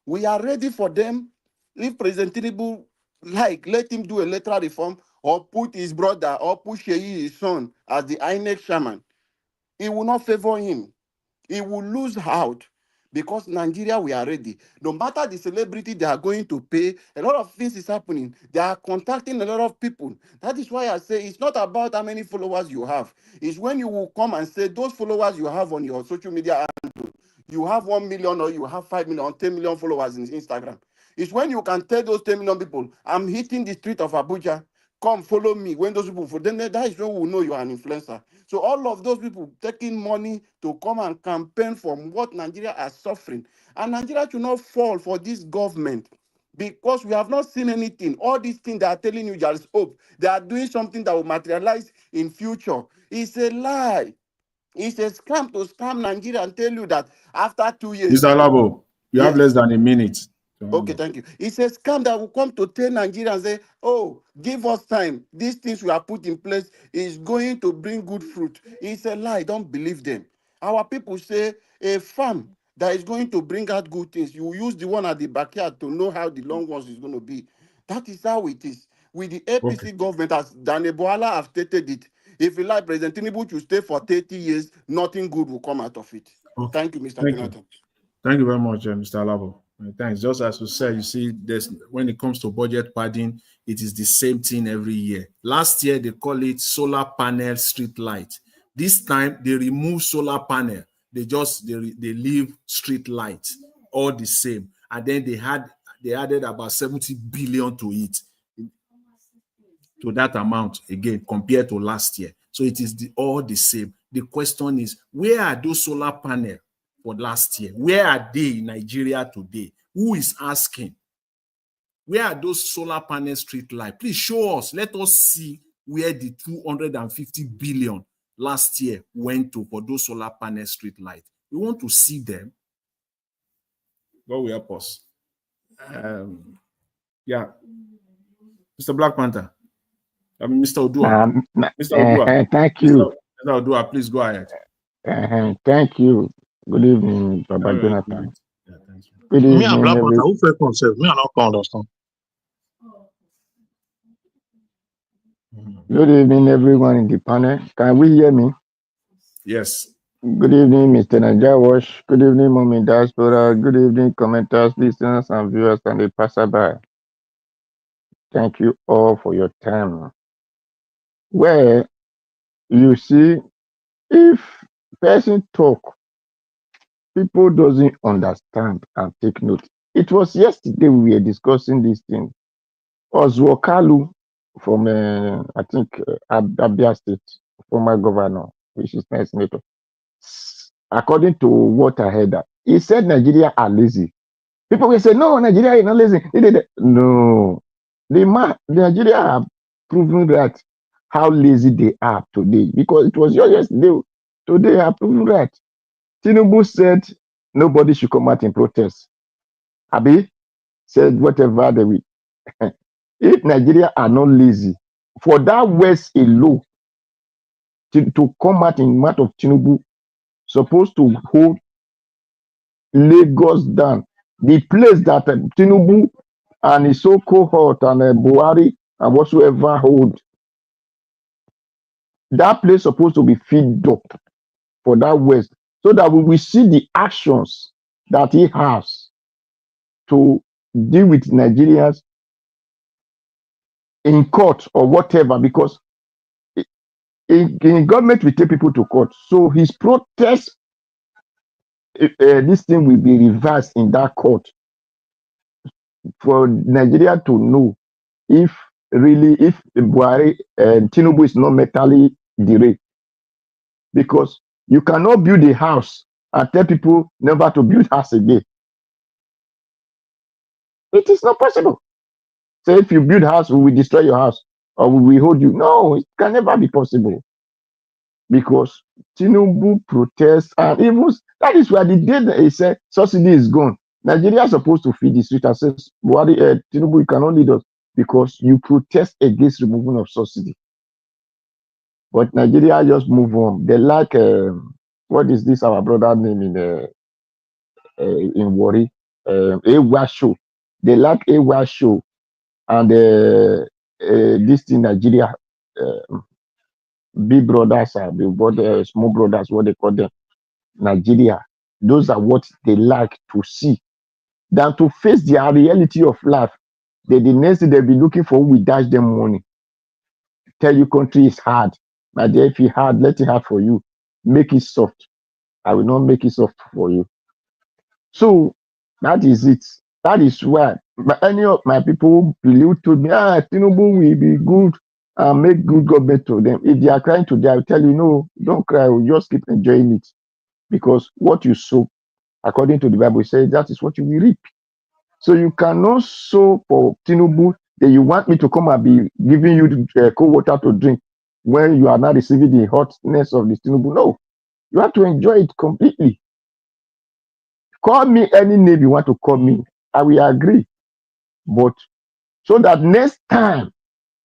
Speaker 8: We are ready for them. If President Tinubu let him do electoral reform or put his brother or put Sheyi, his son, as the INEC chairman, it will not favor him. It will lose out because Nigeria, we are ready. No matter the celebrity they are going to pay, a lot of things is happening. They are contacting a lot of people. That is why I say it's not about how many followers you have. It's when you will come and say those followers you have on your social media handle, you have 1 million or you have 5 million or 10 million followers in Instagram. It's when you can tell those 10 million people, I'm hitting the street of Abuja. Come follow me. When those people, then that is when we will know you are an influencer. So all of those people taking money to come and campaign for what Nigeria are suffering. And Nigeria should not fall for this government because we have not seen anything. All these things they are telling you there is hope. They are doing something that will materialize in future. It's a lie. It's a scam to scam Nigeria and tell you that after 2 years.
Speaker 13: Mr. Labo, you have less than a minute.
Speaker 8: Okay, thank you. It's a scam that will come to tell Nigerians and say, oh, give us time. These things we have put in place is going to bring good fruit. It's a lie. Don't believe them. Our people say a farm that is going to bring out good things, you use the one at the backyard to know how the long ones is going to be. That is how it is. With the APC government, as Dane Boala have stated it, if you like, President Tinubu to stay for 30 years, nothing good will come out of it. Thank you, Mr. Jonathan.
Speaker 13: Thank you very much, Mr. Labo. Thanks. Just as you said, you see, when it comes to budget padding, it is the same thing every year. Last year, they call it solar panel street light. This time, they remove solar panel. They leave street light, all the same. And then they added about 70 billion to it, to that amount again, compared to last year. So it is all the same. The question is, where are those solar panels for last year? Where are they in Nigeria today? Who is asking? Where are those solar panel street lights? Please show us. Let us see where the 250 billion last year went to for those solar panel street lights. We want to see them. God will help us. Yeah. Mr. Black Panther. Mr. Odua. Mr. Odua.
Speaker 5: Thank you.
Speaker 13: Mr. Odua, please go ahead.
Speaker 5: Thank you. Good evening, Baba Jonathan.
Speaker 12: Good evening, me and Black Panther, who fake concept? Me, I don't understand.
Speaker 5: Good evening, everyone in the panel. Can we hear me?
Speaker 13: Yes.
Speaker 5: Good evening, Mr. Najawash. Good evening, Mom Diaspora. Good evening, commenters, listeners, and viewers, and the passerby. Thank you all for your time. Well, you see, if person talk, people doesn't understand and take note. It was yesterday we were discussing this thing. Oswokalu from, I think, Abia State, former governor, which is my senator. According to what I heard, he said Nigeria are lazy. People will say, no, Nigeria is not lazy. No, Nigeria have proven that how lazy they are today, because it was yesterday. Today have proven that. Tinubu said nobody should come out in protest. Abi said whatever they will. If Nigeria are not lazy, for that West alone to come out in matter of Tinubu, supposed to hold Lagos down, the place that Tinubu and his so cohort and Buhari and whatsoever hold. that place supposed to be filled up for that West, so that we will see the actions that he has to deal with Nigerians in court or whatever, because in government we take people to court. So his protest, this thing will be reversed in that court for Nigeria to know if really, if Buhari and Tinubu is not mentally derailed. Because you cannot build a house and tell people never to build house again. It is not possible. So if you build house, we will destroy your house or we will hold you. No, it can never be possible. Because Tinubu protests, and even that is why the day that he said subsidy is gone, Nigeria is supposed to feed the street and says, Buhari, Tinubu, you cannot lead us because you protest against removal of subsidy. But Nigeria just move on. They like, what is this, our brother name in Wari? Ewa show. They like Ewa show. And this thing, Nigeria, big brothers, small brothers, what they call them, Nigeria. Those are what they like to see. Than to face their reality of life. The next thing they'll be looking for, we dash them money. Tell you country is hard. My dear, if it's hard, let it hard for you. Make it soft. I will not make it soft for you. So that is it. That is why any of my people believe told me, Tinubu will be good and make good government to them. If they are crying today, I will tell you, no, don't cry. We'll just keep enjoying it. Because what you sow, according to the Bible, it says that is what you will reap. So you cannot sow for Tinubu that you want me to come and be giving you cold water to drink when you are not receiving the hotness of the Tinubu. No, you have to enjoy it completely. Call me any name you want to call me. I will agree. But so that next time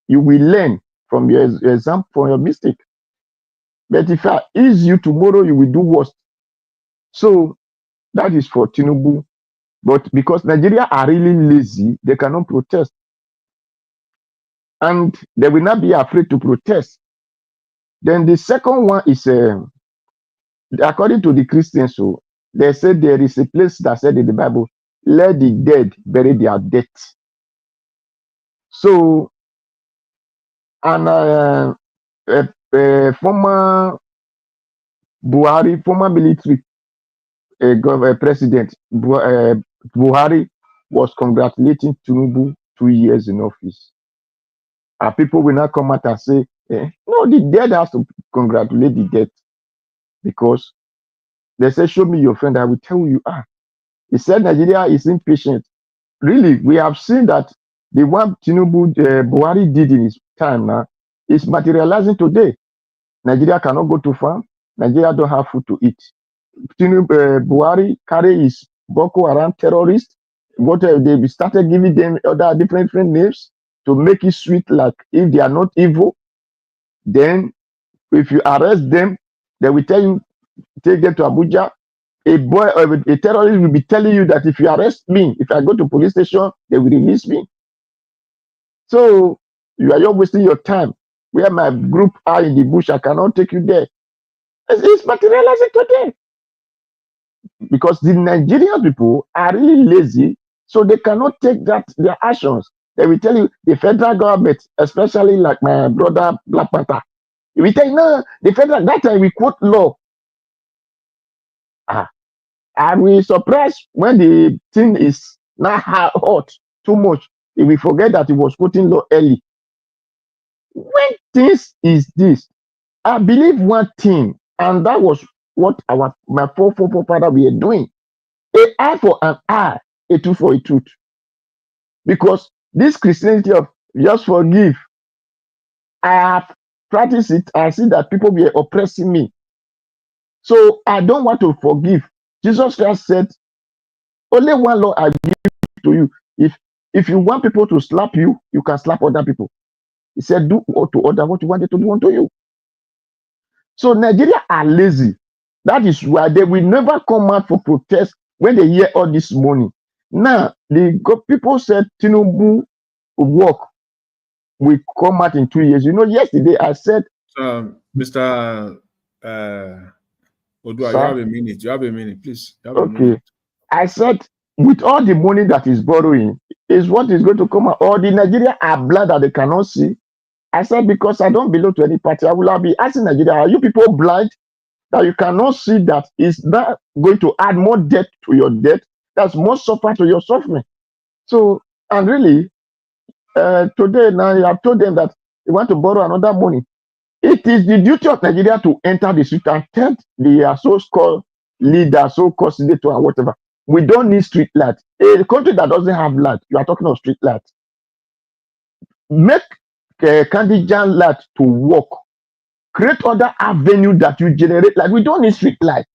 Speaker 5: you will learn from your example, from your mistake. But if I ease you tomorrow, you will do worse. So that is for Tinubu. But because Nigeria are really lazy, they cannot protest. And they will not be afraid to protest. Then the second one is, according to the Christians, so they said there is a place that said in the Bible, let the dead bury their dead. So, and former Buhari, former military president Buhari was congratulating Tinubu 2 years in office. And people will not come out and say, no, the dead has to congratulate the dead. Because they say, show me your friend, I will tell you. He said Nigeria is impatient. Really, we have seen that the one Tinubu Buhari did in his time now is materializing today. Nigeria cannot go to farm. Nigeria don't have food to eat. Tinubu Buhari carry his Boko Haram terrorists. They started giving them other different names to make it sweet, like if they are not evil. Then, if you arrest them, they will tell you, take them to Abuja. A terrorist will be telling you that if you arrest me, if I go to police station, they will release me. So you are just wasting your time. Where my group are in the bush, I cannot take you there. It's materializing today. Because the Nigerian people are really lazy, so they cannot take their actions. They will tell you the federal government, especially like my brother Black Panther, he will tell you, no, the federal, that time we quote law. And we surprised when the thing is not hot too much. If we forget that he was quoting law early. When things is this, I believe one thing, and that was what my forefather were doing. An eye for an eye, a tooth for a tooth. Because this Christianity of just forgive, I have practiced it. I see that people were oppressing me. So I don't want to forgive. Jesus Christ said, only one law I give to you. If you want people to slap you, you can slap other people. He said, do to other what you wanted to do unto you. So Nigeria are lazy. That is why they will never come out for protest when they hear all this money. Now, people said Tinubu work will come out in 2 years. You know, yesterday I said
Speaker 13: Mr. Odua, you have
Speaker 5: Sir?
Speaker 13: a minute. You have a minute, please. You have a
Speaker 5: Okay.
Speaker 13: minute.
Speaker 5: I said, with all the money that is borrowing, is what is going to come out. Or the Nigeria are blind that they cannot see. I said, because I don't belong to any party, I will be asking Nigeria, are you people blind that you cannot see that is that going to add more debt to your debt? That's more suffer to your suffering. So, and really, today now you have told them that you want to borrow another money. It is the duty of Nigeria to enter the street and tell the so-called leaders, so-called senator and whatever. We don't need street light. A country that doesn't have light, you are talking of street light. Make candidate light to work. Create other avenue that you generate light. We don't need street light.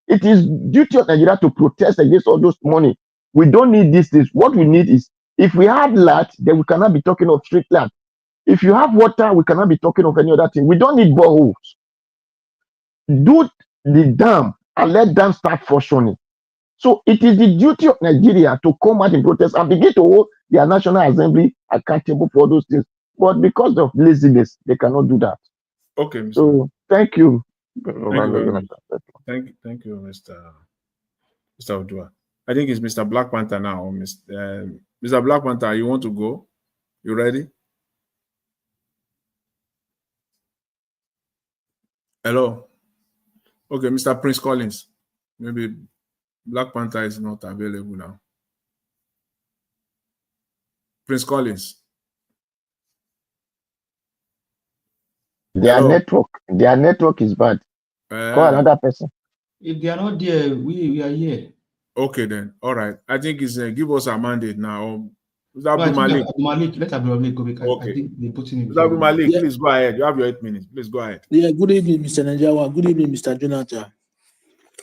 Speaker 5: It is duty of Nigeria to protest against all those money. We don't need this. What we need is, if we have light, then we cannot be talking of street light. If you have water, we cannot be talking of any other thing. We don't need boreholes. Do the dam and let them start functioning. So it is the duty of Nigeria to come out in protest and begin to hold their National Assembly accountable for those things. But because of laziness, they cannot do that.
Speaker 13: Okay, Mr.
Speaker 5: So thank you.
Speaker 13: Thank you very much. Thank you, Mr. Odua. I think it's Mr. Black Panther now. Mr. Black Panther, you want to go? You ready? Hello. Okay, Mr. Prince Collins. Maybe Black Panther is not available now. Prince Collins.
Speaker 5: Their network is bad. Call another person.
Speaker 14: If they are not there, we are here.
Speaker 13: Okay then. All right. I think it's give us a mandate now.
Speaker 14: Malik, let Abdul Malik go because
Speaker 13: Okay.
Speaker 14: I think they put him in.
Speaker 13: Mr. Malik, please go ahead. You have your 8 minutes. Please go ahead.
Speaker 11: Yeah, good evening, Mr. Najawa. Good evening, Mr. Jonathan.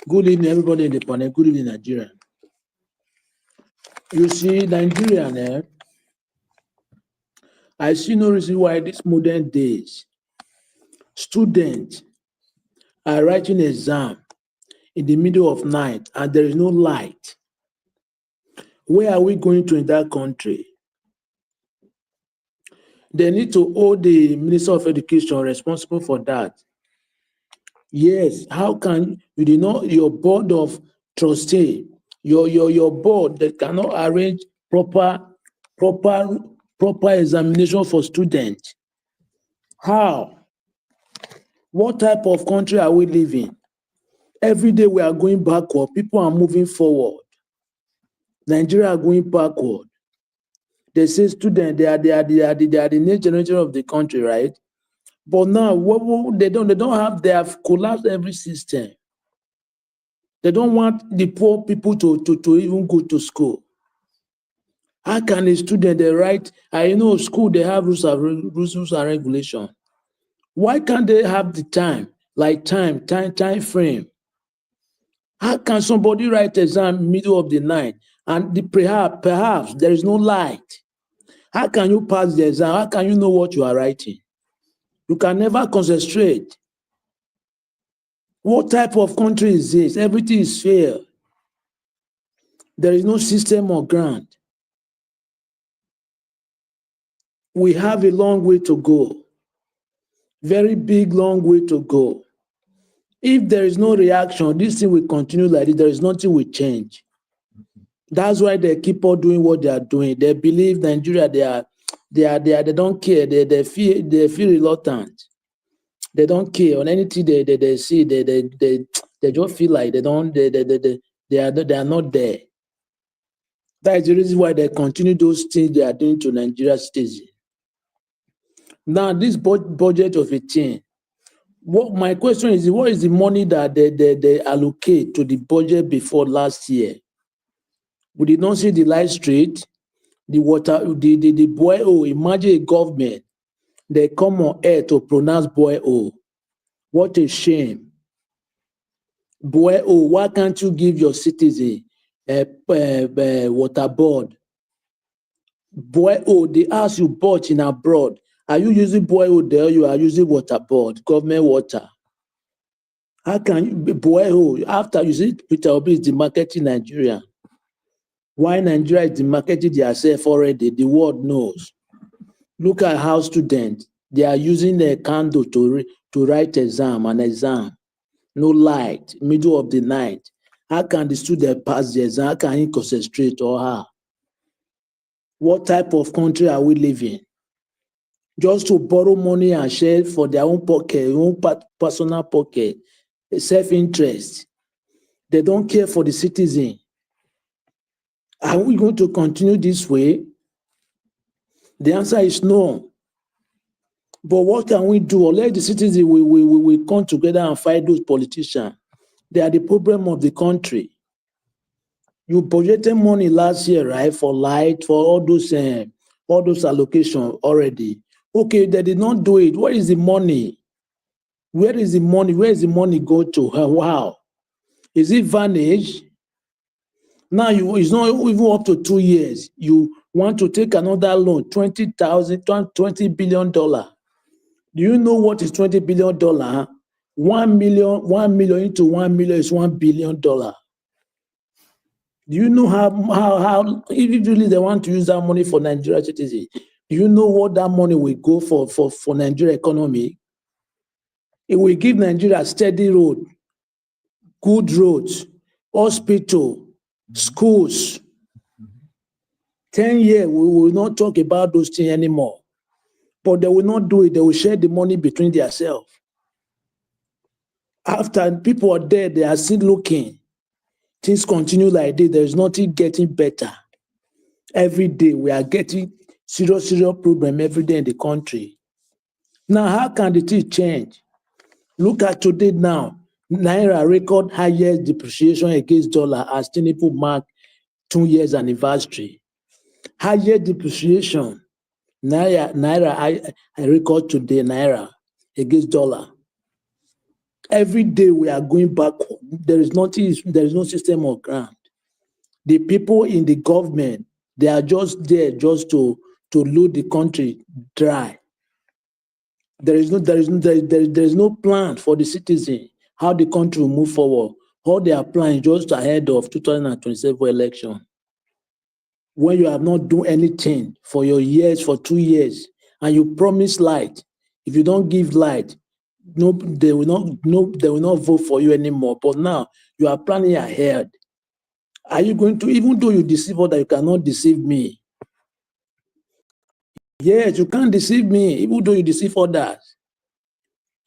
Speaker 11: Good evening, everybody in the panel. Good evening, Nigeria. You see, Nigeria, I see no reason why these modern days, students are writing exam in the middle of night and there is no light. Where are we going to in that country? They need to hold the Minister of Education responsible for that. Yes, how can you do not your board of trustee, your board that cannot arrange proper examination for students? How? What type of country are we living? Every day we are going backward. People are moving forward. Nigeria are going backward. They say students, they are the next generation of the country, right? But now they have collapsed every system. They don't want the poor people to even go to school. How can a student they write? I know school they have rules and regulation. Why can't they have the time, like time frame? How can somebody write exam middle of the night and perhaps there is no light? How can you pass the exam? How can you know what you are writing? You can never concentrate. What type of country is this? Everything is fair. There is no system or grant. We have a long way to go. Very big, long way to go. If there is no reaction, this thing will continue like this. There is nothing will change. That's why they keep on doing what they are doing. They believe Nigeria, they don't care. They feel reluctant. They don't care on anything they see. They just feel like they are not there. That is the reason why they continue those things they are doing to Nigeria citizens. Now, this budget of 18, my question is, what is the money that they allocate to the budget before last year? We did not see the light street, the water, the boy. Imagine a government, they come on air to pronounce boy. What a shame. Boy, why can't you give your citizen a water board? Boy, they ask you bought in abroad. Are you using boy there? You are using water board, government water. How can you be boy? After you see Peter Obi is demarketing Nigeria. Why Nigeria is demarketing themselves already? The world knows. Look at how students, they are using their candle to to write an exam, no light, middle of the night. How can the student pass the exam? How can he concentrate or her? What type of country are we living? Just to borrow money and share for their own pocket, personal pocket, self-interest. They don't care for the citizen. Are we going to continue this way? The answer is no. But what can we do? Let the citizens we come together and fight those politicians. They are the problem of the country. You budgeted money last year, right, for light, for all those allocations already. Okay, they did not do it. Where is the money? Where is the money? Where is the money go to? Wow. Is it vanished? Now it's not even up to 2 years. You want to take another loan, $20 billion. Do you know what is $20 billion? 1 million into 1 million is $1 billion. Do you know how if really they want to use that money for Nigeria citizens? Do you know what that money will go for Nigeria economy? It will give Nigeria steady road, good roads, hospital, schools. 10 years, we will not talk about those things anymore. But they will not do it. They will share the money between themselves. After people are dead, they are still looking. Things continue like this. There is nothing getting better. Every day, we are getting serious problem every day in the country. Now, how can the thing change? Look at today now. Naira record highest depreciation against dollar as Tinubu mark 2 years anniversary. Highest depreciation. Naira I record today, Naira against dollar. Every day we are going back. There is no system of ground. The people in the government, they are just there just to load the country dry. There is no plan for the citizen, how the country will move forward. All they are planning just ahead of 2027 election. When you have not done anything for your years, for 2 years, and you promise light, if you don't give light, they will not vote for you anymore. But now you are planning ahead. Are you going to, even though you deceive others, you cannot deceive me? Yes, you can't deceive me, even though you deceive others.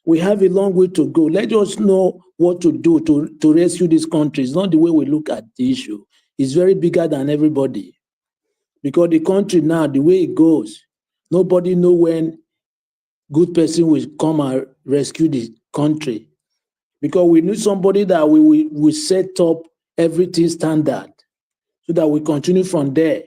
Speaker 11: We have a long way to go. Let us know what to do to rescue this country. It's not the way we look at the issue. It's very bigger than everybody. Because the country now, the way it goes, nobody knows when good person will come and rescue the country. Because we need somebody that we set up everything standard so that we continue from there.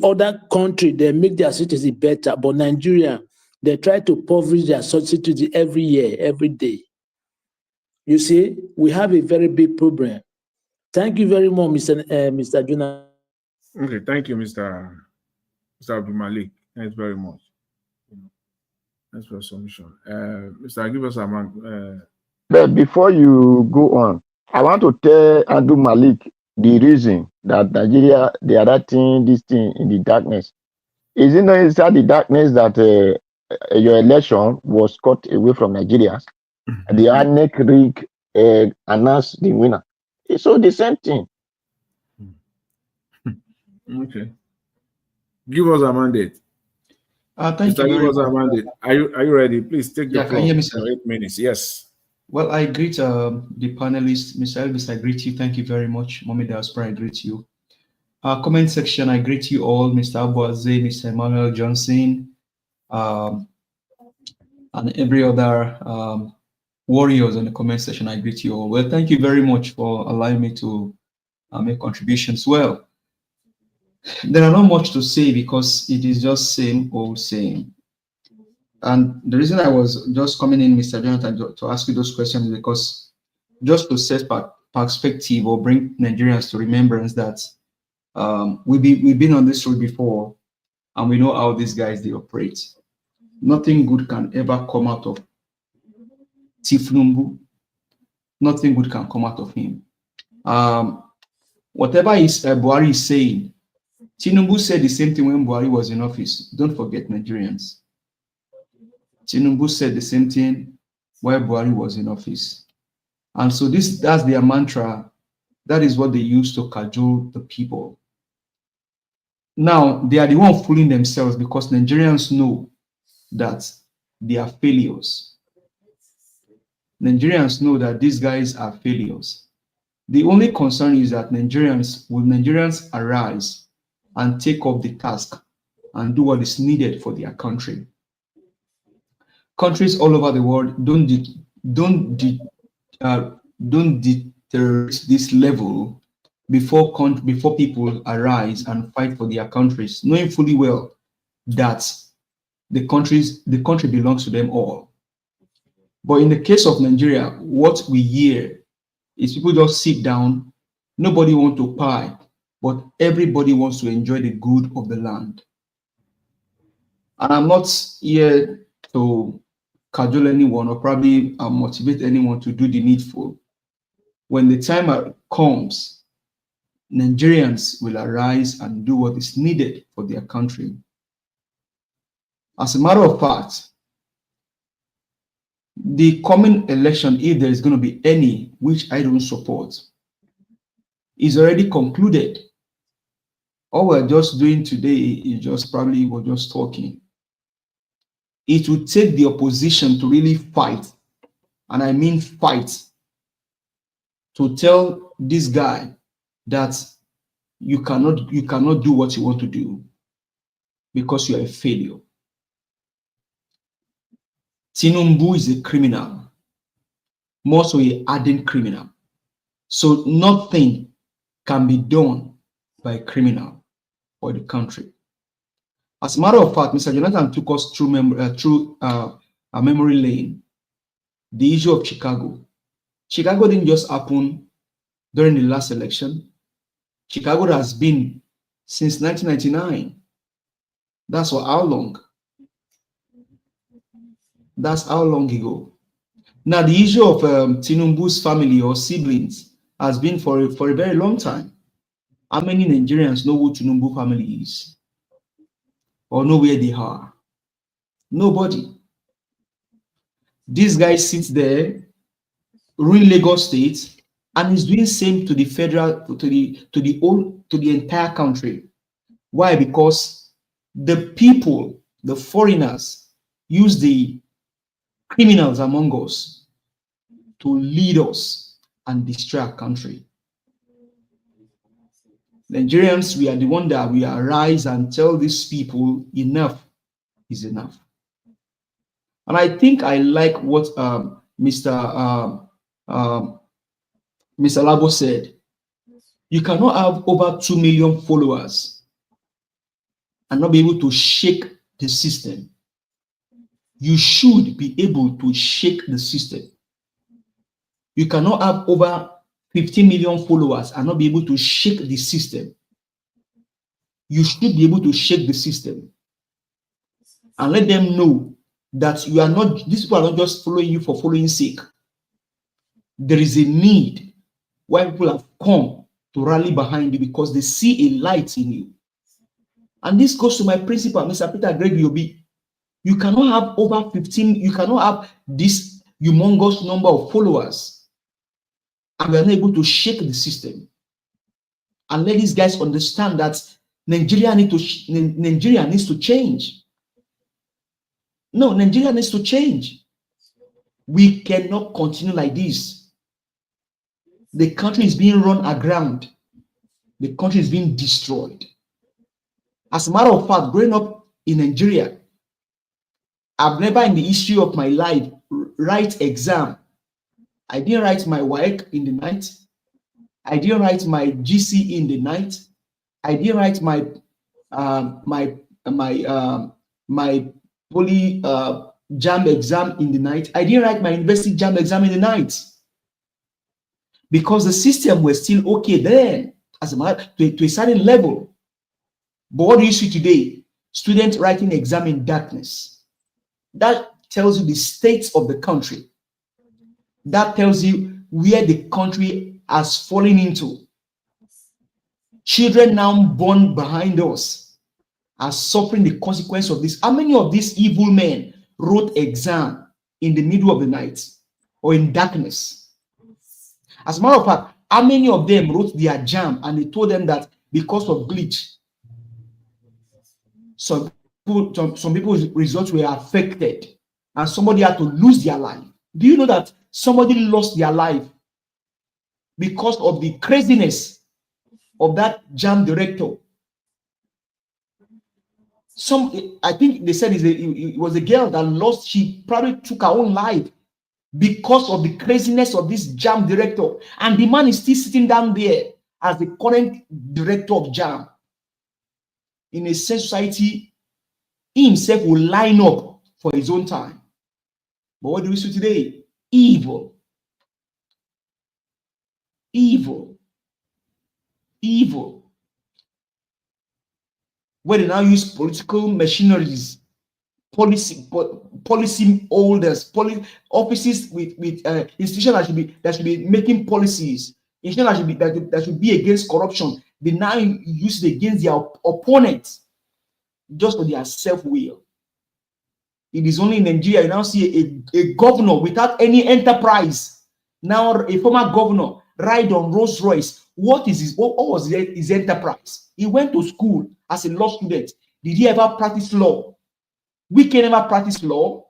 Speaker 11: Other country, they make their citizens better, but Nigeria, they try to impoverish their citizens every year, every day. You see, we have a very big problem. Thank you very much, Mr. Jonah.
Speaker 13: Okay, thank you, Mr. Abdul Malik. Thanks very much. Thanks for the submission. Mr. Give us a man.
Speaker 5: But before you go on, I want to tell Abdul Malik the reason that Nigeria, they are writing this thing in the darkness. Is it not inside the darkness that your election was cut away from Nigerians? The INEC rig announced the winner. It's all the same thing.
Speaker 13: Okay. Give us a mandate.
Speaker 14: Thank
Speaker 13: Mr.
Speaker 14: you.
Speaker 13: Give us a mandate. Are you ready? Please take the
Speaker 14: Yeah,
Speaker 13: floor.
Speaker 14: can you hear me, sir?
Speaker 13: 8 minutes. Yes.
Speaker 14: Well, I greet the panelists. Mr. Elvis, I greet you. Thank you very much. Mommy Diaspora, I greet you. Comment section, I greet you all. Mr. Abuaze, Mr. Emmanuel Johnson, and every other warriors in the comment section, I greet you all. Well, thank you very much for allowing me to make contributions. Well, there are not much to say because it is just same old same. And the reason I was just coming in, Mr. Jonathan, to ask you those questions is because just to set perspective or bring Nigerians to remembrance that we've been on this road before and we know how these guys, they operate. Nothing good can ever come out of Tinubu. Nothing good can come out of him. Whatever Buhari is saying, Tinubu said the same thing when Buhari was in office. Don't forget, Nigerians. Tinubu said the same thing while Buhari was in office. And so that's their mantra. That is what they use to cajole the people. Now, they are the ones fooling themselves because Nigerians know that they are failures. Nigerians know that these guys are failures. The only concern is that Nigerians arise and take up the task and do what is needed for their country. Countries all over the world don't deteriorate this level before people arise and fight for their countries, knowing fully well that the country belongs to them all. But in the case of Nigeria, what we hear is people just sit down, nobody wants to pay, but everybody wants to enjoy the good of the land. And I'm not here to cajole anyone or probably motivate anyone to do the needful. When the time comes, Nigerians will arise and do what is needed for their country. As a matter of fact, the coming election, if there is going to be any, which I don't support, is already concluded. All we're just doing today is we're just talking. It will take the opposition to really fight, and I mean fight, to tell this guy that you cannot do what you want to do because you are a failure. Tinubu is a criminal, more so a hardened criminal. So nothing can be done by a criminal for the country. As a matter of fact, Mr. Jonathan took us through a memory lane. The issue of Chicago. Chicago didn't just happen during the last election. Chicago has been since 1999. That's for how long? That's how long ago. Now, the issue of Tinubu's family or siblings has been for a very long time. How many Nigerians know who Tinubu family is? Or know where they are? Nobody. This guy sits there, ruling Lagos State, and is doing same to the federal, to the entire country. Why? Because the people, the foreigners, use the criminals among us to lead us and destroy our country. Nigerians, we are the one that we arise and tell these people enough is enough. And I think I like what Mr. Labo said. You cannot have over 2 million followers and not be able to shake the system. You should be able to shake the system. You cannot have over 15 million followers and not be able to shake the system. You should be able to shake the system and let them know that you are not, these people are not just following you for following sake. There is a need why people have come to rally behind you because they see a light in you. And this goes to my principal, Mr. Peter Greg Yobi. You cannot have over 15, you cannot have this humongous number of followers and we are not able to shake the system. And let these guys understand that Nigeria needs to change. No, Nigeria needs to change. We cannot continue like this. The country is being run aground. The country is being destroyed. As a matter of fact, growing up in Nigeria, I've never in the history of my life write exam. I didn't write my WAEC in the night. I didn't write my GCE in the night. I didn't write my poly JAM exam in the night. I didn't write my university JAM exam in the night because the system was still okay then, as a matter to a certain level. But what do you see today? Students writing exam in darkness. That tells you the state of the country. That tells you where the country has fallen into. Children now born behind us are suffering the consequence of this. How many of these evil men wrote exam in the middle of the night or in darkness? As a matter of fact, how many of them wrote their jam and they told them that because of glitch, some people's results were affected and somebody had to lose their life? Do you know that somebody lost their life because of the craziness of that jam director? I think they said it was a girl that lost, she probably took her own life because of the craziness of this jam director. And the man is still sitting down there as the current director of jam. In a sense, society, he himself will line up for his own time. But what do we see today? Evil. Evil. Evil. Where they now use political machineries, policy holders, offices with institutions that should be making policies, institutions that should be against corruption. They now use it against their opponents just for their self-will. It is only in Nigeria you now see a governor without any enterprise. Now a former governor ride on Rolls Royce. What was his enterprise? He went to school as a law student. Did he ever practice law? We can never practice law.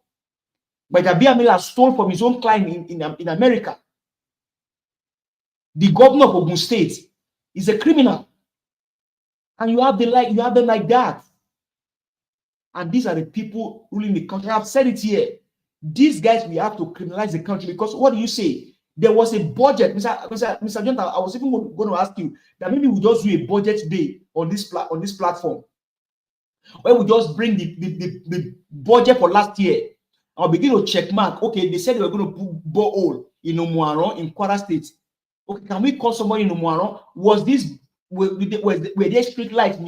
Speaker 14: But Abiamila stole from his own client in America. The governor of Ogun State is a criminal. And you have them like that. And these are the people ruling the country. I've said it here. These guys, we have to criminalize the country because what do you say? There was a budget. Mr. Jonathan, I was even going to ask you that maybe we just do a budget day on this platform where we just bring the budget for last year. I'll begin to check mark. Okay, they said they were going to put borehole in Omuaron in Kwara State. Okay, can we call somebody in Omuaron? Were there street lights in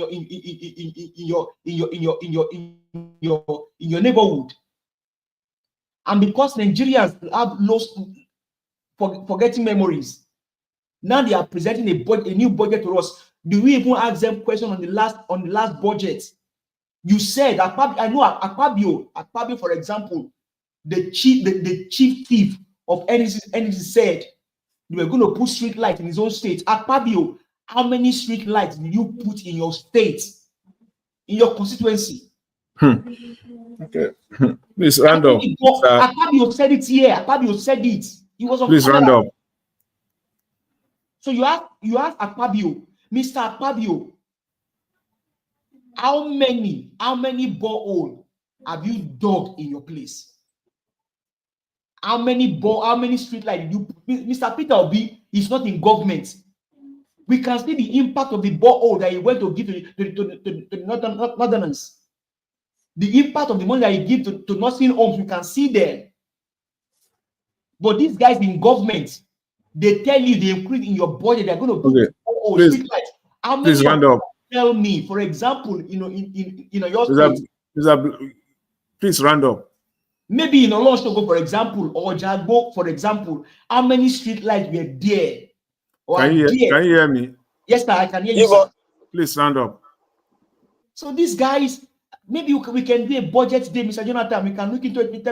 Speaker 14: your neighborhood? And because Nigerians have lost forgetting memories, now they are presenting a new budget to us. Do we even ask them questions on the last budget? You said I know Akpabio, for example, the chief thief of NDC said they were going to put street lights in his own state. Akpabio, how many street lights did you put in your state, in your constituency?
Speaker 13: Okay. Please round up.
Speaker 14: Akpabio said it here. Akpabio said it. He was on
Speaker 13: Please round up.
Speaker 14: So you ask Akpabio, Mr. Akpabio, how many borehole have you dug in your place? How many street lights did you put? Mr. Peter Obi is not in government. We can see the impact of the borehole that he went to give to Northerners. The impact of the money that he give to nursing homes, we can see there. But these guys in government, they tell you they increase in your budget, they're going to put street lights. How many
Speaker 13: round up.
Speaker 14: Tell me, for example, in your state.
Speaker 13: Please round up.
Speaker 14: Maybe in Oloshogo, for example, or Jagbo, for example, how many street lights were there?
Speaker 13: Can you hear me?
Speaker 14: Yes, sir, I can hear you, sir.
Speaker 13: Please round up.
Speaker 14: So these guys, maybe we can do a budget day, Mr. Jonathan. We can look into it.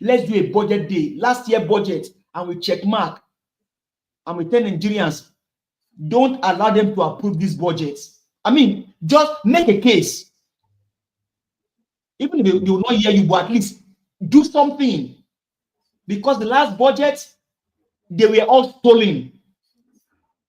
Speaker 14: Let's do a budget day. Last year budget, and we check mark. And we tell Nigerians, don't allow them to approve these budgets. I mean, just make a case. Even if they will not hear you, but at least do something. Because the last budget, they were all stolen.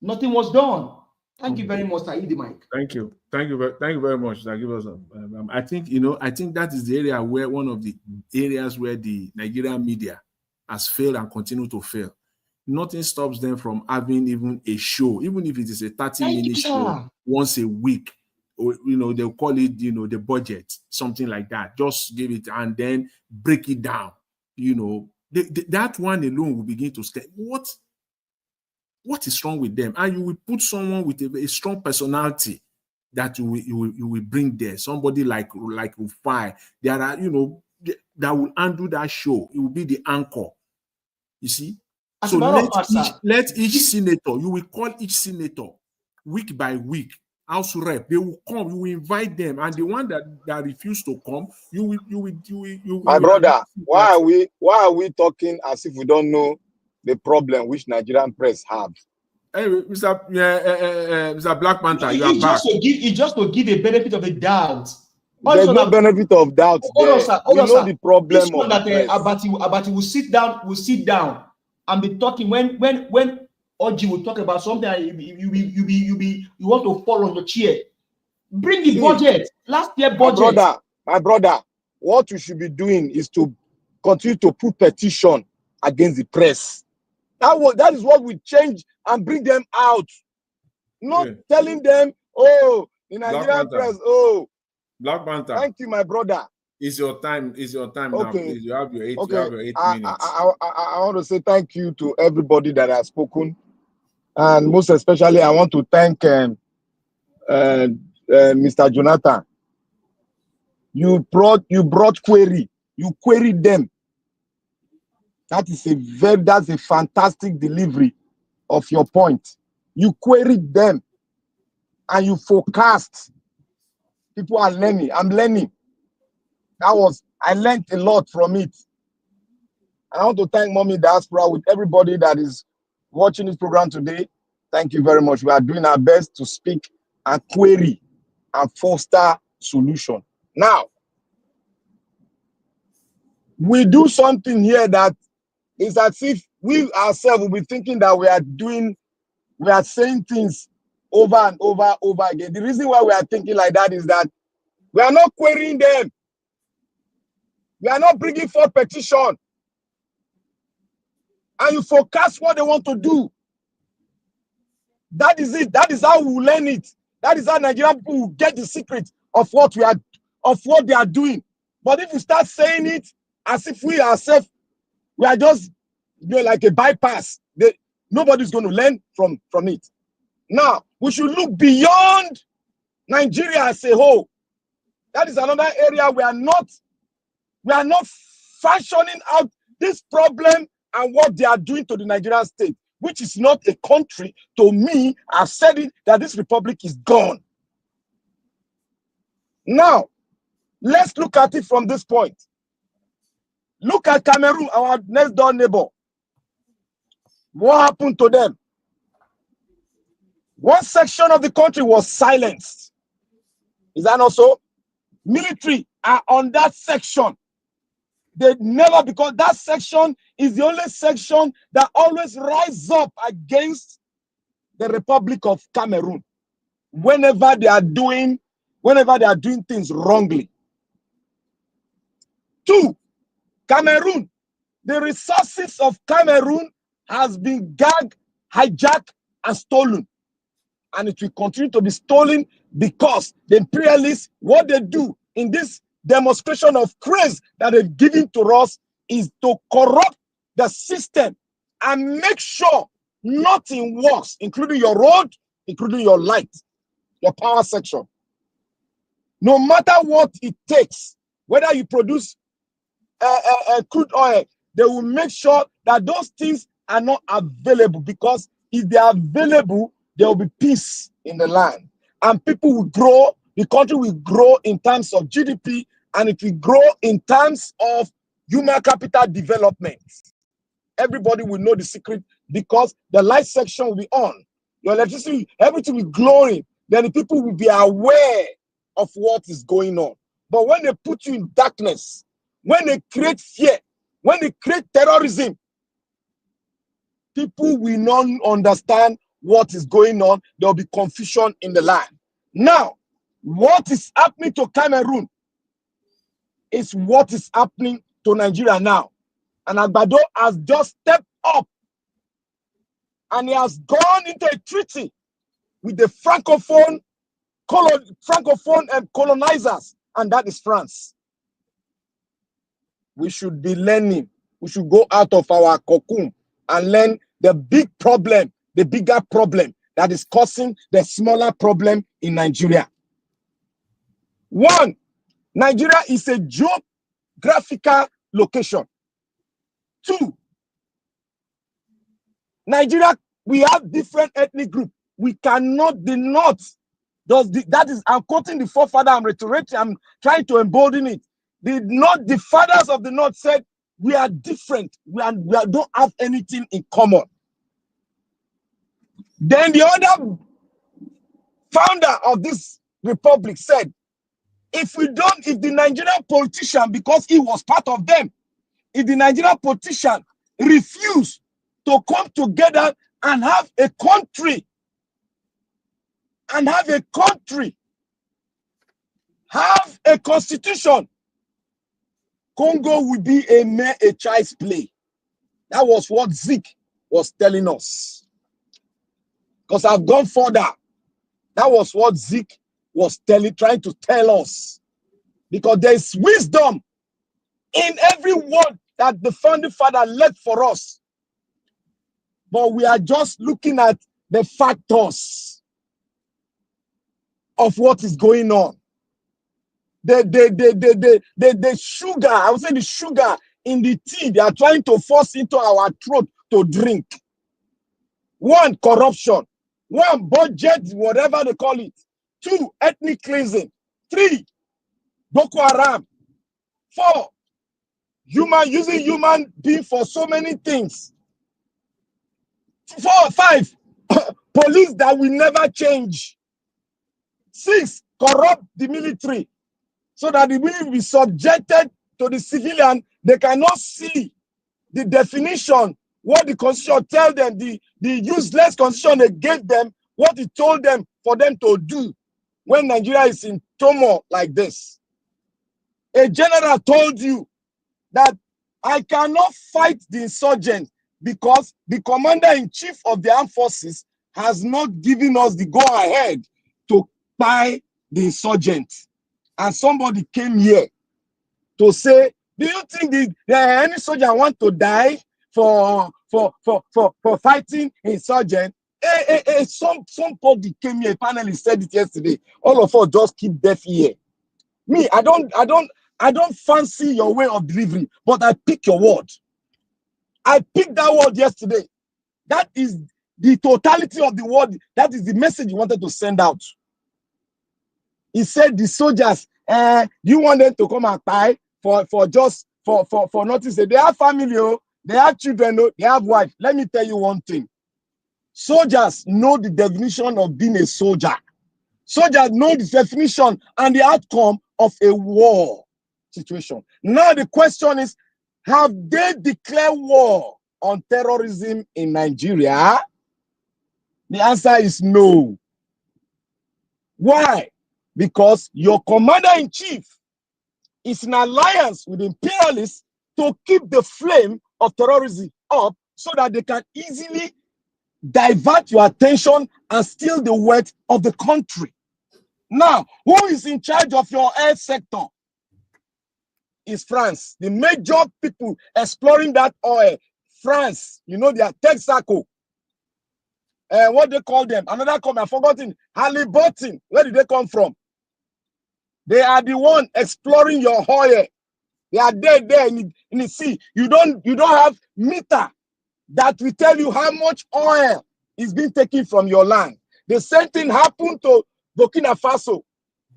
Speaker 14: Nothing was done. Thank you very much. I yield the mic.
Speaker 13: Thank you very much. I think that is the area where one of the areas where the Nigerian media has failed and continue to fail. Nothing stops them from having even a show, even if it is a 30-minute show once a week. Or, they'll call it, the budget, something like that. Just give it and then break it down. That one alone will begin to scare. What is wrong with them? And you will put someone with a strong personality that you will bring there. Somebody like Rufai. There are, that will handle that show. It will be the anchor. You see? So let each senator, you will call each senator week by week House rep. They will come. You will invite them, and the one that refuse to come, you will.
Speaker 24: My brother, why are we talking as if we don't know the problem which Nigerian press have?
Speaker 13: Hey, Mr. Black Panther, you are
Speaker 14: It's
Speaker 13: back.
Speaker 14: just to give a benefit of a doubt.
Speaker 24: There's no benefit of doubt there. We know the problem
Speaker 14: this
Speaker 24: of
Speaker 14: one
Speaker 24: the
Speaker 14: that
Speaker 24: press.
Speaker 14: Abati will sit down and be talking when Oji will talk about something and you want to fall on your chair. Bring the budget. Last year budget.
Speaker 24: My brother, what we should be doing is to continue to put petition against the press. That is what we change and bring them out. Not telling them, oh, the Nigerian press, oh.
Speaker 13: Black Panther.
Speaker 24: Thank you, my brother.
Speaker 13: It's your time. It's your time now. Please, you have your 8 minutes.
Speaker 24: I want to say thank you to everybody that has spoken. And most especially, I want to thank Mr. Jonathan. You brought query. You queried them. That's a fantastic delivery of your point. You queried them and you forecast. People are learning. I'm learning. I learned a lot from it. I want to thank Mommy Diaspora with everybody that is watching this program today. Thank you very much. We are doing our best to speak and query and foster solution. Now, we do something here that is as if we ourselves will be thinking that we are saying things over and over again. The reason why we are thinking like that is that we are not querying them. We are not bringing forth petition. And you forecast what they want to do. That is it. That is how we will learn it. That is how Nigerian people will get the secret of what they are doing. But if you start saying it as if we ourselves, we are just like a bypass, nobody's going to learn from it. Now, we should look beyond Nigeria as a whole. That is another area we are not fashioning out this problem and what they are doing to the Nigerian state, which is not a country. To me, I've said it, that this republic is gone. Now, let's look at it from this point. Look at Cameroon, our next door neighbor. What happened to them? One section of the country was silenced. Is that not so? Military are on that section. They never, because that section is the only section that always rise up against the Republic of Cameroon whenever they are doing things wrongly. 2, Cameroon. The resources of Cameroon has been gagged, hijacked, and stolen. And it will continue to be stolen because the imperialists, what they do in this demonstration of craze that they've given to us is to corrupt the system and make sure nothing works, including your road, including your light, your power section. No matter what it takes, whether you produce crude oil, they will make sure that those things are not available, because if they are available, there will be peace in the land and people will grow. The country will grow in terms of GDP and it will grow in terms of human capital development. Everybody will know the secret because the light section will be on. Your electricity, everything will be glowing. Then the people will be aware of what is going on. But when they put you in darkness, when they create fear, when they create terrorism, people will not understand what is going on. There will be confusion in the land. Now, what is happening to Cameroon is what is happening to Nigeria now. And Agbado has just stepped up and he has gone into a treaty with the Francophone colonizers, and that is France. We should be learning. We should go out of our cocoon and learn the big problem, the bigger problem that is causing the smaller problem in Nigeria. 1, Nigeria is a geographical location. 2, Nigeria, we have different ethnic groups. We cannot, the North, I'm quoting the forefather, I'm reiterating, I'm trying to embolden it. The fathers of the North said, we are different. We don't have anything in common. Then the other founder of this republic said, if the Nigerian politician, because he was part of them, if the Nigerian politician refuse to come together and have a country, have a constitution, Congo will be a child's play. That was what Zeke was telling us. Because I've gone further. That was what Zeke was trying to tell us. Because there's wisdom in every word that the founding father left for us. But we are just looking at the factors of what is going on. The sugar, I would say the sugar in the tea, they are trying to force into our throat to drink. 1, corruption. 1, budget, whatever they call it. 2, ethnic cleansing. 3, Boko Haram. 4, using human being for so many things. 5, police that will never change. 6, corrupt the military so that it will be subjected to the civilian. They cannot see the definition, what the constitution tell them, the useless constitution they gave them, what it told them for them to do when Nigeria is in turmoil like this. A general told you that I cannot fight the insurgents because the commander-in-chief of the armed forces has not given us the go-ahead to buy the insurgents. And somebody came here to say, do you think any soldier want to die for fighting insurgents? Somebody came here, a panelist said it yesterday. All of us just keep deaf ear. Me, I don't fancy your way of delivery, but I pick your word. I picked that word yesterday. That is the totality of the word. That is the message you wanted to send out. He said the soldiers, do you want them to come and die for nothing? They have family, they have children, they have wife. Let me tell you one thing. Soldiers know the definition of being a soldier. Soldiers know the definition and the outcome of a war situation. Now the question is, have they declared war on terrorism in Nigeria? The answer is no. Why? Because your commander-in-chief is in alliance with imperialists to keep the flame of terrorism up so that they can easily divert your attention and steal the wealth of the country. Now, who is in charge of your air sector? Is France. The major people exploring that oil, France, you know, they are Texaco. What they call them? Another come, I've forgotten. Halliburton. Where did they come from? They are the one exploring your oil. They are there in the sea. You don't have meter that will tell you how much oil is being taken from your land. The same thing happened to Burkina Faso.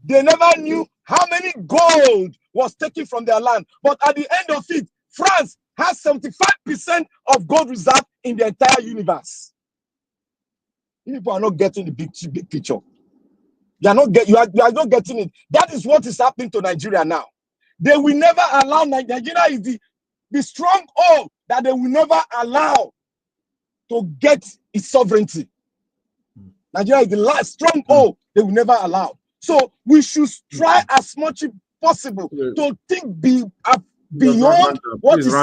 Speaker 24: They never knew how many gold was taken from their land. But at the end of it, France has 75% of gold reserve in the entire universe. People are not getting the big picture. You are not getting it. That is what is happening to Nigeria now. They will never allow Nigeria is the stronghold that they will never allow to get its sovereignty. Nigeria is the last stronghold they will never allow. So we should try as much as possible to think beyond what is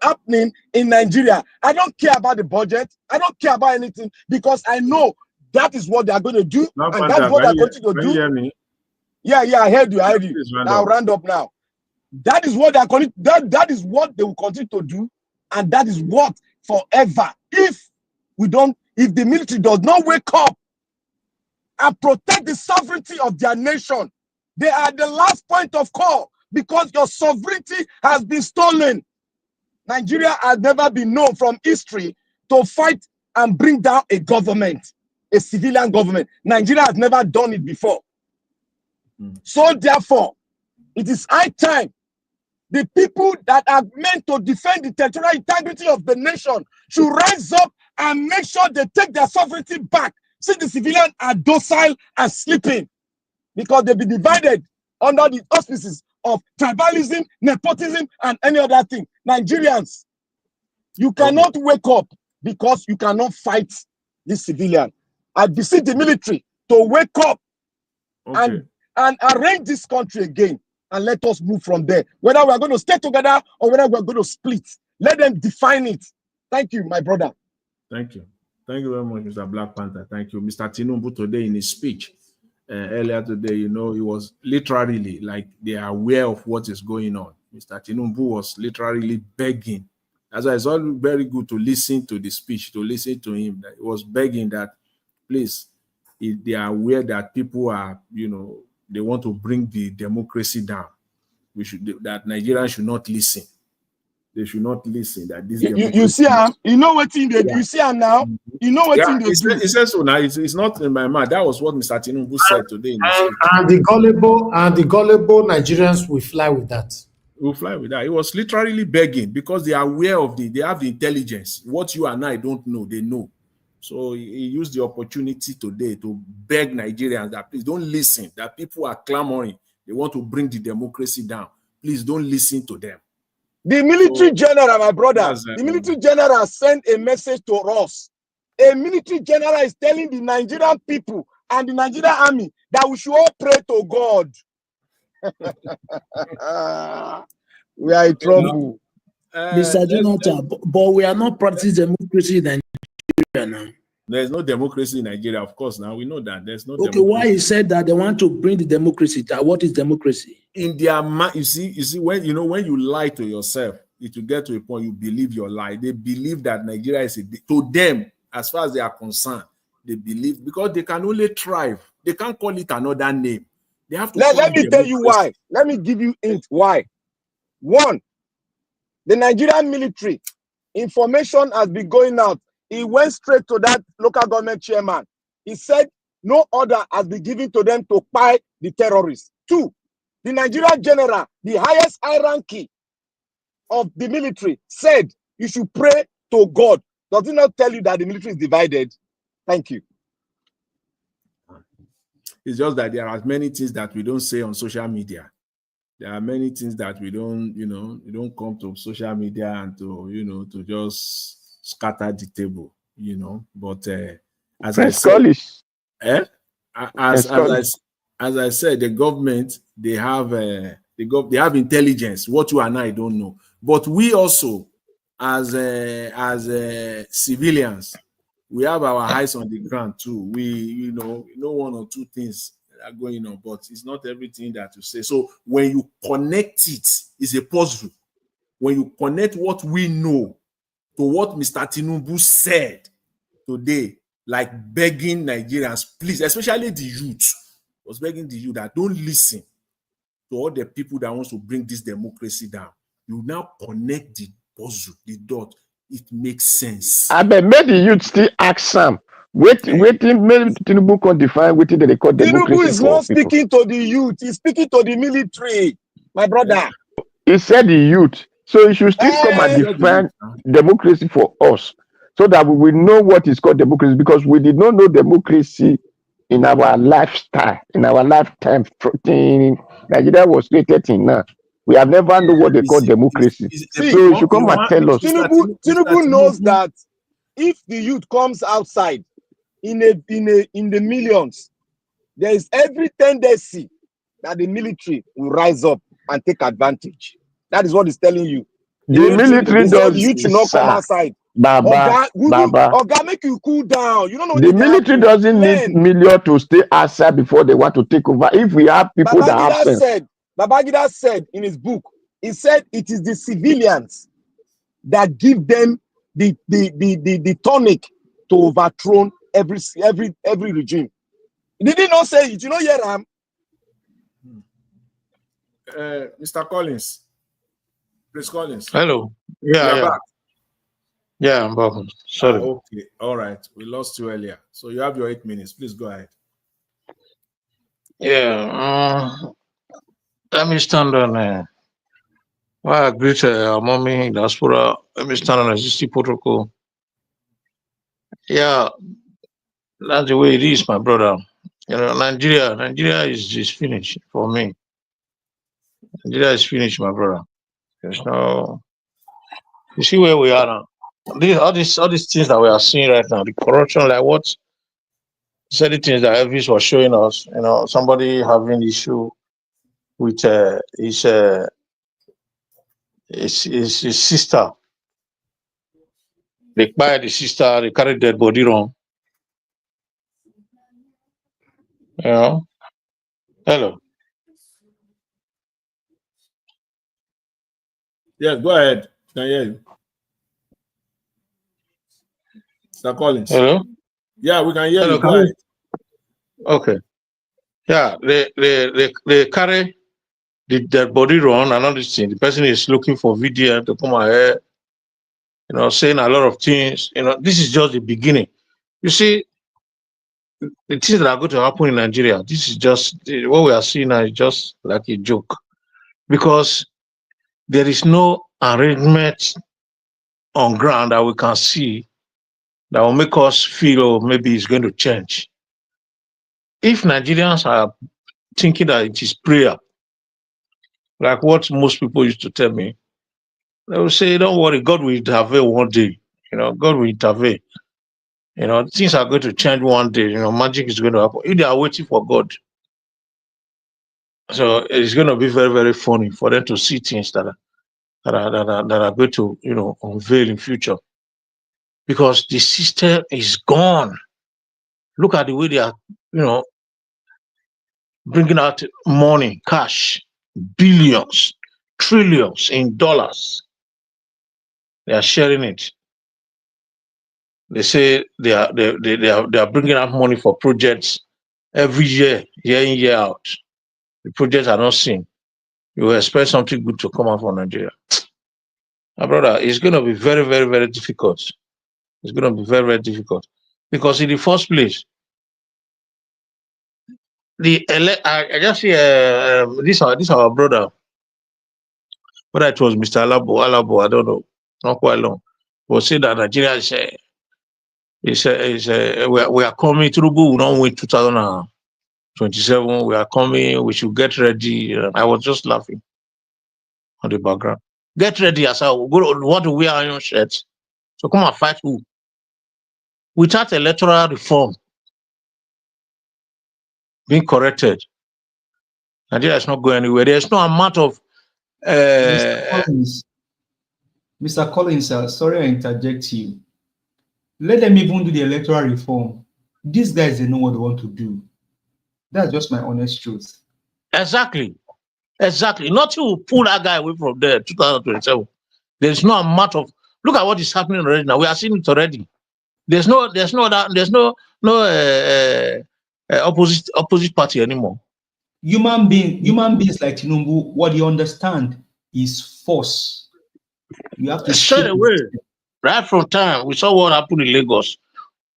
Speaker 24: happening in Nigeria. I don't care about the budget. I don't care about anything because I know that is what they are going to do, and that's what they are going to do.
Speaker 13: Can you hear me?
Speaker 24: Yeah, I heard you. I'll round up now. That is what they are going. That is what they will continue to do, and that is what forever. If the military does not wake up and protect the sovereignty of their nation, they are the last point of call because your sovereignty has been stolen. Nigeria has never been known from history to fight and bring down a government. a civilian government. Nigeria has never done it before. So therefore, it is high time the people that are meant to defend the territorial integrity of the nation should rise up and make sure they take their sovereignty back. See, the civilians are docile and sleeping because they've been divided under the auspices of tribalism, nepotism, and any other thing. Nigerians, you cannot wake up because you cannot fight this civilian. I beseech the military to wake up and arrange this country again and let us move from there. Whether we are going to stay together or whether we are going to split, let them define it. Thank you, my brother.
Speaker 13: Thank you. Thank you very much, Mr. Black Panther. Thank you. Mr. Tinubu today in his speech earlier today, you know, he was literally like they are aware of what is going on. Mr. Tinubu was literally begging. As I saw, very good to listen to the speech, to listen to him. That he was begging that, please, if they are aware that people are, you know, they want to bring the democracy down. That Nigerians should not listen. They should not listen. That this
Speaker 24: you see him. You know what thing they do. You see him now. You know what thing they do.
Speaker 13: It says so now. It's not in my mind. That was what Mr. Tinubu said today.
Speaker 6: And the gullible Nigerians will fly with that.
Speaker 13: Will fly with that. He was literally begging because they are aware of they have the intelligence. What you and I don't know, they know. So he used the opportunity today to beg Nigerians that please don't listen. That people are clamoring. They want to bring the democracy down. Please don't listen to them.
Speaker 24: The military general, my brother, the military general sent a message to us. A military general is telling the Nigerian people and the Nigerian army that we should all pray to God. We are in trouble.
Speaker 11: Mr. Jonathan, but we are not practicing democracy in Nigeria now.
Speaker 13: There's no democracy in Nigeria, of course. Now we know that there's no.
Speaker 11: Okay, why he said that they want to bring the democracy down? What is democracy?
Speaker 13: In their mind, you see, when you lie to yourself, it will get to a point you believe your lie. They believe that Nigeria is to them, as far as they are concerned, they believe because they can only thrive. They can't call it another name. They have to.
Speaker 24: Let me tell you why. Let me give you hint why. One, the Nigerian military information has been going out. He went straight to that local government chairman. He said no order has been given to them to fight the terrorists. Two, the Nigerian general, the highest hierarchy of the military, said you should pray to God. Does it not tell you that the military is divided? Thank you.
Speaker 13: It's just that there are many things that we don't say on social media. There are many things that we don't, we don't come to social media and to, to just scatter the table, But as I said, as I said, the government they have intelligence. What you and I don't know, but we also, as civilians, we have our eyes on the ground too. We know one or two things are going on, but it's not everything that you say. So when you connect it's a puzzle. When you connect what we know to what Mr. Tinubu said today, like begging Nigerians, please, especially the youth, was begging the youth that don't listen to all the people that wants to bring this democracy down. You now connect the puzzle, the dot. It makes sense.
Speaker 5: I bet made the youth still ask some. Waiting, maybe Tinubu can define what they call democracy.
Speaker 24: Tinubu is not speaking to the youth, he's speaking to the military, my brother.
Speaker 5: He said the youth. So he should still come and define democracy for us so that we will know what is called democracy, because we did not know democracy in our lifestyle, in our lifetime. Nigeria was created in now. We have never known what they call democracy. So you should come and tell us.
Speaker 24: Tinubu knows that if the youth comes outside in the millions, there is every tendency that the military will rise up and take advantage. That is what he's telling you.
Speaker 5: The military does.
Speaker 24: You should not come outside.
Speaker 5: Baba,
Speaker 24: Oga, make you cool down. You don't know.
Speaker 5: The military doesn't need million to stay outside before they want to take over. If we have people that have sense.
Speaker 24: Babangida said in his book, he said it is the civilians that give them the tonic to overthrow every regime. Did he not say it? You know, Yeram.
Speaker 13: Mr. Collins. Chris Collins.
Speaker 12: Hello. Yeah. Yeah, I'm welcome. Sorry.
Speaker 13: Okay, all right. We lost you earlier. So you have your 8 minutes. Please go ahead.
Speaker 12: Yeah. Let me stand on. Well, I greet our mommy in diaspora. Let me stand on existing protocol. Yeah, that's the way it is, my brother. You know, Nigeria is finished for me. Nigeria is finished, my brother. There's no. You see where we are now. All these things that we are seeing right now, the corruption, like what certain things that Elvis was showing us. You know, somebody having issue with his sister. They buy the sister, they carry dead body wrong. You know. Hello.
Speaker 13: Yeah, go ahead. Can hear you. Mr. Collins.
Speaker 12: Hello.
Speaker 13: Yeah, we can hear
Speaker 12: Hello.
Speaker 13: you. Go ahead.
Speaker 12: Okay. Yeah, they carry the dead body run and all this thing. The person is looking for video to come ahead, you know, saying a lot of things. You know, this is just the beginning. You see, the things that are going to happen in Nigeria, this is just what we are seeing now is just like a joke. Because there is no arrangement on ground that we can see that will make us feel, oh, maybe it's going to change. If Nigerians are thinking that it is prayer, like what most people used to tell me, they will say, don't worry, God will intervene one day. You know, God will intervene. You know, things are going to change one day. You know, magic is going to happen. If they are waiting for God, so it's going to be very, very funny for them to see things that are going to, you know, unveil in future. Because the system is gone. Look at the way they are, you know, bringing out money, cash, billions, trillions in dollars. They are sharing it. They say they are bringing out money for projects every year, year in, year out. The projects are not seen. You will expect something good to come out from Nigeria. My brother, it's going to be very, very, very difficult. It's going to be very, very difficult. Because in the first place, I just see this our brother, whether it was Mr. Alabo, I don't know, not quite long, was saying that Nigeria we are coming, Tinubu will not win 2027, we are coming, we should get ready. I was just laughing on the background. Get ready as I want to wear iron shirts. So come and fight who? Without electoral reform being corrected, Nigeria is not going anywhere. There's no amount of
Speaker 14: Mr. Collins, sorry I interject you. Let them even do the electoral reform. These guys, they know what they want to do. That's just my honest truth.
Speaker 12: Exactly. Nothing will pull that guy away from there. 2027. There's no amount of. Look at what is happening already now. We are seeing it already. There's no opposite party anymore.
Speaker 14: Human beings like Tinubu, what you understand is force. You have to
Speaker 12: straight away. Right from time we saw what happened in Lagos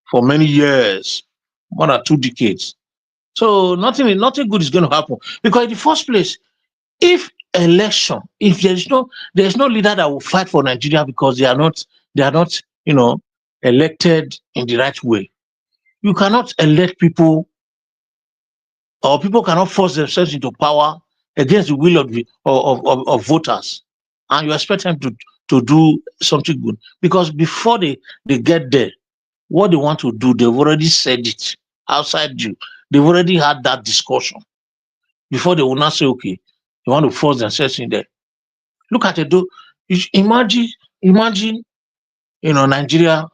Speaker 12: for many years, more than 2 decades. So nothing good is going to happen, because in the first place, if there's no leader that will fight for Nigeria because they are not you know, elected in the right way. You cannot elect people, or people cannot force themselves into power against the will of voters, and you expect them to do something good, because before they get there, what they want to do, they've already said it outside you. They've already had that discussion before they will not say, okay, they want to force themselves in there. Look at it, though. Imagine, you know, Nigeria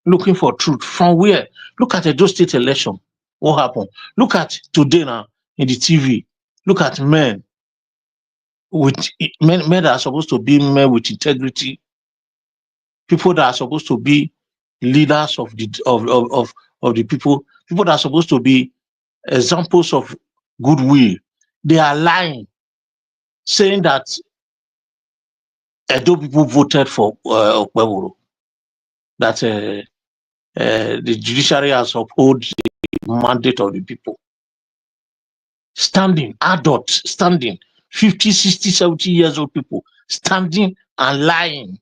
Speaker 12: looking for truth. From where? Look at those state election. What happened? Look at today now in the TV. Look at men that are supposed to be men with integrity, people that are supposed to be leaders of the people that are supposed to be examples of goodwill. They are lying, saying that Edo people voted for Okpebholo. that the judiciary has upheld the mandate of the people. Standing, adults standing, 50, 60, 70 years old people standing and lying.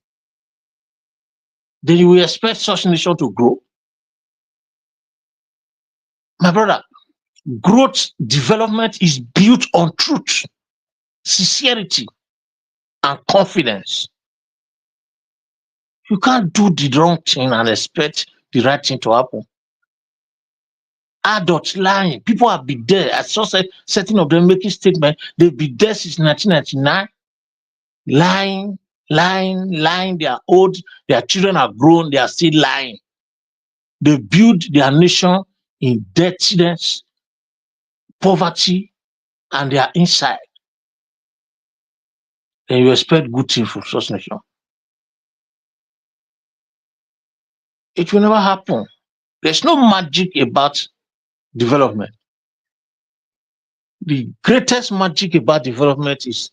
Speaker 12: Then you will expect such nation to grow? My brother, growth development is built on truth, sincerity, and confidence. You can't do the wrong thing and expect the right thing to happen. Adults lying, people have been there. I saw certain of them making statements. They've been there since 1999, lying. They are old, their children are grown, they are still lying. They build their nation in dirtiness, poverty, and they are inside. Then you expect good things from such nation. It will never happen. There's no magic about development. The greatest magic about development is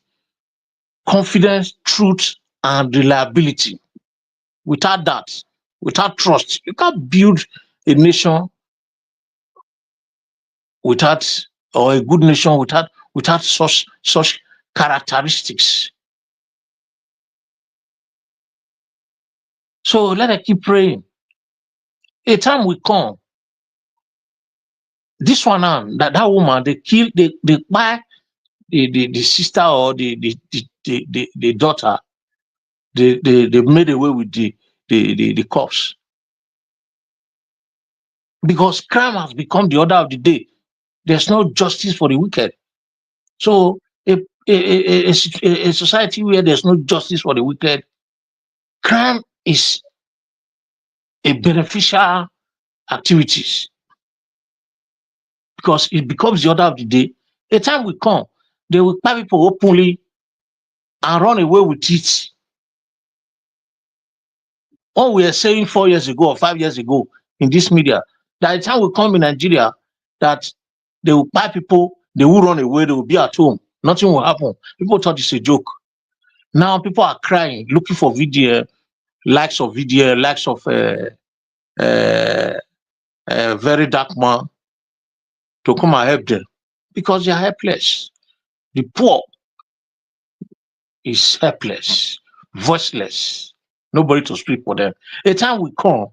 Speaker 12: confidence, truth, and reliability. Without that, without trust, you can't build a nation without, or a good nation without such characteristics. So let us keep praying. A time will come. This one now, that woman, they buy the sister or the daughter. They made away with the corpse. Because crime has become the order of the day. There's no justice for the wicked. So a society where there's no justice for the wicked, crime is a beneficial activities because it becomes the order of the day. A time will come, they will buy people openly and run away with it. What we were saying 4 years ago or 5 years ago in this media, that a time will come in Nigeria that they will buy people, they will run away, they will be at home. Nothing will happen. People thought it's a joke. Now people are crying, looking for video, likes of very dark man to come and help them because they are helpless. The poor is helpless, voiceless, nobody to speak for them. A time will come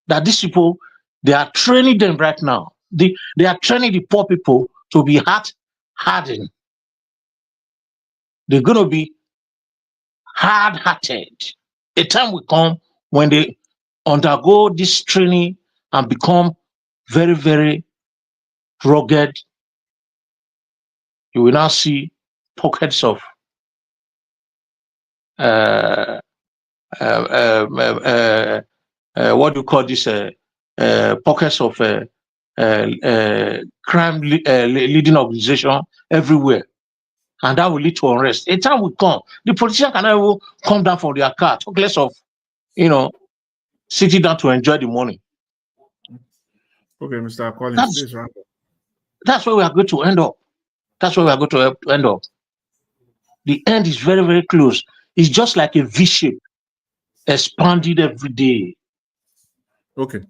Speaker 12: that these people, they are training them right now. They are training the poor people to be hardened. They're going to be hard-hearted. A time will come when they undergo this training and become very, very rugged. You will now see pockets of what do you call this? Pockets of crime leading organization everywhere, and that will lead to unrest. A time will come. The politician cannot even come down from their car, talk less of, sitting down to enjoy the money.
Speaker 13: Okay, Mr. Collins, please wrap up.
Speaker 12: That's where we are going to end up. That's where we are going to end up. The end is very, very close. It's just like a V shape, expanded every day.
Speaker 13: Okay.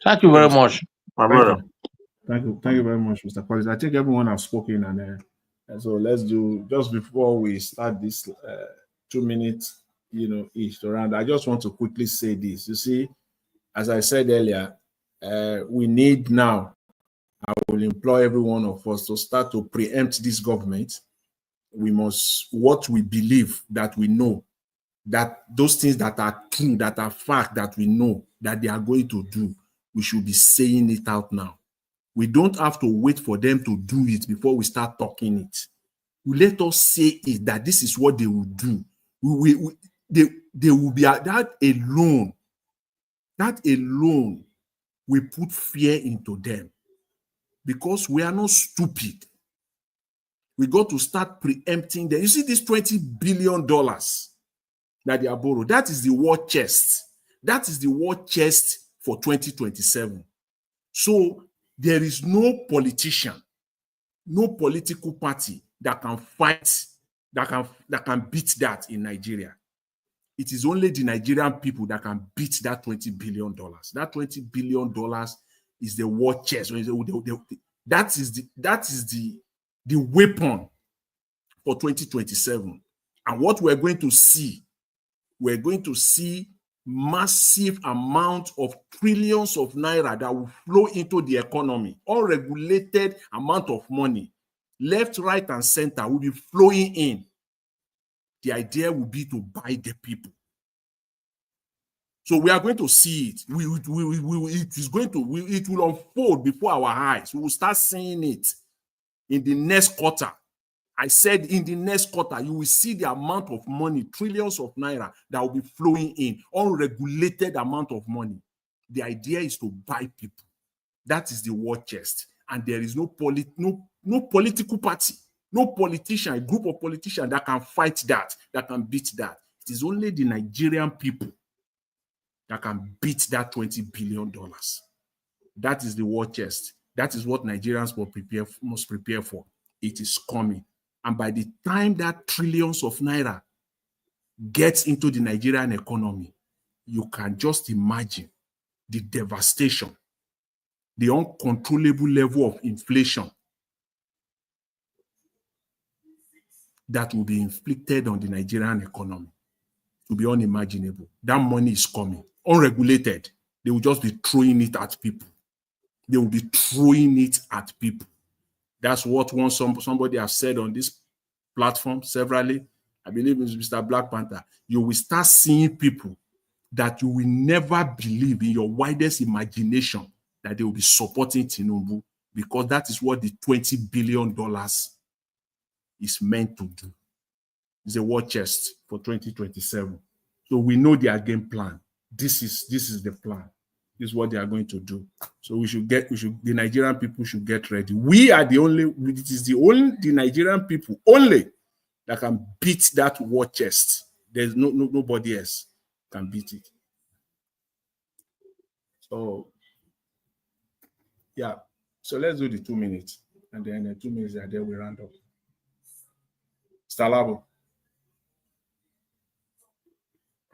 Speaker 12: Thank you very much, my brother.
Speaker 13: Thank you very much, Mr. Collins. I think everyone has spoken, and so let's do, just before we start this 2 minutes, each around. I just want to quickly say this. You see, as I said earlier, we need now, I will implore every one of us to start to preempt this government. We must, what we believe that we know, that those things that are true, that are fact, that we know that they are going to do, we should be saying it out now. We don't have to wait for them to do it before we start talking it. Let us say it, that this is what they will do. They will be, that alone will put fear into them, because we are not stupid. We got to start preempting them. You see this $20 billion that they are borrowed, that is the war chest. That is the war chest for 2027. So there is no politician, no political party that can fight, that can beat that in Nigeria. it is only the Nigerian people that can beat that $20 billion. That $20 billion is the war chest. That is the weapon for 2027. And what we're going to see massive amount of trillions of naira that will flow into the economy. Unregulated amount of money, left, right, and center will be flowing in. The idea will be to buy the people. So we are going to see it. It will unfold before our eyes. We will start seeing it in the next quarter. I said in the next quarter, you will see the amount of money, trillions of naira that will be flowing in, unregulated amount of money. The idea is to buy people. That is the war chest. And there is no political party, no politician, a group of politicians that can fight that can beat that. It is only the Nigerian people that can beat that $20 billion. That is the war chest. That is what Nigerians must prepare for. It is coming. And by the time that trillions of naira gets into the Nigerian economy, you can just imagine the devastation, the uncontrollable level of inflation that will be inflicted on the Nigerian economy. It will be unimaginable. That money is coming, unregulated. They will just be throwing it at people. They will be throwing it at people. That's what somebody has said on this platform severally. I believe it's Mr. Black Panther. You will start seeing people that you will never believe in your widest imagination that they will be supporting Tinubu, because that is what the $20 billion is meant to do. It's a war chest for 2027. So we know their game plan. This is the plan. This is what they are going to do. So the Nigerian people should get ready. It is the Nigerian people only that can beat that war chest. There's nobody else can beat it. So yeah. So let's do the 2 minutes. And then the 2 minutes are there, we round up. Mr. Alabo.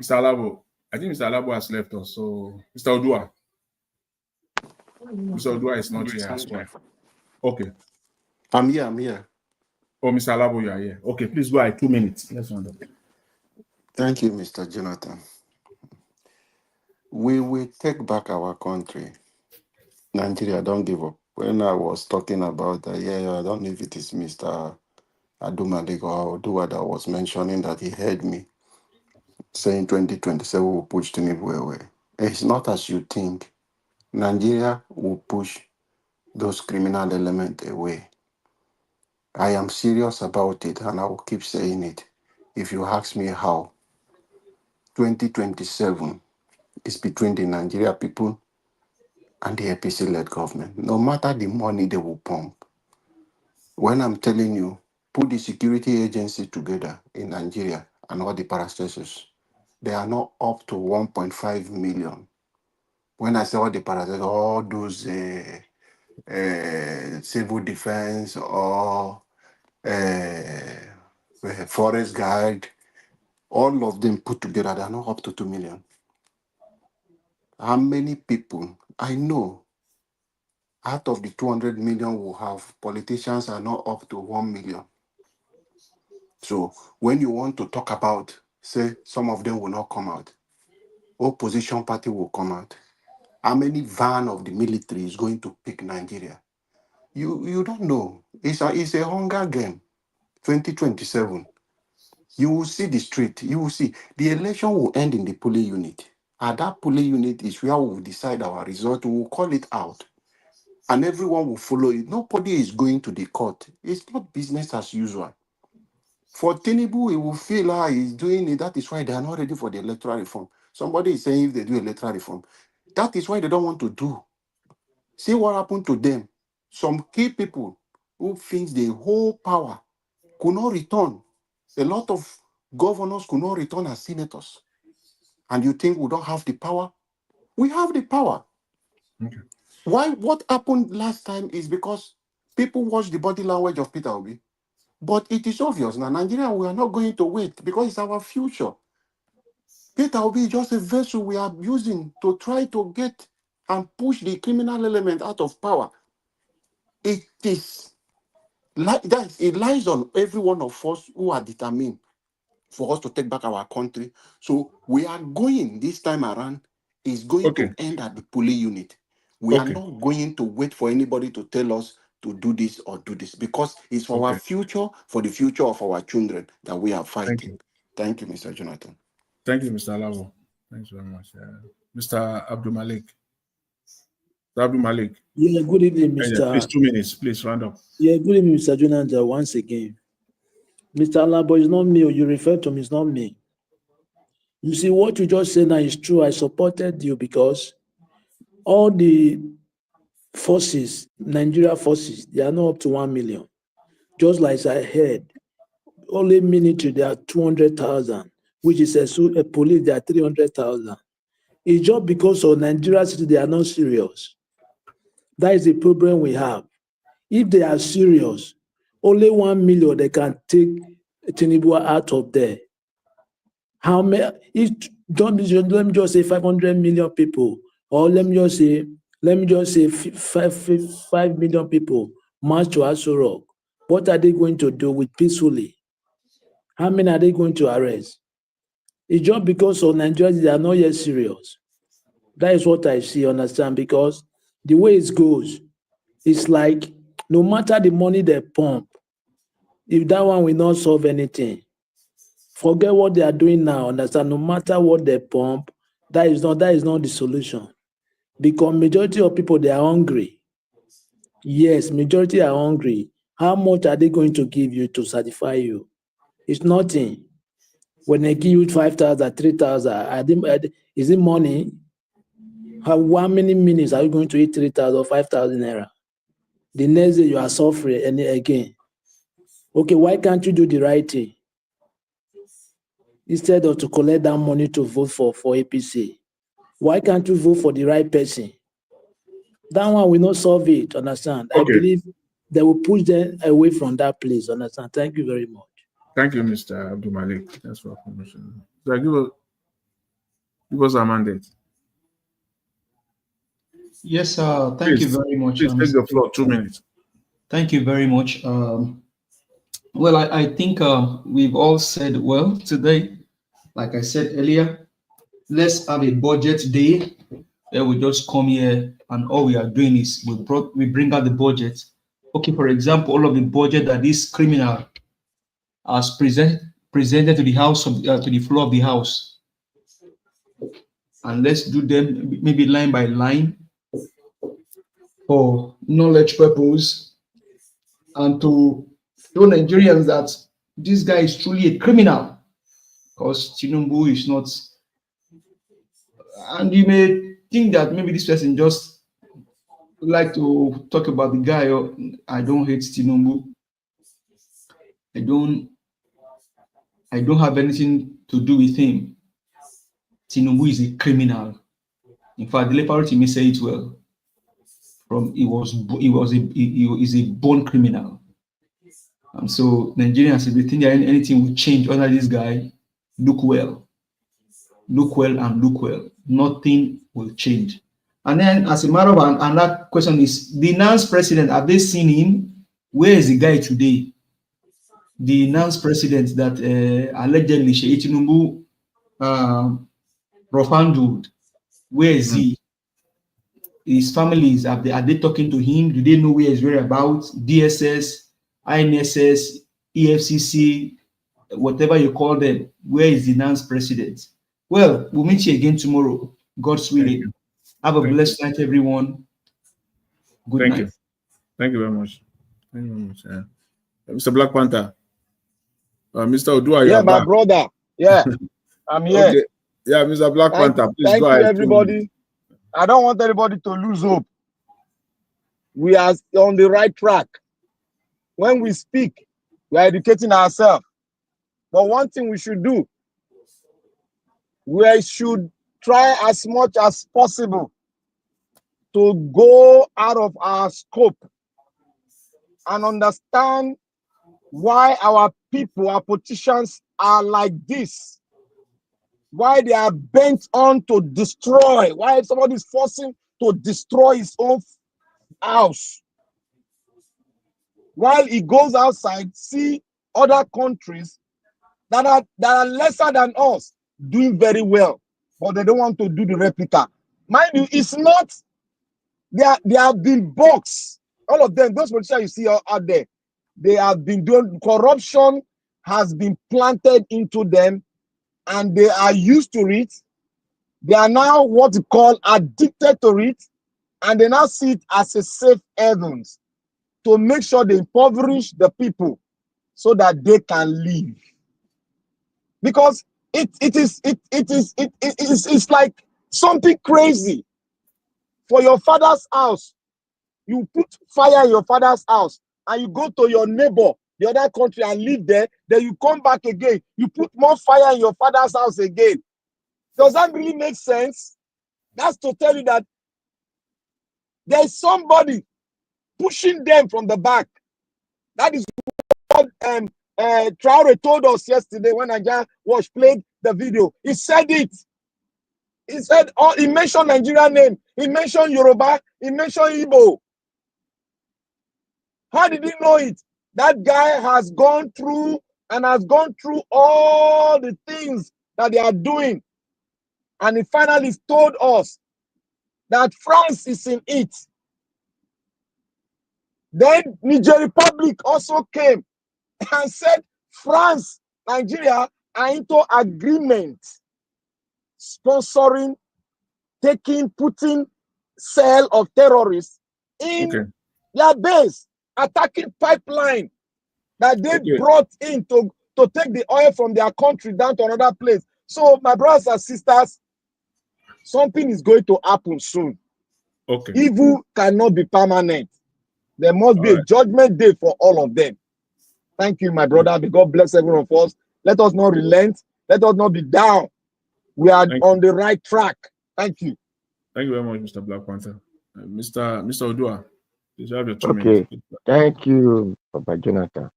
Speaker 13: Mr. Alabo. I think Mr. Alabo has left us. So Mr. Odua. Mr. Odua is not here as well. Okay.
Speaker 8: I'm here.
Speaker 13: Oh, Mr. Alabo, you are here. Okay, please go ahead. 2 minutes. Let's round up.
Speaker 8: Thank you, Mr. Jonathan. We will take back our country. Nigeria, don't give up. When I was talking about that, I don't know if it is Mr. Adumalig or Odua that was mentioning that he heard me saying 2027 will push Tinubu away. It's not as you think. Nigeria will push those criminal elements away. I am serious about it, and I will keep saying it. If you ask me how, 2027 is between the Nigeria people and the APC-led government. No matter the money they will pump. When I'm telling you, put the security agency together in Nigeria and all the parastatals, they are not up to 1.5 million. When I say all the parastatals, all those civil defense or forest guard, all of them put together, they are not up to 2 million. How many people I know out of the 200 million we have, politicians are not up to 1 million. So when you want to talk about, say, some of them will not come out, opposition party will come out. How many van of the military is going to pick Nigeria? You don't know. It's a hunger game. 2027. You will see the street. You will see the election will end in the polling unit. And that polling unit is where we will decide our result. We will call it out. And everyone will follow it. Nobody is going to the court. It's not business as usual. For Tinubu, he will feel he's doing it. That is why they are not ready for the electoral reform. Somebody is saying if they do electoral reform, that is why they don't want to do. See what happened to them. Some key people who think the whole power could not return. A lot of governors could not return as senators. And you think we don't have the power? We have the power.
Speaker 13: Okay.
Speaker 8: Why? What happened last time is because people watched the body language of Peter Obi. But it is obvious now, Nigeria, we are not going to wait because it's our future. Peter Obi is just a vessel we are using to try to get and push the criminal element out of power. It is like that. It lies on every one of us who are determined for us to take back our country. So we are going this time around is going to end at the police unit. We are not going to wait for anybody to tell us to do this or do this, because it's for our future, for the future of our children that we are fighting. Thank you, Mr. Jonathan.
Speaker 13: Thank you, Mr. Lavo. Thanks very much. Mr. Abdul Malik. Abdul Malik.
Speaker 11: Yeah, good evening, Mr.
Speaker 13: Please, 2 minutes. Please, round up.
Speaker 11: Yeah, good evening, Mr. Jonathan, once again. Mr. Labo, it's not me, or you refer to me, it's not me. You see, what you just said now is true. I supported you because all the forces, Nigeria forces, they are not up to 1 million. Just like I heard, only military, they are 200,000, which is a police, they are 300,000. It's just because of Nigeria city, they are not serious. That is the problem we have. If they are serious, only 1 million, they can take Tinubu out of there. How many? Let me just say 500 million people, or let me just say 5 million people march to Aso Rock. What are they going to do with peacefully? How many are they going to arrest? It's just because of Nigerians, they are not yet serious. That is what I see, understand? Because the way it goes, it's like no matter the money they pump, if that one will not solve anything, forget what they are doing now, understand? No matter what they pump, that is not the solution. Because majority of people, they are hungry. Yes, majority are hungry. How much are they going to give you to satisfy you? It's nothing. When they give you 5,000, 3,000, is it money? How many minutes are you going to eat 3,000 or 5,000 naira? The next day you are suffering and again. Okay, why can't you do the right thing? Instead of to collect that money to vote for APC, why can't you vote for the right person? That one will not solve it, understand? I believe they will push them away from that place, understand? Thank you very much.
Speaker 13: Thank you, Mr. Abdul Malik. Thanks for permission. So give us a mandate.
Speaker 14: Yes, thank you very much.
Speaker 13: Please take the floor, 2 minutes.
Speaker 14: Thank you very much. Well, I think we've all said well today. Like I said earlier, let's have a budget day where we just come here and all we are doing is we bring out the budget. Okay, for example, all of the budget that this criminal has presented to the house to the floor of the house, and let's do them maybe line by line for knowledge purpose and to show Nigerians that this guy is truly a criminal, because Tinubu is not. And you may think that maybe this person just like to talk about the guy. Or I don't hate Tinubu. I don't have anything to do with him. Tinubu is a criminal. In fact, the Leparity may say it well. He is a born criminal. And so Nigerians, if they think that anything will change under this guy, look well. Look well and look well. Nothing will change. And then as a matter of another question is, the NANS president, have they seen him? Where is the guy today? The NANS president that allegedly Sheikh Tinubu profounded, where is he? His families, are they talking to him? Do they know where he's whereabouts? DSS, INSS, EFCC, whatever you call them, where is the NANS president? Well, we'll meet you again tomorrow, God's willing. Have a blessed night, everyone. Good night.
Speaker 13: Thank you very much. Thank you very much. Mr. Black Panther. Mr. Odua,
Speaker 24: yeah, my brother. Yeah, I'm here.
Speaker 13: Okay. Yeah, Mr. Black Panther, please
Speaker 24: thank
Speaker 13: go
Speaker 24: you,
Speaker 13: ahead.
Speaker 24: everybody. I don't want anybody to lose hope. We are on the right track. When we speak, we are educating ourselves. But one thing we should do, we should try as much as possible to go out of our scope and understand why our people, our politicians are like this. why they are bent on to destroy, why somebody is forcing to destroy his own house, while he goes outside, see other countries that are lesser than us doing very well, but they don't want to do the replica. Mind you, it's not, they have been boxed. All of them, those politicians you see out there, they have been doing, corruption has been planted into them, and they are used to it. They are now what you call addicted to it, and they now see it as a safe havens to make sure they impoverish the people so that they can live. Because it's like something crazy. For your father's house, you put fire in your father's house, and you go to your neighbor, the other country, and live there. Then you come back again, you put more fire in your father's house again. Does that really make sense? That's to tell you that there's somebody pushing them from the back. That is what Traore told us yesterday when Nigeria Watch played the video. He said it. He said, oh, he mentioned Nigerian name. He mentioned Yoruba. He mentioned Igbo. How did he know it? That guy has gone through and has gone through all the things that they are doing. And he finally told us that France is in it. Then Niger Republic also came and said France, Nigeria are into agreement, sponsoring, putting cell of terrorists in their base, attacking pipeline that they brought in to take the oil from their country down to another place. So, my brothers and sisters, something is going to happen soon. Evil cannot be permanent. There must be a judgment day for all of them. Thank you, my brother. May God bless every one of us. Let us not relent. Let us not be down. We are on the right track. Thank you.
Speaker 13: Thank you very much, Mr. Black Panther. Mr. Odua, please have your 2
Speaker 5: minutes. Thank you, Papa Jonathan.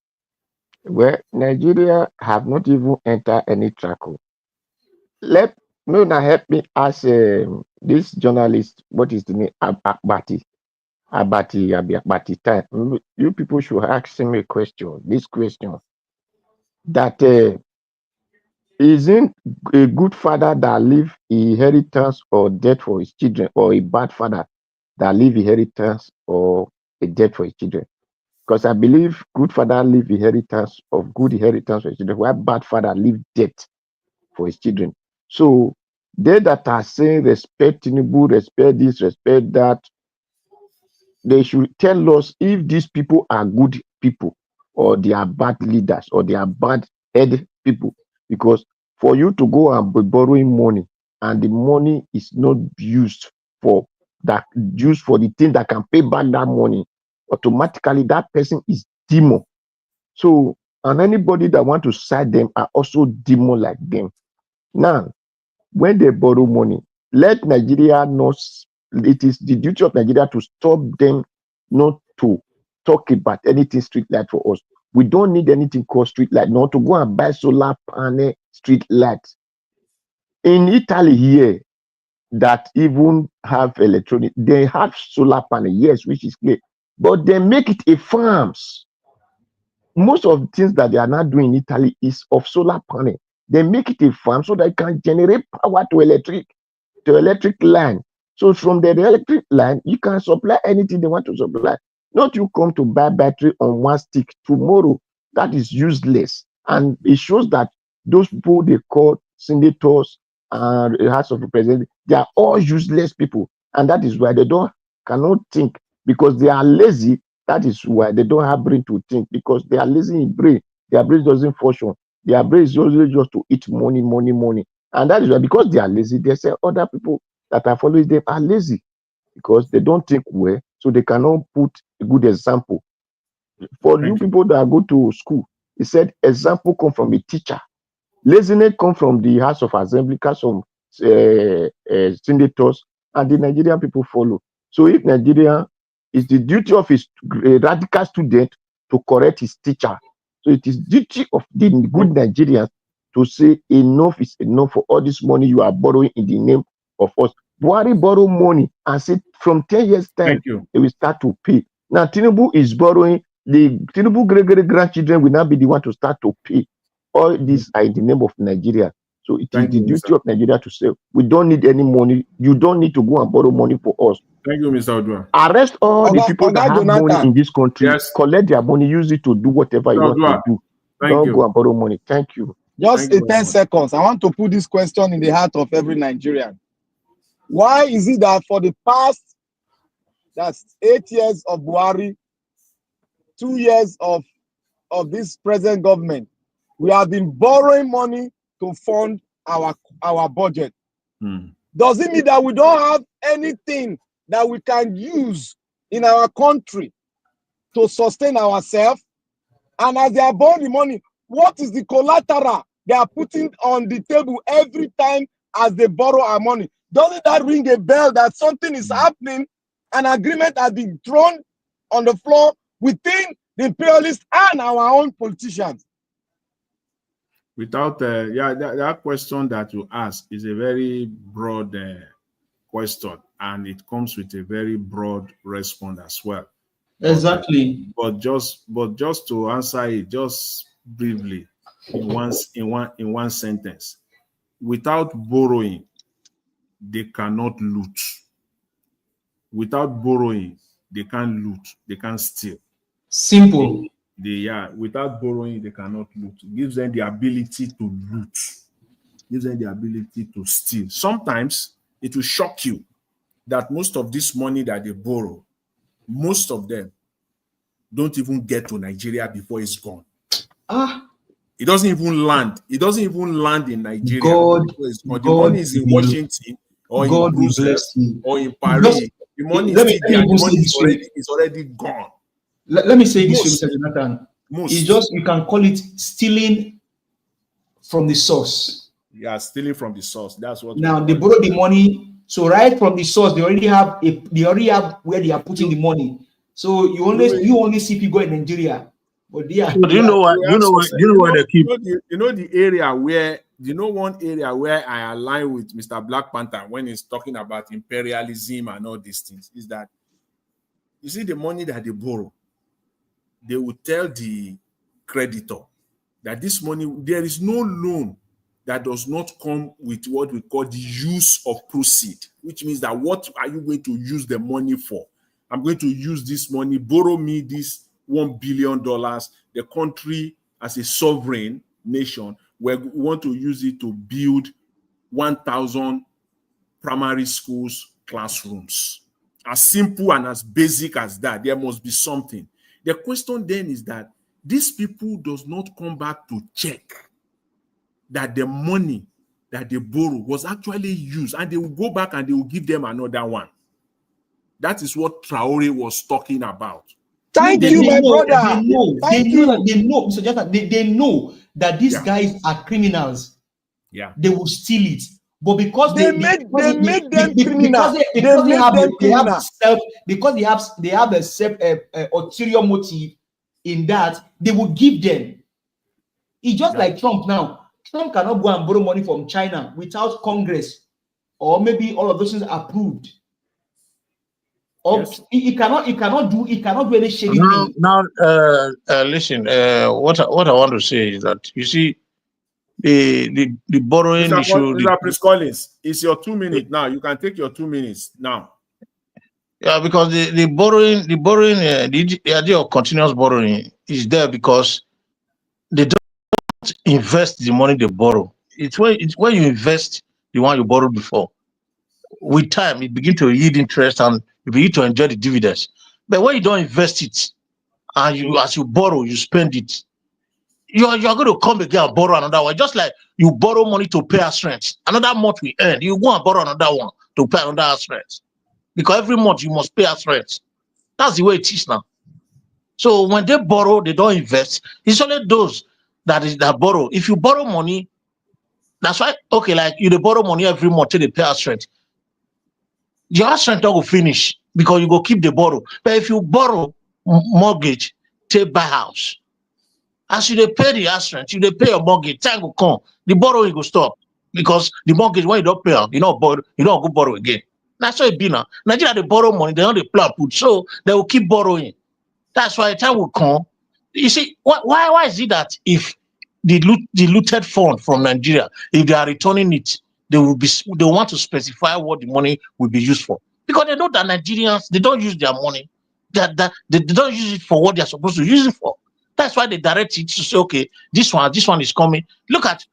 Speaker 5: Well, Nigeria have not even entered any track. Let me now help me ask this journalist, what is the name? Abati time. You people should ask him a question. This question that isn't a good father that leave inheritance or debt for his children, or a bad father that leave inheritance or a debt for his children? Because I believe good father leave inheritance of good inheritance for his children, while bad father leave debt for his children. So they that are saying respect Tinubu, respect this, respect that, they should tell us if these people are good people or they are bad leaders or they are bad head people. Because for you to go and be borrowing money and the money is not used for that, used for the thing that can pay back that money, automatically that person is demon. So, and anybody that want to side them are also demon like them. Now, when they borrow money, let Nigeria know it is the duty of Nigeria to stop them not to talk about anything street light for us. We don't need anything called street light, not to go and buy solar panel street lights. In Italy here, that even have electronic, they have solar panel, yes, which is clear, but they make it a farms. Most of the things that they are not doing in Italy is of solar panel. They make it a farm so they can generate power to electric line. So from the electric line, you can supply anything they want to supply. Not you come to buy battery on one stick tomorrow. That is useless. And it shows that those people they call senators and House of Representatives, they are all useless people. And that is why they cannot think, because they are lazy. That is why they don't have brain to think, because they are lazy in brain. Their brain doesn't function. Their brain is usually just to eat money. And that is why, because they are lazy, they say other people that are following them are lazy, because they don't think well, so they cannot put a good example. For you people that go to school, he said example come from a teacher. Laziness come from the House of Assembly, comes from senators, and the Nigerian people follow. So if Nigeria, is the duty of his radical student to correct his teacher. So it is duty of the good Nigerians to say enough is enough for all this money you are borrowing in the name of us. Buhari borrow money and say from 10 years time
Speaker 13: Thank you.
Speaker 5: they will start to pay. Now Tinubu is borrowing. The Tinubu great grandchildren will now be the one to start to pay. All these are in the name of Nigeria. So it is
Speaker 13: Thank
Speaker 5: the
Speaker 13: you,
Speaker 5: duty
Speaker 13: Mr.
Speaker 5: of Nigeria to say we don't need any money. You don't need to go and borrow money for us.
Speaker 13: Thank you, Mr. Odua.
Speaker 5: Arrest all the people that have money
Speaker 24: Jonathan.
Speaker 5: in this country.
Speaker 13: Yes,
Speaker 5: Collect their money, use it to do whatever you
Speaker 13: Mr.
Speaker 5: want to
Speaker 13: Odua.
Speaker 5: do.
Speaker 13: Thank
Speaker 5: Don't go
Speaker 13: you.
Speaker 5: and borrow money. Thank you.
Speaker 24: Just
Speaker 13: Thank you
Speaker 24: a
Speaker 13: very
Speaker 24: 10
Speaker 13: much.
Speaker 24: seconds. I want to put this question in the heart of every Nigerian. Why is it that for the past, that's 8 years of Buhari, 2 years of this present government, we have been borrowing money to fund our budget? Does it mean that we don't have anything that we can use in our country to sustain ourselves? And as they are borrowing the money, what is the collateral they are putting on the table every time as they borrow our money? Doesn't that ring a bell that something is happening? An agreement has been thrown on the floor within the imperialists and our own politicians.
Speaker 13: Without, that question that you ask is a very broad question, and it comes with a very broad response as well.
Speaker 14: Exactly.
Speaker 13: But just to answer it, just briefly, in one sentence, without borrowing, they cannot loot. Without borrowing, they can't loot. They can't steal.
Speaker 14: Simple.
Speaker 13: Without borrowing, they cannot loot. It gives them the ability to loot. Gives them the ability to steal. Sometimes it will shock you that most of this money that they borrow, most of them don't even get to Nigeria before it's gone. It doesn't even land. It doesn't even land in Nigeria before it's gone. The money is in Washington or in Brussels or in Paris. The money is still there. The money is already gone.
Speaker 14: Let me say this, Mr. Jonathan. It's just, you can call it stealing from the source.
Speaker 13: Yeah, stealing from the source. That's what.
Speaker 14: Now they borrow the money, so right from the source, they already have where they are putting the money. So you only see people in Nigeria, but they are.
Speaker 12: Do you know what? Do you know where they keep?
Speaker 13: You know the area where. You know one area where I align with Mr. Black Panther when he's talking about imperialism and all these things is that you see the money that they borrow, they will tell the creditor that this money, there is no loan that does not come with what we call the use of proceed, which means that what are you going to use the money for? I'm going to use this money, borrow me this $1 billion. The country as a sovereign nation, we want to use it to build 1,000 primary schools classrooms. As simple and as basic as that, there must be something. The question then is that these people does not come back to check that the money that they borrow was actually used, and they will go back and they will give them another one. That is what Traore was talking about.
Speaker 24: Thank you, my brother.
Speaker 14: They know, Mr. Jonathan, they know that these guys are criminals.
Speaker 13: Yeah.
Speaker 14: They will steal it. But because
Speaker 24: they made them criminal.
Speaker 14: Because they have a ulterior motive in that, they will give them. It's just like Trump now. Trump cannot go and borrow money from China without Congress or maybe all of those things approved. Or he cannot do any shady thing.
Speaker 12: Now, listen. What I want to say is that you see the borrowing issue.
Speaker 13: Mr. Prince Collins, it's your 2 minutes now. You can take your 2 minutes now.
Speaker 12: Yeah, because the borrowing, the idea of continuous borrowing is there because they don't invest the money they borrow. It's when you invest the one you borrowed before. With time, it begins to yield interest and you begin to enjoy the dividends. But when you don't invest it, and as you borrow, you spend it, you're going to come again and borrow another one. Just like you borrow money to pay us rent. Another month we earn, you go and borrow another one to pay another house rent. Because every month you must pay us rent. That's the way it is now. So when they borrow, they don't invest. It's only those that borrow. If you borrow money, that's why, okay, like you borrow money every month till they pay us rent. Your house rent will finish because you go keep the borrow. But if you borrow mortgage, take buy house, As you dey pay the house rent, you dey pay your mortgage, time will come, the borrowing will stop. Because the mortgage, when you don't pay, you don't go borrow again. That's why it be now. Nigeria, they borrow money, they don't dey plan put, so they will keep borrowing. That's why time will come. You see, why is it that if the looted fund from Nigeria, if they are returning it, they want to specify what the money will be used for? Because they know that Nigerians, they don't use their money, that they don't use it for what they're supposed to use it for. That's why they direct it to say, okay, this one is coming. Look at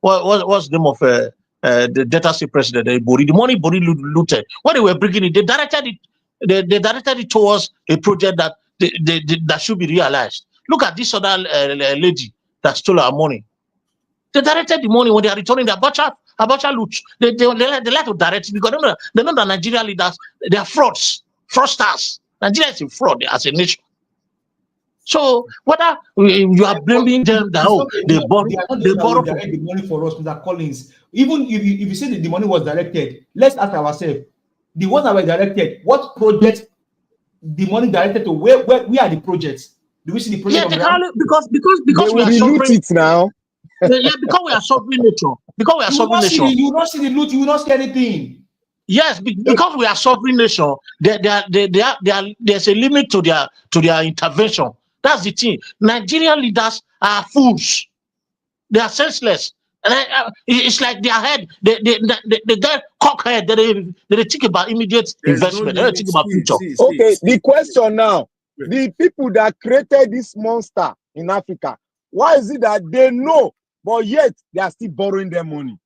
Speaker 12: what's the name of the Delta State president, Buhari. The money Buhari looted. When they were bringing it, they directed it towards a project that that should be realized. Look at this other lady that stole our money. They directed the money when they are returning the Abacha loot. They like to direct it because they know that Nigerian leaders, they are fraudsters. Nigeria is a fraud as a nation. So whether you are blaming them that they borrow
Speaker 14: the money for us, Mr. Collins. Even if you say that the money was directed, let's ask ourselves, the ones that were directed, what projects the money directed to? Where are the projects? Do we see the project?
Speaker 12: Yeah, because we are suffering it now. Yeah, because we are suffering nation. Because we are suffering nation.
Speaker 14: You will not see the loot. You will not see anything.
Speaker 12: Yes, because we are sovereign nation, there's a limit to their intervention. That's the thing. Nigerian leaders are fools. They are senseless. And it's like their head, they get cockhead. They think about immediate investment. They don't think about future.
Speaker 24: Okay, the question now: the people that created this monster in Africa, why is it that they know, but yet they are still borrowing their money?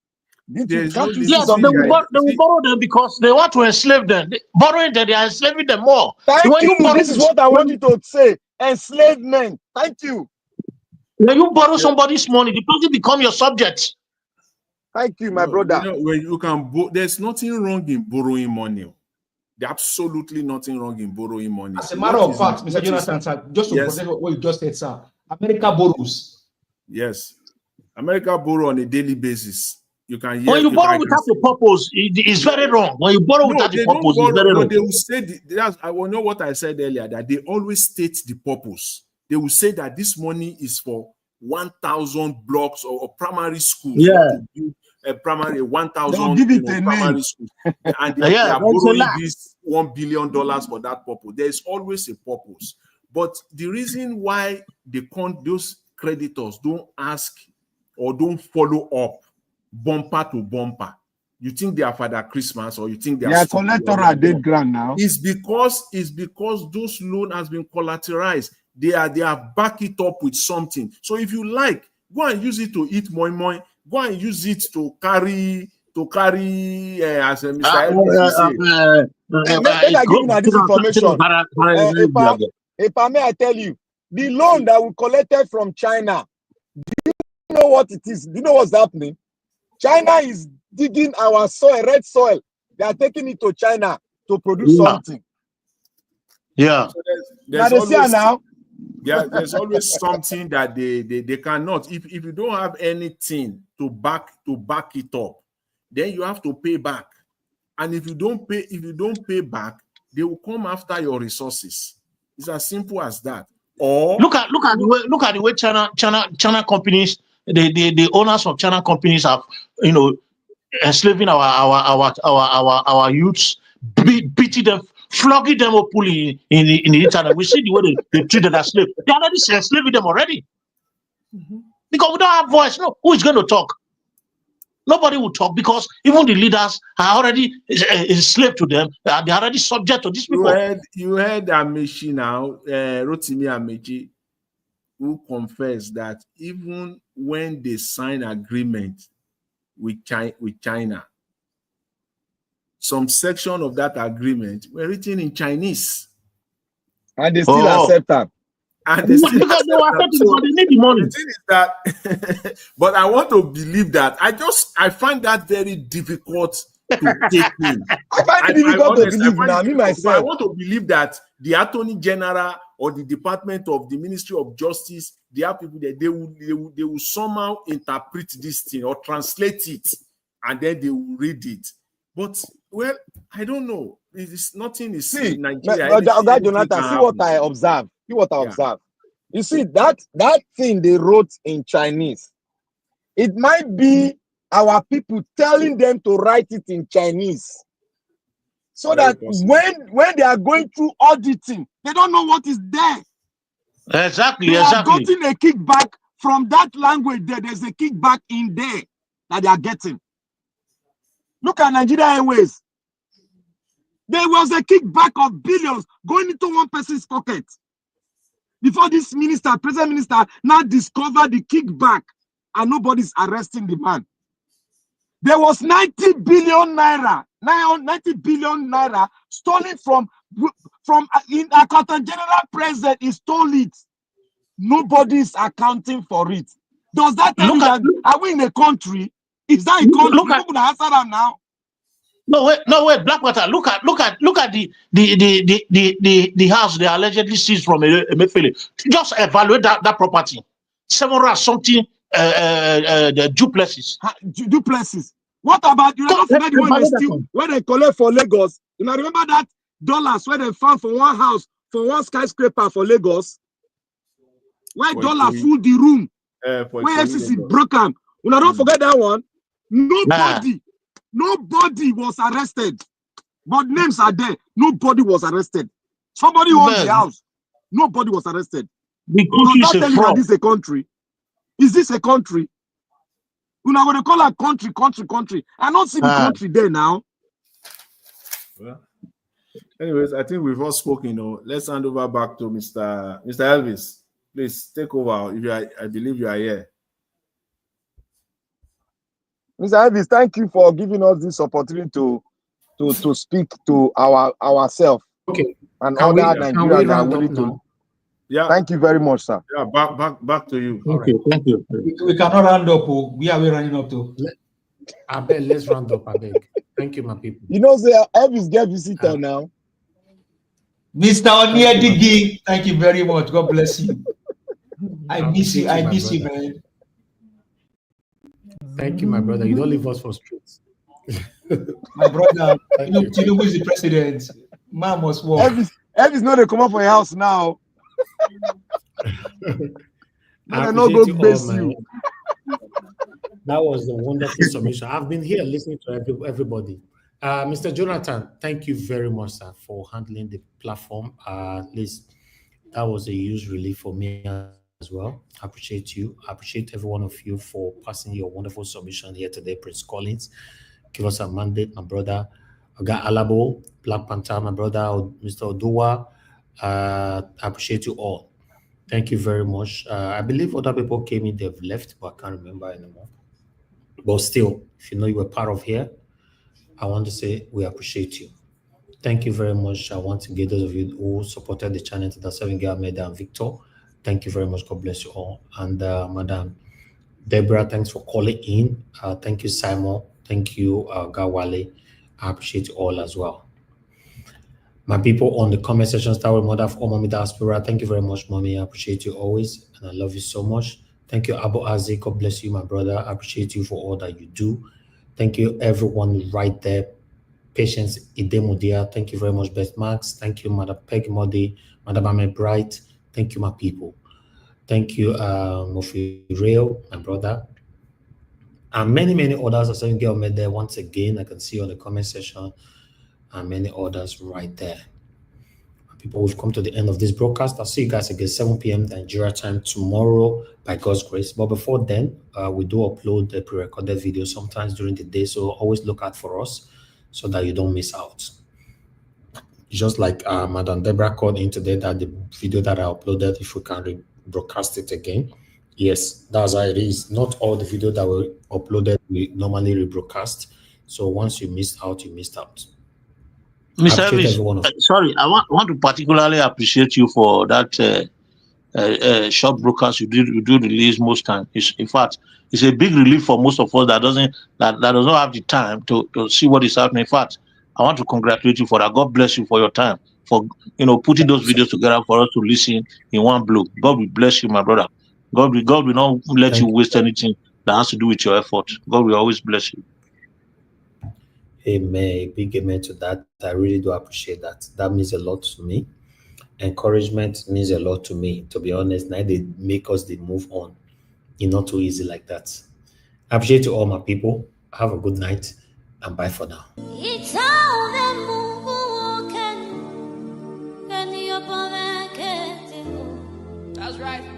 Speaker 12: Yes, they will borrow them because they want to enslave them. Borrowing them, they are enslaving them more.
Speaker 24: Thank you. This is what I want you to say. Enslavement. Thank you.
Speaker 12: When you borrow somebody's money, the person become your subject.
Speaker 24: Thank you, my brother.
Speaker 13: You know, when you can, there's nothing wrong in borrowing money. There's absolutely nothing wrong in borrowing money.
Speaker 14: As a matter of fact, Mr. Jonathan, sir, just to protect what you just said, sir, America borrows.
Speaker 13: Yes, America borrow on a daily basis. You can hear.
Speaker 12: When you borrow without a purpose, it's very wrong. When you borrow without a purpose, it's very wrong.
Speaker 13: They will say I will know what I said earlier, that they always state the purpose. They will say that this money is for 1,000 blocks or primary schools.
Speaker 12: Yeah.
Speaker 13: To build a primary 1,000 primary schools, and they are borrowing this $1 billion for that purpose. There is always a purpose. But the reason why those creditors don't ask or don't follow up bumper to bumper, you think they are Father Christmas or you think they are
Speaker 24: collateral dead grand now?
Speaker 13: It's because those loan has been collateralized. They have back it up with something. So if you like, go and use it to eat moi moi. Go and use it to carry as Mr. LBC said.
Speaker 24: Then I give you this information. If I may, I tell you, the loan that we collected from China, do you know what it is? Do you know what's happening? China is digging our soil, red soil. They are taking it to China to produce something.
Speaker 12: Yeah.
Speaker 13: So there's always something that they cannot. If you don't have anything to back it up, then you have to pay back. And if you don't pay back, they will come after your resources. It's as simple as that. Or
Speaker 12: look at the way China companies, the owners of China companies have, enslaving our youths, beating them, flogging them openly in the internet. We see the way they treated as slaves. They are already enslaving them already. Because we don't have voice. No, who is going to talk? Nobody will talk because even the leaders are already enslaved to them. They are already subject to these people.
Speaker 13: You heard Amechi now, Rotimi Amechi, who confessed that even when they sign agreement with China, some section of that agreement were written in Chinese.
Speaker 24: And they still accept them.
Speaker 13: And they still
Speaker 12: because they were accepting because they need the money.
Speaker 13: The thing is that, but I want to believe that. I find that very difficult to take in.
Speaker 24: I find it difficult to believe now, me myself.
Speaker 13: I want to believe that the Attorney General or the Department of the Ministry of Justice, they are people that they will somehow interpret this thing or translate it, and then they will read it. But well, I don't know. Nothing is in Nigeria.
Speaker 24: Jonathan, see what I observe. See what I observe. You see, that thing they wrote in Chinese, it might be our people telling them to write it in Chinese. So that when they are going through auditing, they don't know what is there.
Speaker 12: Exactly,
Speaker 24: They
Speaker 12: exactly.
Speaker 24: are getting a kickback from that language there. There's a kickback in there that they are getting. Look at Nigeria Airways. There was a kickback of billions going into one person's pocket. Before this president minister, now discovered the kickback and nobody's arresting the man. There was 90 billion naira, 90 billion naira stolen from in Accountant General President. He stole it. Nobody's accounting for it. Does that tell you that are we in a country? Is that a country? Look at answer them now.
Speaker 12: No wait, Blackwater. Look at the house they allegedly seized from Emefiele. Just evaluate that property. 700 something the duplexes.
Speaker 24: Duplexes. What about you? Don't forget the one they steal when they collect for Lagos. You know, remember that dollars where they found for one house, for one skyscraper for Lagos? Where dollar full the room? Where FCC broke them. You know, don't forget that one. Nobody was arrested. But names are there. Nobody was arrested. Somebody owns the house. Nobody was arrested. Does that tell you that this is a country? Is this a country? We're not going to call it country. I don't see the country there now.
Speaker 13: Well, anyways, I think we've all spoken. Let's hand over back to Mr. Elvis. Please take over. If you are, I believe you are here.
Speaker 24: Mr. Elvis, thank you for giving us this opportunity to speak to ourselves.
Speaker 6: Okay.
Speaker 24: And other Nigerians that are willing to.
Speaker 13: Yeah.
Speaker 24: Thank you very much, sir.
Speaker 13: Yeah, back to you.
Speaker 14: Okay, thank you. We cannot round up. We are running up to.
Speaker 6: I bet let's round up. I beg. Thank you, my people.
Speaker 24: You know, Elvis get visitor now.
Speaker 14: Mr. Onyedigi, thank you very much. God bless you. I miss you, man.
Speaker 6: Thank you, my brother. You don't leave us for streets.
Speaker 14: My brother, Tinubu is the president. Man must walk.
Speaker 24: Elvis know they come up for your house now.
Speaker 6: I appreciate you all, man. That was a wonderful submission. I've been here listening to everybody. Mr. Jonathan, thank you very much, sir, for handling the platform. At least that was a huge relief for me as well. I appreciate you. I appreciate every one of you for passing your wonderful submission here today. Prince Collins, give us a mandate, my brother. Oga Alabo, Black Panther, my brother, Mr. Oduwa. I appreciate you all. Thank you very much. I believe other people came in, they've left, but I can't remember anymore. But still, if you know you were part of here, I want to say we appreciate you. Thank you very much. I want to give those of you who supported the channel, to the 7 Girl, Meda and Victor. Thank you very much. God bless you all. And Madam Deborah, thanks for calling in. Thank you, Simon. Thank you, Gawale. I appreciate you all as well. My people on the comment section, start with Mother of all Mommy Diaspora. Thank you very much, Mommy. I appreciate you always, and I love you so much. Thank you, Abu Aziz. God bless you, my brother. I appreciate you for all that you do. Thank you, everyone right there. Patience Idemudia. Thank you very much, Beth Max. Thank you, Madam Peggy Modi, Madam Ahmed Bright. Thank you, my people. Thank you, Mofi Real, my brother. And many others. I saw you get there once again. I can see on the comment section. And many others right there. People, we've come to the end of this broadcast. I'll see you guys again 7 p.m. Nigeria time tomorrow by God's grace. But before then, we do upload the pre-recorded video sometimes during the day, so always look out for us so that you don't miss out. Just like Madam Deborah called in today, that the video that I uploaded, if we can broadcast it again. Yes, that's how it is. Not all the video that we uploaded we normally rebroadcast. So once you missed out, you missed out.
Speaker 12: Mr. Elvis, sorry, I want to particularly appreciate you for that short broadcast you do release most times. In fact, it's a big relief for most of us that does not have the time to see what is happening. In fact, I want to congratulate you for that. God bless you for your time, for putting those videos together for us to listen in one blow. God will bless you, my brother. God will not let you waste anything that has to do with your effort. God will always bless you.
Speaker 6: Amen. Big amen to that. I really do appreciate that. That means a lot to me. encouragement means a lot to me, to be honest. Now they make us they move on. It's not too easy like that. I appreciate to all my people. Have a good night and bye for now.
Speaker 15: That's right.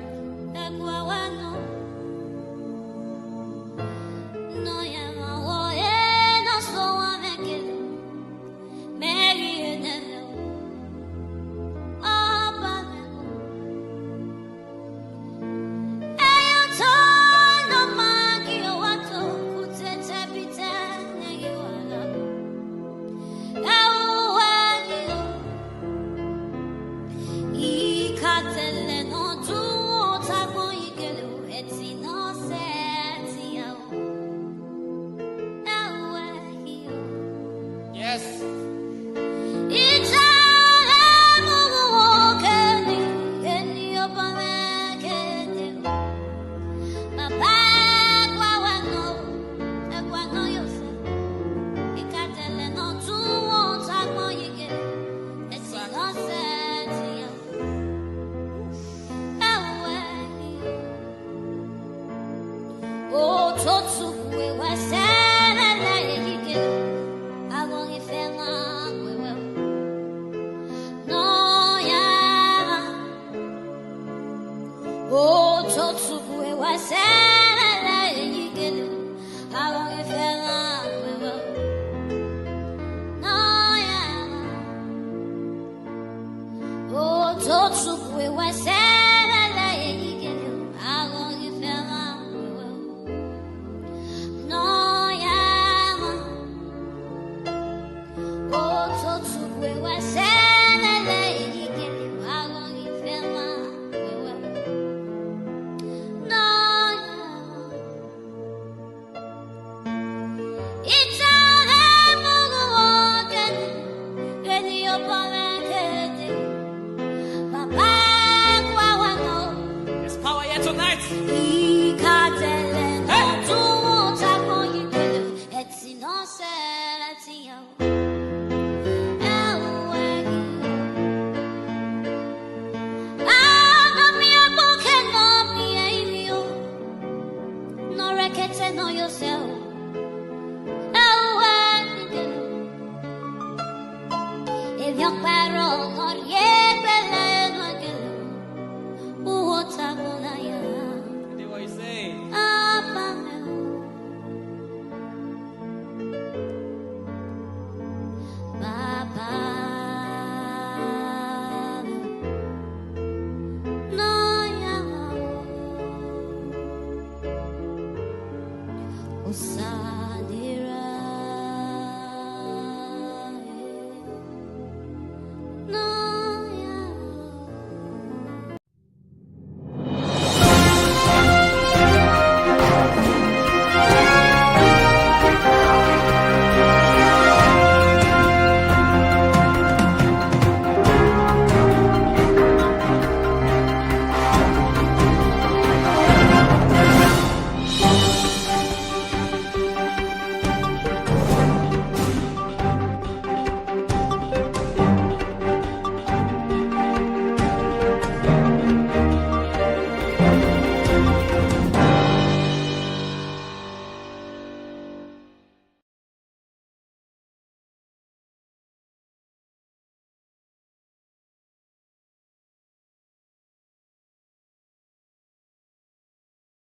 Speaker 15: Yes.
Speaker 16: Oh,